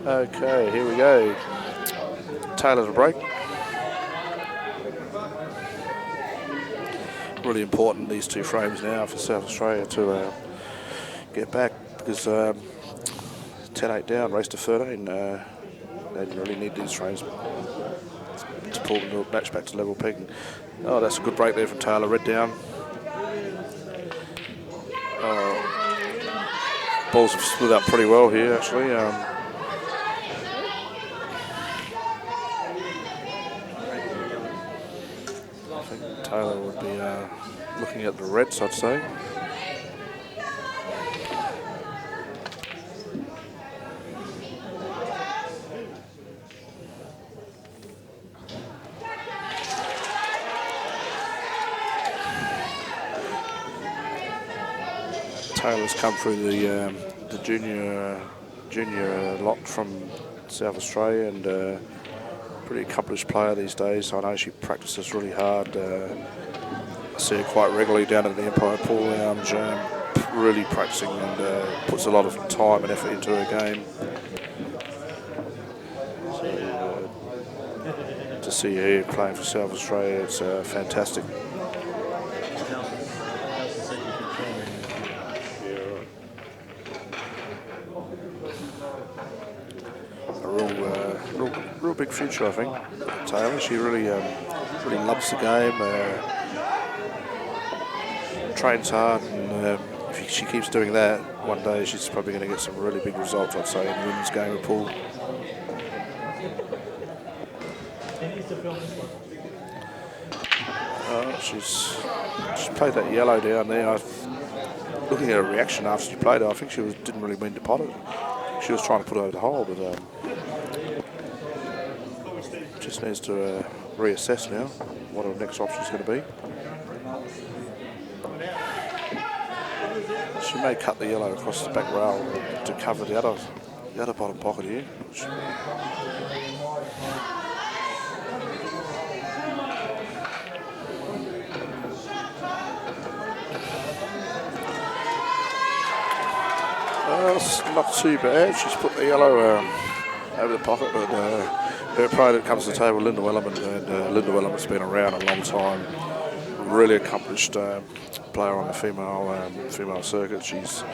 Okay, here we go. Taylor's a break. Really important, these two frames now for South Australia to get back, because 10-8 down, race to 13. They really need these frames to pull the match back to level peaking. Oh, that's a good break there from Taylor. Red down. Balls have split up pretty well here, actually. I think Taylor would be looking at the reds, I'd say. Taylor's come through the junior lot from South Australia, and pretty accomplished player these days. I know she practices really hard. I see her quite regularly down at the Empire Pool Lounge, really practicing, and puts a lot of time and effort into her game. So, to see her playing for South Australia, it's fantastic. Real big future, I think. Taylor, she really loves the game, trains hard, and if she keeps doing that, one day she's probably going to get some really big results, I'd say, in the women's game of pool. She's played that yellow down there. Looking at her reaction after she played it, I think she didn't really mean to pot it. She was trying to put it over the hole, but just needs to reassess now what her next option is going to be. She may cut the yellow across the back rail to cover the other bottom pocket here. It's not too bad. She's put the yellow over the pocket, but Her opponent comes to the table, Linda Wellerman, and Linda Wellerman's been around a long time. Really accomplished player on the female circuit. She's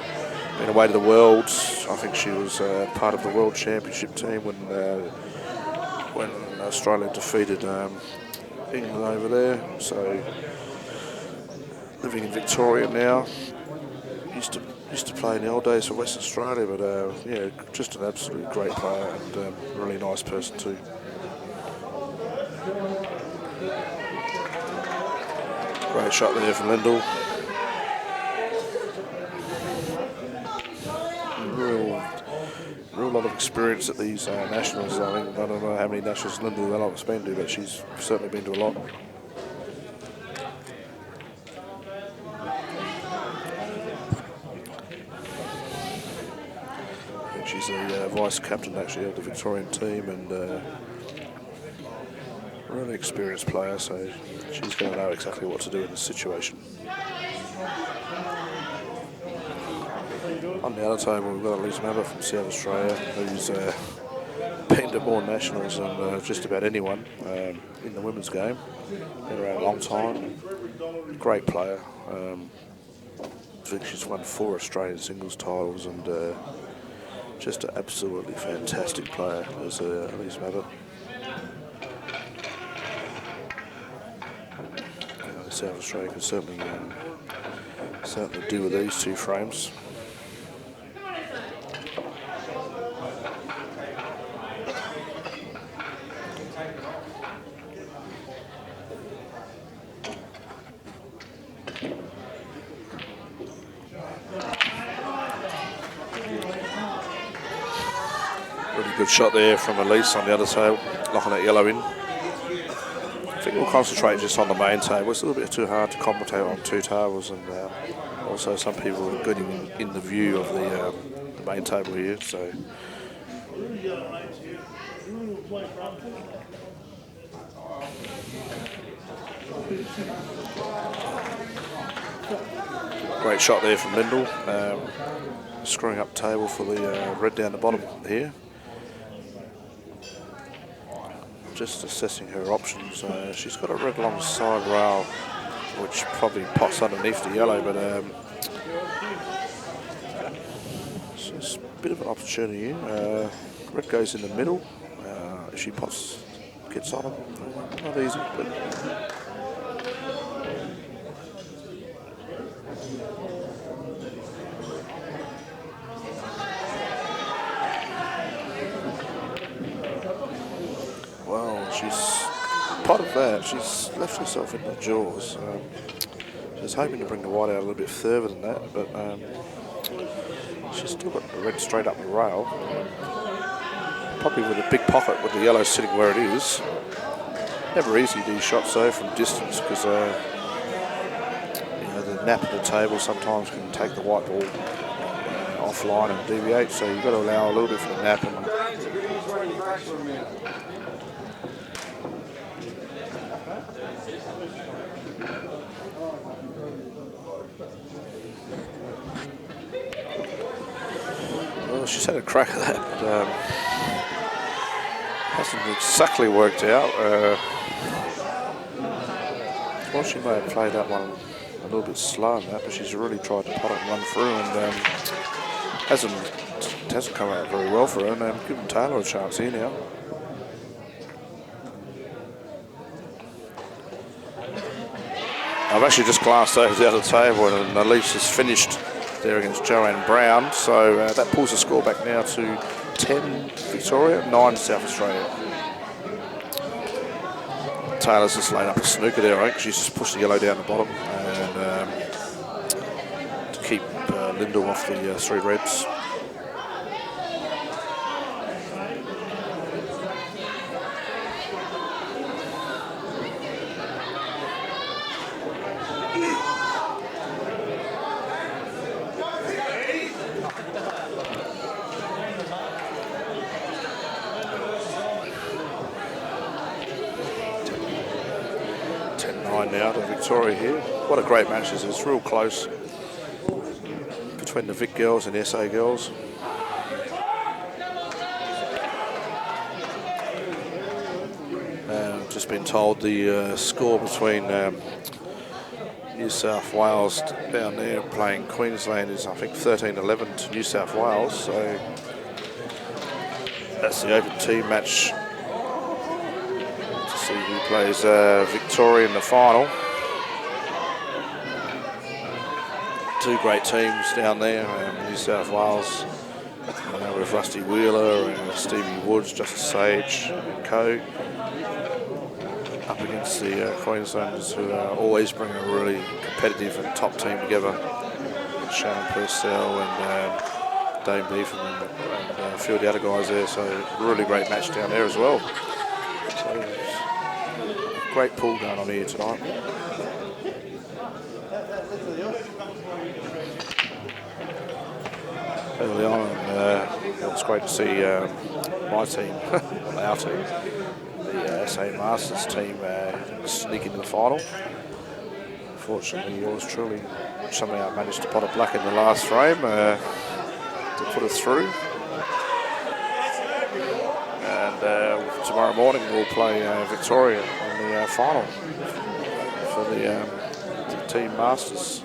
been away to the Worlds. I think she was part of the World Championship team when Australia defeated England over there. So living in Victoria now. Used to play in the old days for Western Australia, but yeah, just an absolutely great player and really nice person too. Great shot there from Lyndall. Real lot of experience at these nationals. I don't know how many nationals Lyndall Wellerman's been to, but she's certainly been to a lot. She's the vice captain actually of the Victorian team and really experienced player, so she's going to know exactly what to do in this situation. On the other table we've got Elise Mabber from South Australia, who's been to more nationals than just about anyone in the women's game. Been around a long time, great player. I think she's won 4 Australian singles titles and just an absolutely fantastic player as Elise Mabber. South Australia can certainly do with these 2 frames. Really good shot there from Elise on the other table, locking that yellow in. I think we'll concentrate just on the main table. It's a little bit too hard to commentate on 2 tables, and also some people are getting in the view of the main table here. So great shot there from Lyndall, screwing up table for the red down the bottom here. Just assessing her options. She's got a red along the side rail, which probably pots underneath the yellow, but it's just a bit of an opportunity here. Red goes in the middle. If she gets on it, not easy, but she's part of that. She's left herself in the jaws. She's hoping to bring the white out a little bit further than that, but she's still got the red straight up the rail. Probably with a big pocket with the yellow sitting where it is. Never easy to do shots though from distance because you know, the nap of the table sometimes can take the white ball offline and deviate. So you've got to allow a little bit for the nap. And well, she's had a crack at that, but hasn't exactly worked out. Well, she may have played that one a little bit slow in that, but she's really tried to pot it and run through, and hasn't come out very well for her. And given Taylor a chance here now. I've actually just glanced over the other table, and Elise has finished there against Joanne Brown, so that pulls the score back now to 10 Victoria, 9 South Australia. Taylor's just laid up a snooker there, I think. She's just pushed the yellow down the bottom and to keep Lyndall off the 3 reds. Now to Victoria here. What a great match this is. It's real close between the Vic girls and the SA girls. just been told the score between New South Wales down there playing Queensland is, I think, 13-11 to New South Wales. So that's the open team match to see who plays Victoria in the final. Two great teams down there, New South Wales with Rusty Wheeler and Stevie Woods, Justice Sage and co. Up against the Queenslanders, who always bring a really competitive and top team together. Shannon Purcell and Dane Beetham and a few of the other guys there, so really great match down there as well. So great pool going on here tonight. Early on, it was great to see my team, our team, the SA Masters team sneak into the final. Unfortunately, yours truly somehow managed to pot a black in the last frame to put us through. And tomorrow morning we'll play Victoria in the final for the Team Masters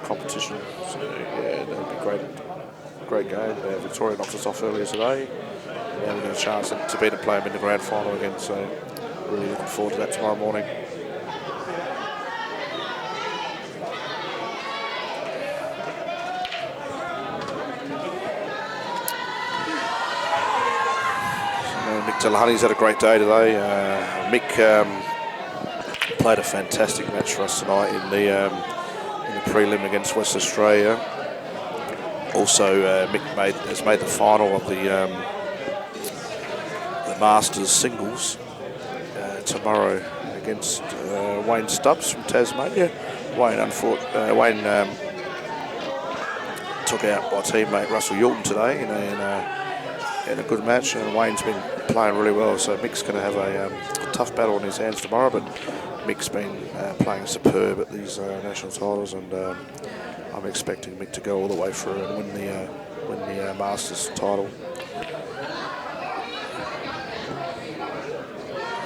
competition. So yeah, that'll be great game. Victoria knocked us off earlier today. Now we get a chance to beat and play them in the grand final again. So really looking forward to that tomorrow morning. Mick Delahunty's had a great day today. Mick played a fantastic match for us tonight in the prelim against West Australia. Also, Mick has made the final of the Masters singles tomorrow against Wayne Stubbs from Tasmania. Wayne took out my teammate Russell Yulton today in a good match, and Wayne's been playing really well. So Mick's going to have a tough battle on his hands tomorrow, but Mick's been playing superb at these national titles, and I'm expecting Mick to go all the way through and win the Masters title.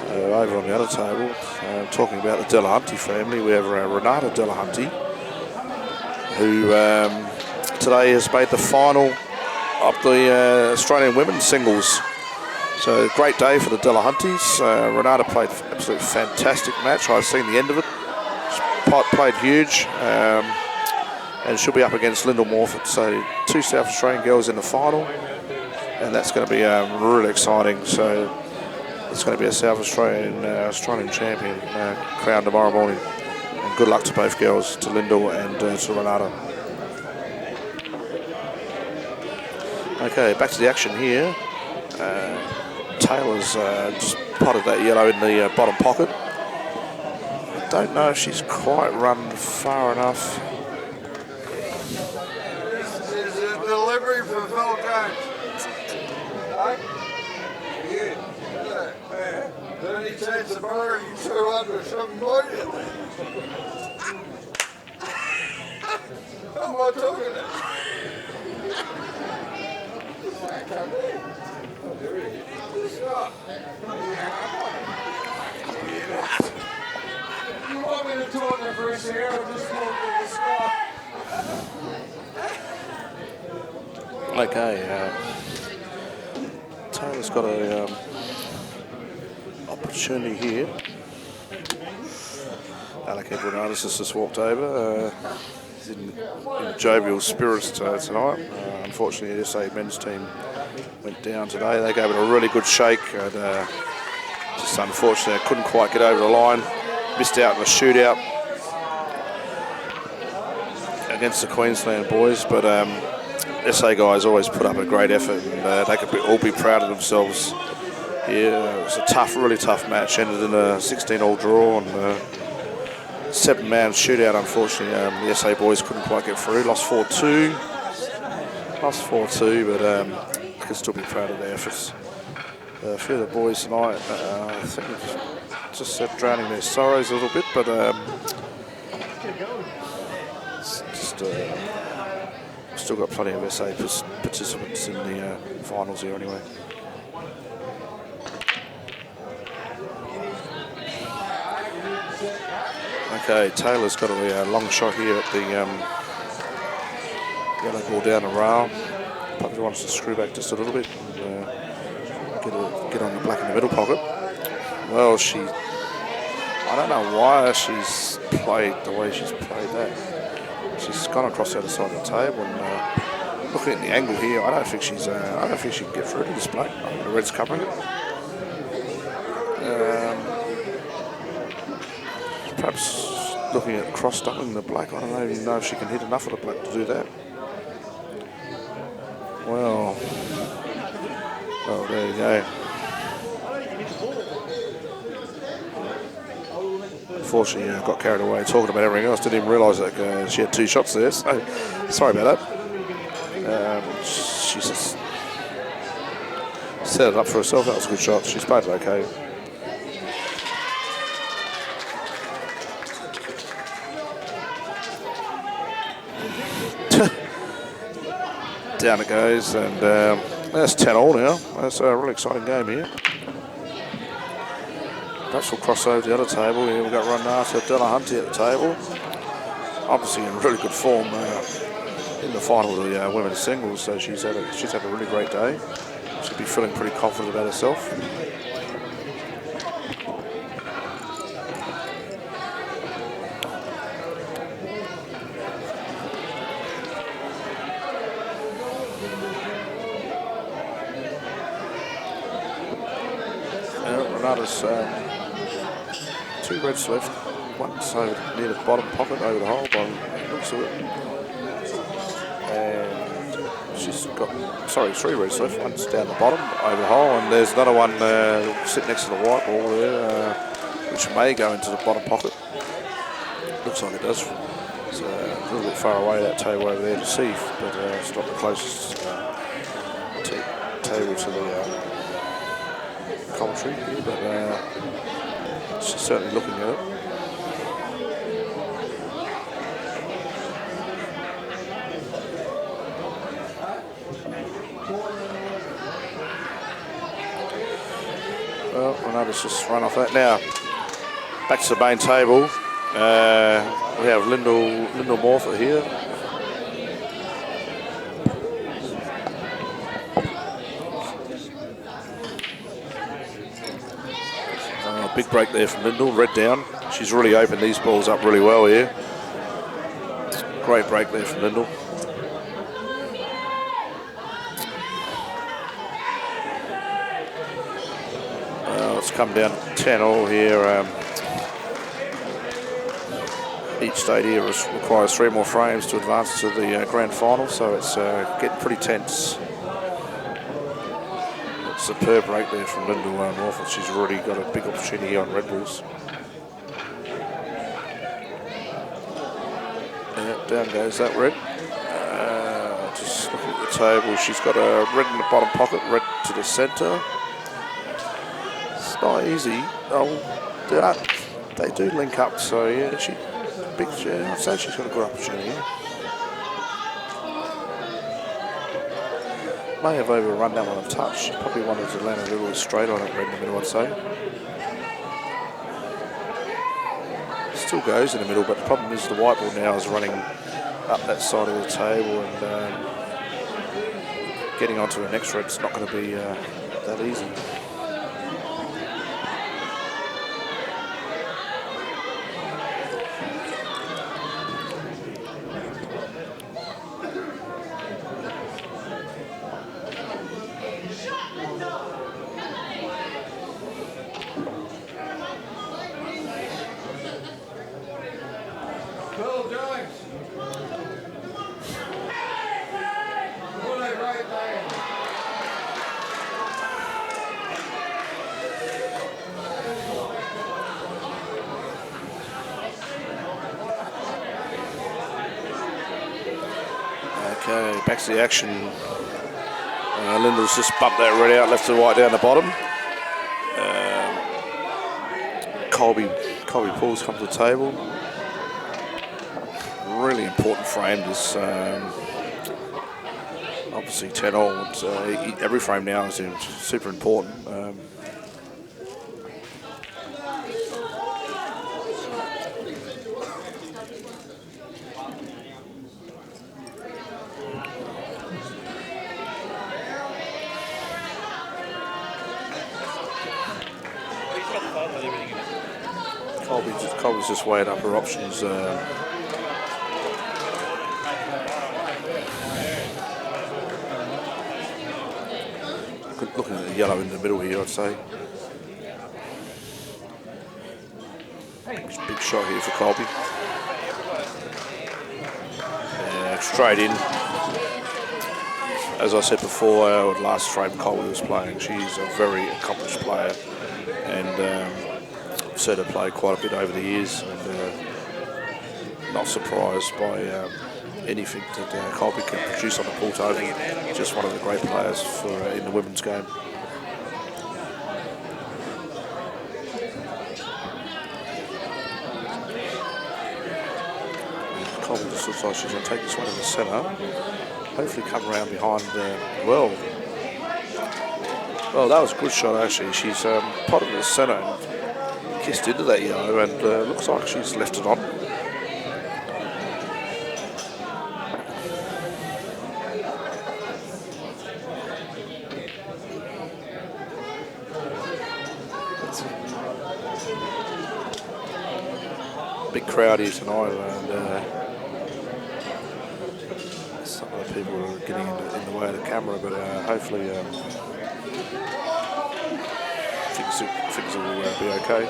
Over on the other table, talking about the Delahunty family, we have Renata Delahunty, who today has made the final of the Australian women's singles. So a great day for the Delahunties. Renata played an absolutely fantastic match. I've seen the end of it. She played huge, and she'll be up against Lyndall Morford. So two South Australian girls in the final, and that's going to be really exciting. So it's going to be a South Australian champion crowned tomorrow morning. And good luck to both girls, to Lyndall and to Renata. Okay, back to the action here. Taylor's just potted that yellow in the bottom pocket. I don't know if she's quite run far enough. This is a delivery for Phil Jones. Yeah. 30 cents a bar, you 200 something million. What am I talking about? You want me to talk the first air or just talk to the sky? Okay, Taylor's got a opportunity here. Alec Edwards has just walked over. He's in jovial spirits tonight. Unfortunately, the SA men's team went down today. They gave it a really good shake, and just unfortunately, couldn't quite get over the line. Missed out in the shootout against the Queensland boys, but SA guys always put up a great effort, and they could all be proud of themselves. Yeah, it was a really tough match. Ended in a 16-all draw and 7-man shootout. Unfortunately, the SA boys couldn't quite get through. Lost 4-2, but could still be proud of their efforts. A few of the boys tonight, I think, just drowning their sorrows a little bit, but still got plenty of SA participants in the finals here anyway. Okay, Taylor's got a long shot here at the yellow ball down the rail. Probably wants to screw back just a little bit and get on the black in the middle pocket. Well, I don't know why she's played the way she's played that. She's gone across the other side of the table and looking at the angle here, I don't think she can get through to this plate. I think the red's covering it. Perhaps looking at cross-stuffing the black. I don't even know if she can hit enough of the black to do that. Well, there you go. Unfortunately, got carried away talking about everything else. Didn't even realise that she had 2 shots there. So sorry about that. She just set it up for herself. That was a good shot. She's played it okay. Down it goes, and that's 10-all now. That's a really exciting game here. Perhaps we'll cross over to the other table. Here we've got Renata Delahunty at the table. Obviously in really good form in the final of the women's singles, so she's had a really great day. She'll be feeling pretty confident about herself. Renata's 2 reds left. One so near the bottom pocket over the hole, bottom looks of it. And she's got, 3 reds left. One's down the bottom over the hole, and there's another one sitting next to the white ball there, which may go into the bottom pocket. Looks like it does. It's a little bit far away, that table over there to see, but it's not the closest table to the commentary here, but she's certainly looking at it. Well, Renata's just run off that. Now, back to the main table. We have Lyndall Morpher here. Big break there from Lyndall, red down. She's really opened these balls up really well here. Great break there from Lyndall. It's come down to 10-all here. Each state here requires 3 more frames to advance to the grand final, so it's getting pretty tense. Superb break there from Lyndall Morpher. She's really got a big opportunity here on red balls. Yeah, down goes that red. Just looking at the table, she's got a red in the bottom pocket, red to the centre. It's not easy. Oh, they do link up, so yeah, I'd say she's got a good opportunity here. May have overrun that one a touch. She probably wanted to land a little straight on it, red in the middle, I'd say. Still goes in the middle, but the problem is the white ball now is running up that side of the table, and getting onto the next red's not going to be that easy. Okay, back to the action. Lyndall's just bumped that red out, left to the white down the bottom. Colby Pools come to the table. Really important frame, this obviously 10-all. Every frame now is super important. Colby's just weighing up her options. Looking at the yellow in the middle here, I'd say. Big shot here for Colby. Straight in. As I said before, last frame Colby was playing. She's a very accomplished player, and seen her play quite a bit over the years, and not surprised by anything that Colby can produce on the pool table. Just one of the great players for in the women's game. Colby just looks like she's going to take this one in the centre. Hopefully come around behind well, that was a good shot actually. She's potted the centre and kissed into that yellow, and looks like she's left it on. Big crowd here tonight, and some of the people are getting in the way of the camera, but hopefully things will be okay.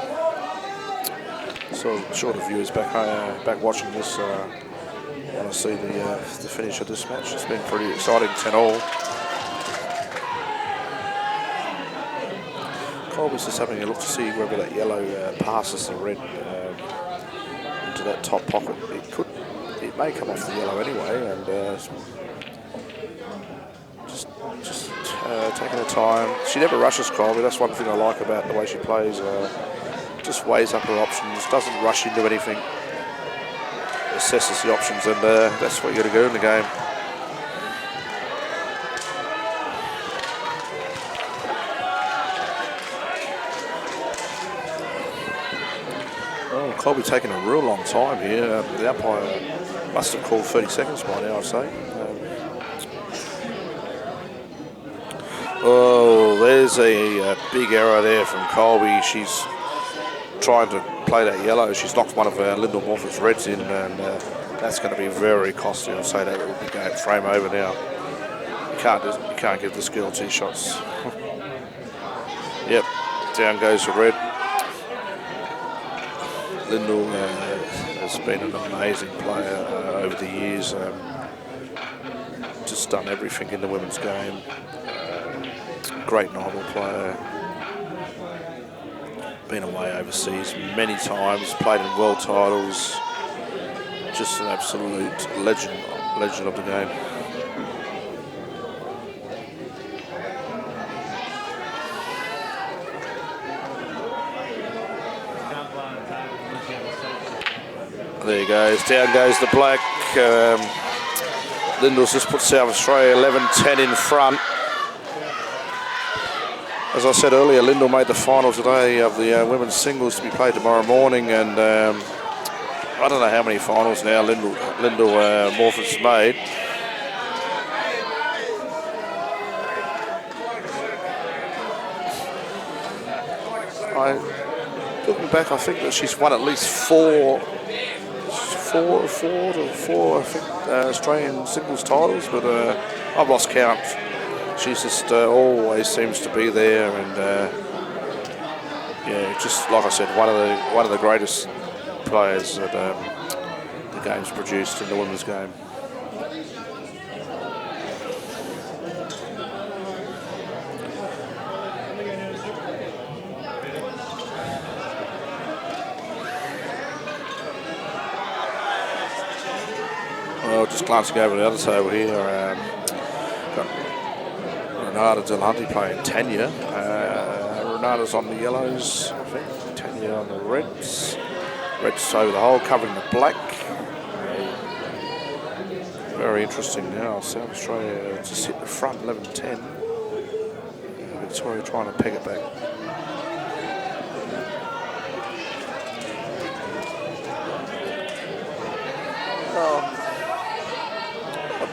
So shorter viewers back watching this want to see the finish of this match. It's been pretty exciting, 10-all. Colby's just having a look to see whether that yellow passes the red into that top pocket. It may come off the yellow anyway, and just taking her time. She never rushes Colby. That's one thing I like about the way she plays. Just weighs up her options, doesn't rush into anything, assesses the options, and that's what you got to do in the game. Oh, Colby taking a real long time here. The umpire must have called 30 seconds by now, I'd say. Oh, there's a big error there from Colby. She's trying to play that yellow. She's knocked one of Lyndall Morford's reds in, and that's going to be very costly. I'll say that will be going frame over now. You can't give this girl two shots. Yep, down goes the red. Lyndall has been an amazing player over the years. Just done everything in the women's game. Great novel player. Been away overseas many times. Played in world titles. Just an absolute legend of the game. There he goes. Down goes the black. Lyndall's just put South Australia 11-10 in front. As I said earlier, Lyndall made the final today of the women's singles to be played tomorrow morning, and I don't know how many finals now Lyndall Morford's made. Looking back, I think that she's won at least four I think, Australian singles titles, but I've lost count. She's just always seems to be there, and yeah, just like I said, one of the greatest players that the game's produced in the women's game. Well, just glancing over the other table here, got Renata Delhunty playing Tanya. Renata's on the yellows, I think. Tanya on the reds. Reds over the hole, covering the black. Very interesting now. South Australia just hit the front 11-10. Victoria trying to peg it back.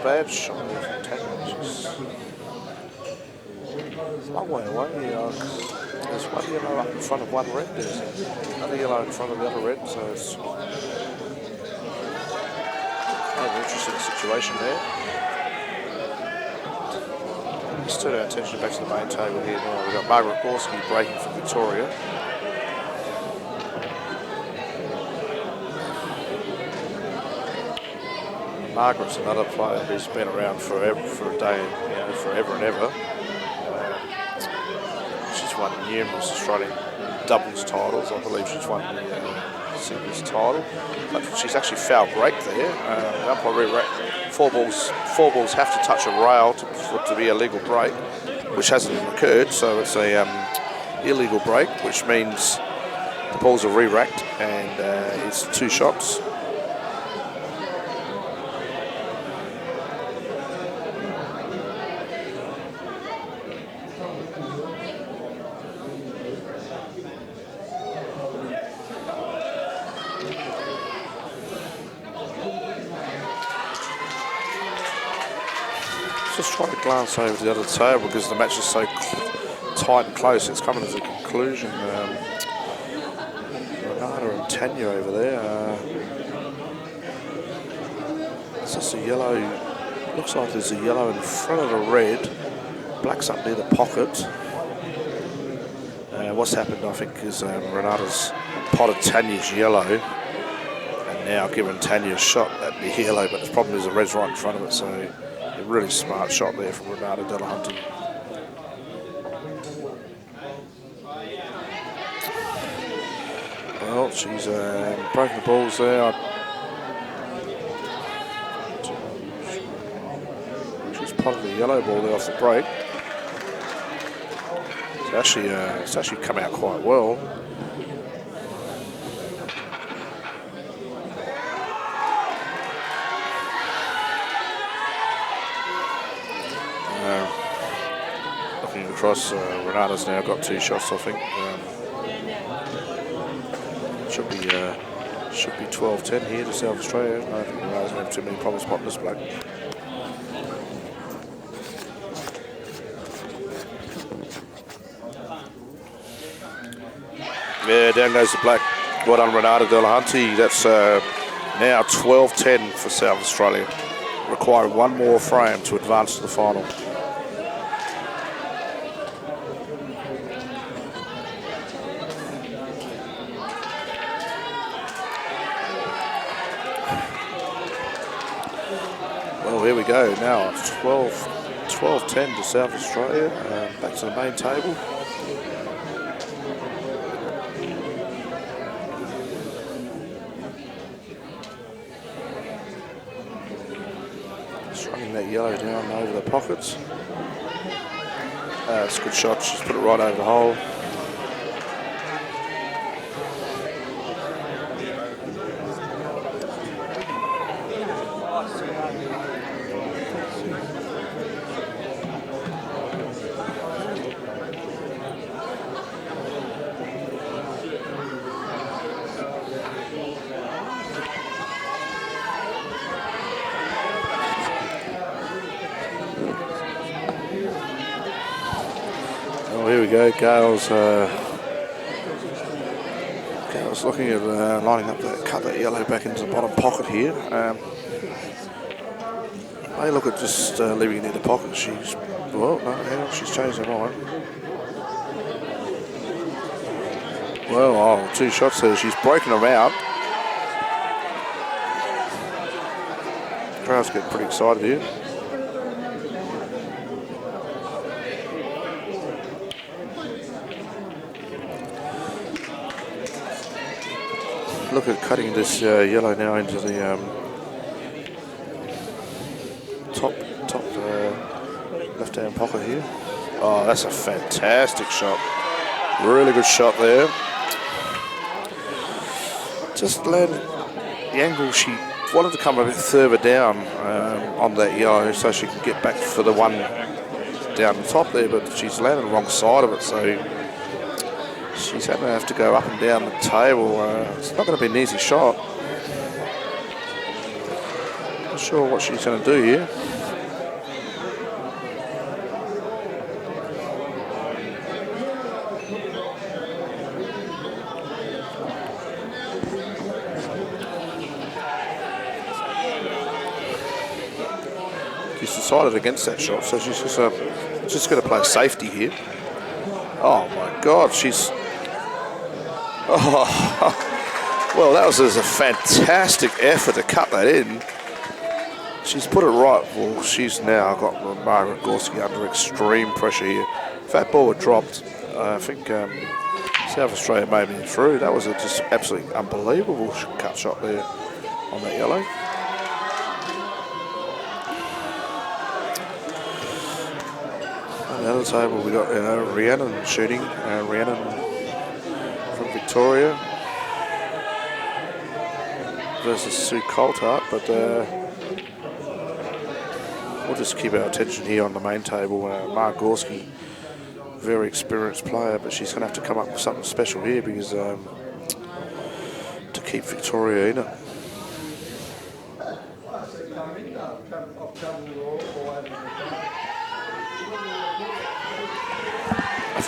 Bad shot of Tanya. She's a long way away. There's one yellow up in front of one red. There's another yellow in front of the other red. So it's quite an interesting situation there. Let's turn our attention back to the main table here now. We've got Margaret Gorski breaking for Victoria. Margaret's another player who's been around forever, for a day, forever and ever. She's won numerous Australian doubles titles. I believe she's won the singles title. But she's actually foul break there. The umpire four balls have to touch a rail for it to be a legal break, which hasn't occurred. So it's a illegal break, which means the balls are re-racked and it's 2 shots. Just trying to glance over the other table because the match is so tight and close. It's coming to a conclusion. Renata and Tanya over there. It's just a yellow. Looks like there's a yellow in front of the red. Black's up near the pocket. What's happened, I think, is Renata's potted Tanya's yellow and now given Tanya a shot at the yellow, but the problem is the red's right in front of it, so a really smart shot there from Renata Delahunty. Well, she's breaking the balls there. She's potted the yellow ball there off the break. It's actually come out quite well. Looking across, Renata's now got 2 shots, I think. Should be 12-10 here to South Australia. I don't think Renata's going to have too many problems spotting this black. Yeah, down goes the black. Well done, Renata Delahunty. That's now 12-10 for South Australia. Requiring 1 more frame to advance to the final. Well, here we go. Now it's 12-10 to South Australia. Back to the main table. That yellow down over the pockets. It's a good shot. She's put it right over the hole. Here we go. Gail's looking at lining up that, cut that yellow back into the bottom pocket here. May look at just leaving it in the pocket. She's changed her mind. Well, 2 shots there. She's broken them out. The crowd's getting pretty excited here. Look at cutting this yellow now into the top left-hand pocket here. Oh, that's a fantastic shot. Really good shot there. Just landed the angle. She wanted to come a bit further down on that yellow so she can get back for the one down the top there, but she's landed the wrong side of it, so she's going to have to go up and down the table. It's not going to be an easy shot. Not sure what she's going to do here. she's decided against that shot, so she's just going to play safety here. Oh my God, she's... Oh, well, that was a fantastic effort to cut that in. She's put it right. Well, she's now got Margaret Gorski under extreme pressure here. If that ball had dropped, I think South Australia may have been through. That was a just absolutely unbelievable cut shot there on that yellow. On the other table, we got Rhiannon shooting. Rhiannon from Victoria versus Sue Coulthart, but we'll just keep our attention here on the main table. Mark Gorski, very experienced player, but she's going to have to come up with something special here because to keep Victoria in it. I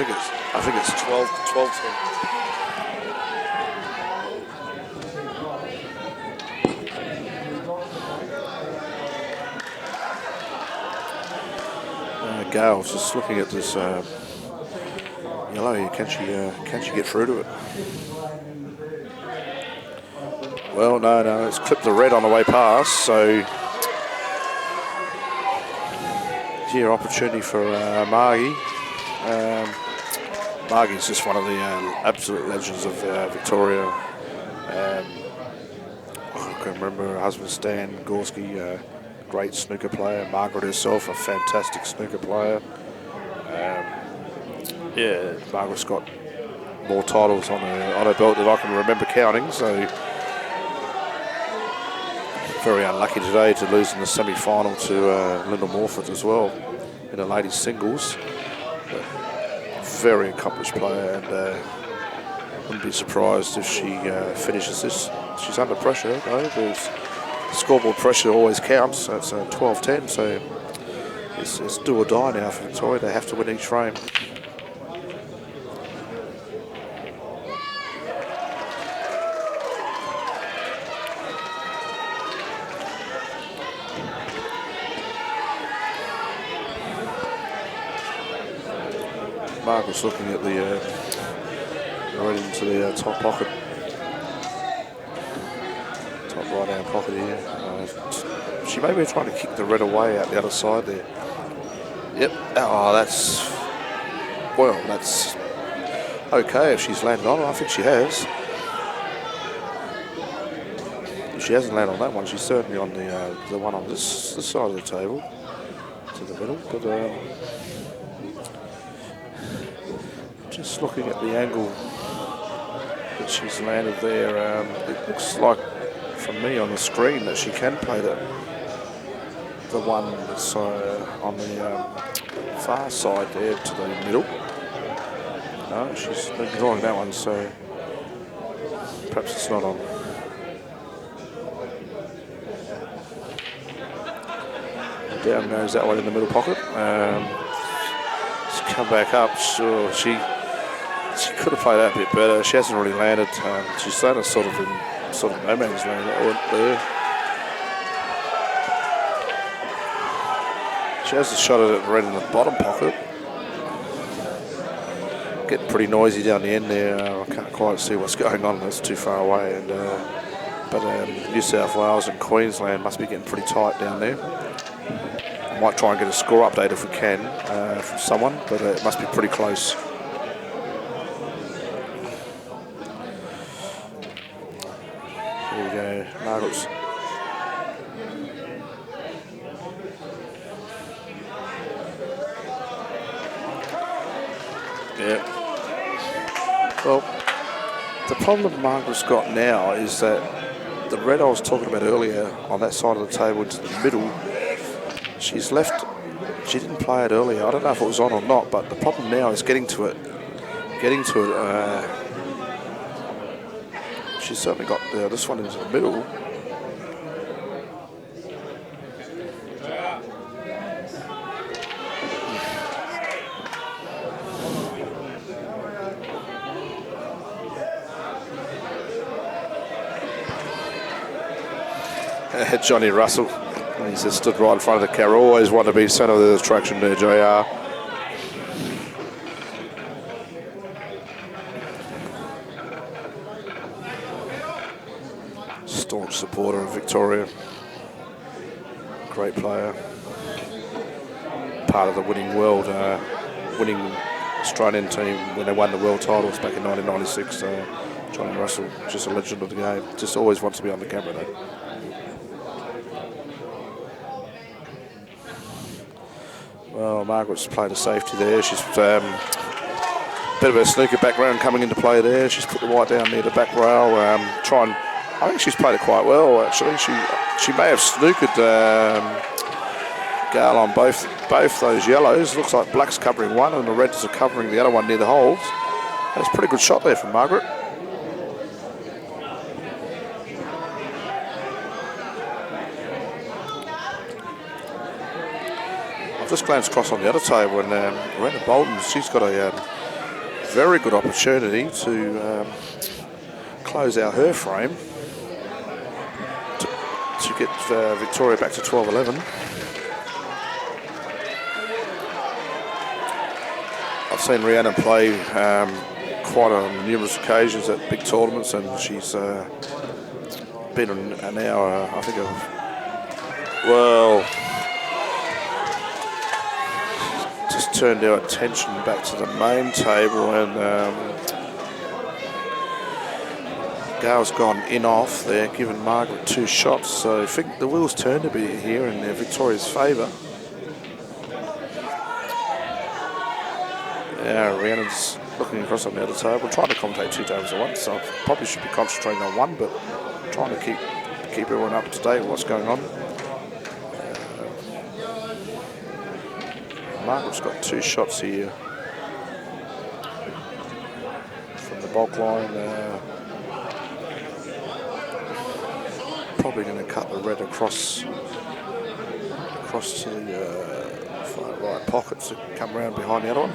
think it's 12-10. Gail's just looking at this yellow here. Can she get through to it? Well, no, it's clipped the red on the way past, so here opportunity for Margie. Margie's just one of the absolute legends of Victoria. I can remember her husband Stan Gorski, great snooker player. Margaret herself, a fantastic snooker player. Yeah, Margaret's got more titles on her belt than I can remember counting, so very unlucky today to lose in the semi-final to Linda Morford as well in the ladies singles. But very accomplished player, and wouldn't be surprised if she finishes this. She's under pressure though. There's scoreboard pressure always counts. So it's 12-10, so it's do or die now for Victoria. They have to win each frame. Margaret's looking at the right into the top pocket, top right hand pocket here. She may be trying to kick the red away out the other side there. Yep. Oh, that's okay if she's landed on it. I think she has. If she hasn't landed on that one, she's certainly on the one on this side of the table to the middle. But just looking at the angle that she's landed there, it looks like from me on the screen that she can play the one that's on the far side there to the middle. No, she's been drawing that one, so perhaps it's not on. Down goes that one in the middle pocket. She's come back up. Sure, she could have played that a bit better. She hasn't really landed. She's landed sort of in no man's land there. She has a shot at it right in the bottom pocket. Getting pretty noisy down the end there. I can't quite see what's going on. That's too far away. And but New South Wales and Queensland must be getting pretty tight down there. Might try and get a score update if we can from someone, but it must be pretty close. Here we go, Margaret's. Yeah. Well, the problem Margaret's got now is that the red I was talking about earlier on that side of the table into the middle, she's left. She didn't play it earlier. I don't know if it was on or not, but the problem now is getting to it. She's certainly got this one into the middle. Johnny Russell. He's just stood right in front of the camera. Always want to be centre of the attraction there, JR. Staunch supporter of Victoria. Great player. Part of the winning Australian team when they won the world titles back in 1996. Johnny Russell, just a legend of the game. Just always wants to be on the camera though. Well, Margaret's played a safety there. She's bit of a snooker background coming into play there. She's put the white down near the back rail. I think she's played it quite well actually. She may have snookered Gale on both those yellows. Looks like black's covering one and the reds are covering the other one near the holes. That's a pretty good shot there from Margaret. I've just glanced across on the other table and Miranda Bolton, she's got a very good opportunity to close out her frame to get Victoria back to 12-11. I've seen Rhiannon play quite on numerous occasions at big tournaments, and she's been an hour, I think, just turned our attention back to the main table, and Gale's gone in off there, giving Margaret 2 shots, so I think the wheels turned a bit here in Victoria's favour. Yeah, Rhiannon's looking across on the other table, trying to commentate 2 tables at once, so I probably should be concentrating on one, but trying to keep everyone up to date with what's going on. Margaret's got 2 shots here from the bulk line. Probably going to cut the red across to the far right pocket to come around behind the other one.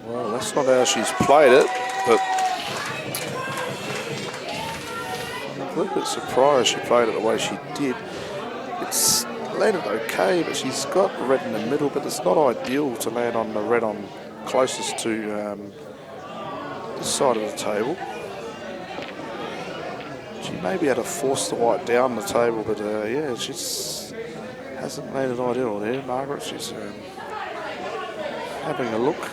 Well, that's not how she's played it, but I'm a little bit surprised she played it the way she did. It's landed okay, but she's got red in the middle, but it's not ideal to land on the red on closest to this side of the table. She may be able to force the white down the table, but yeah, she hasn't made it ideal there. Margaret, she's having a look.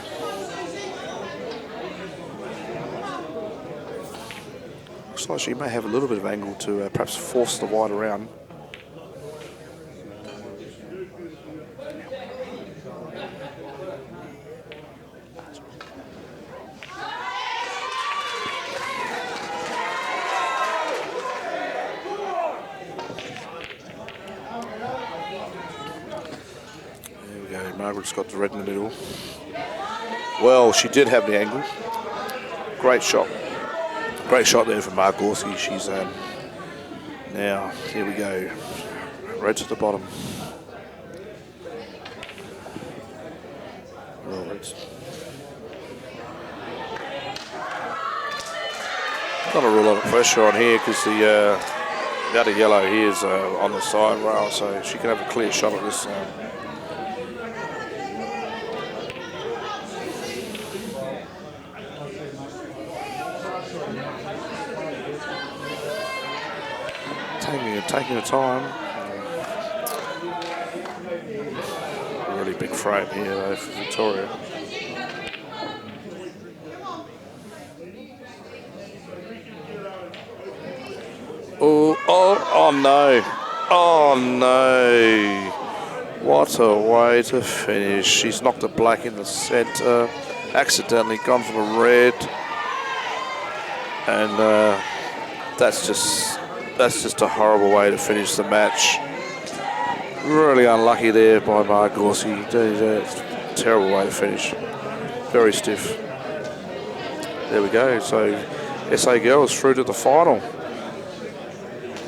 Looks like she may have a little bit of angle to perhaps force the white around. Margaret's got the red in the middle. Well, she did have the angle. Great shot. Great shot there from Mark Gorski. She's now, here we go. Red to the bottom. Right. Not a real lot of pressure on here because the other yellow here is on the side rail, so she can have a clear shot at this. Taking her time. Really big frame here though for Victoria. Oh no. Oh no. What a way to finish. She's knocked the black in the centre. Accidentally gone for the red. And that's just a horrible way to finish the match. Really unlucky there by Mark Gorski. Terrible way to finish. Very stiff. There we go. So SA girls through to the final.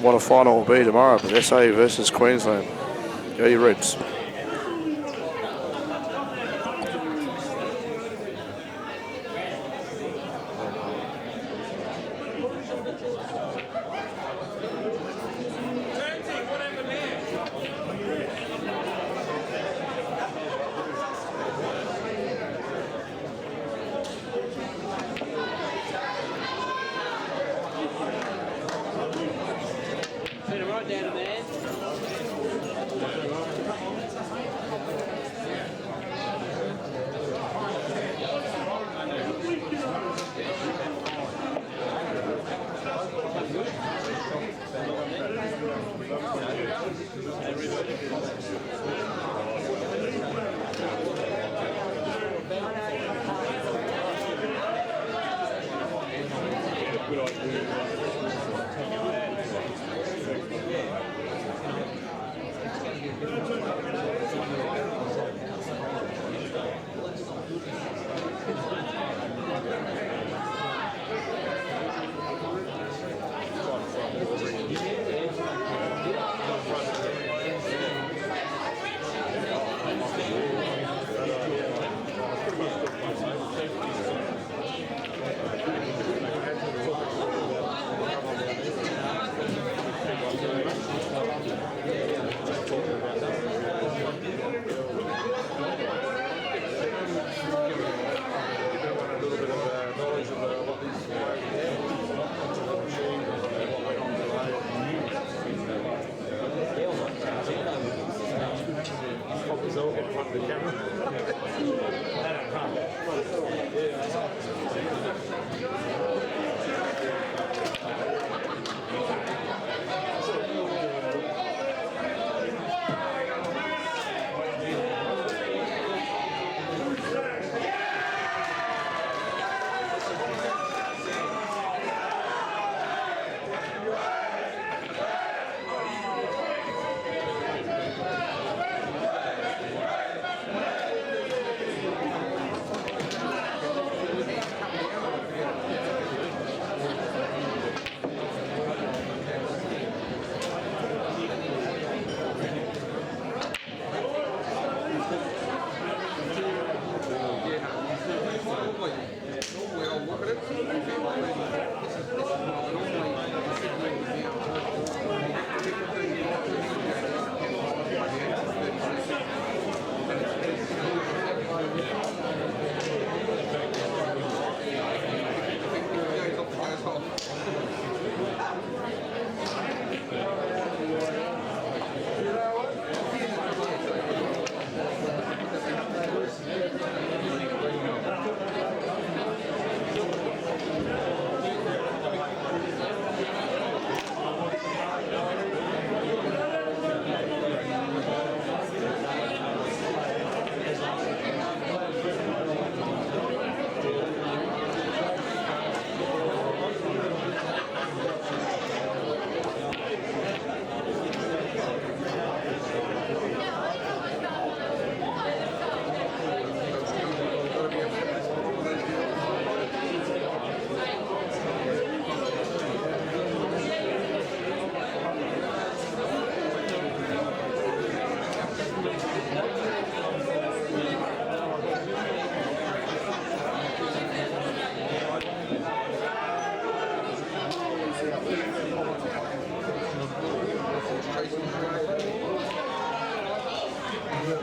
What a final will be tomorrow. But SA versus Queensland. Go you Reds. right down to man.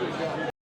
Tracy.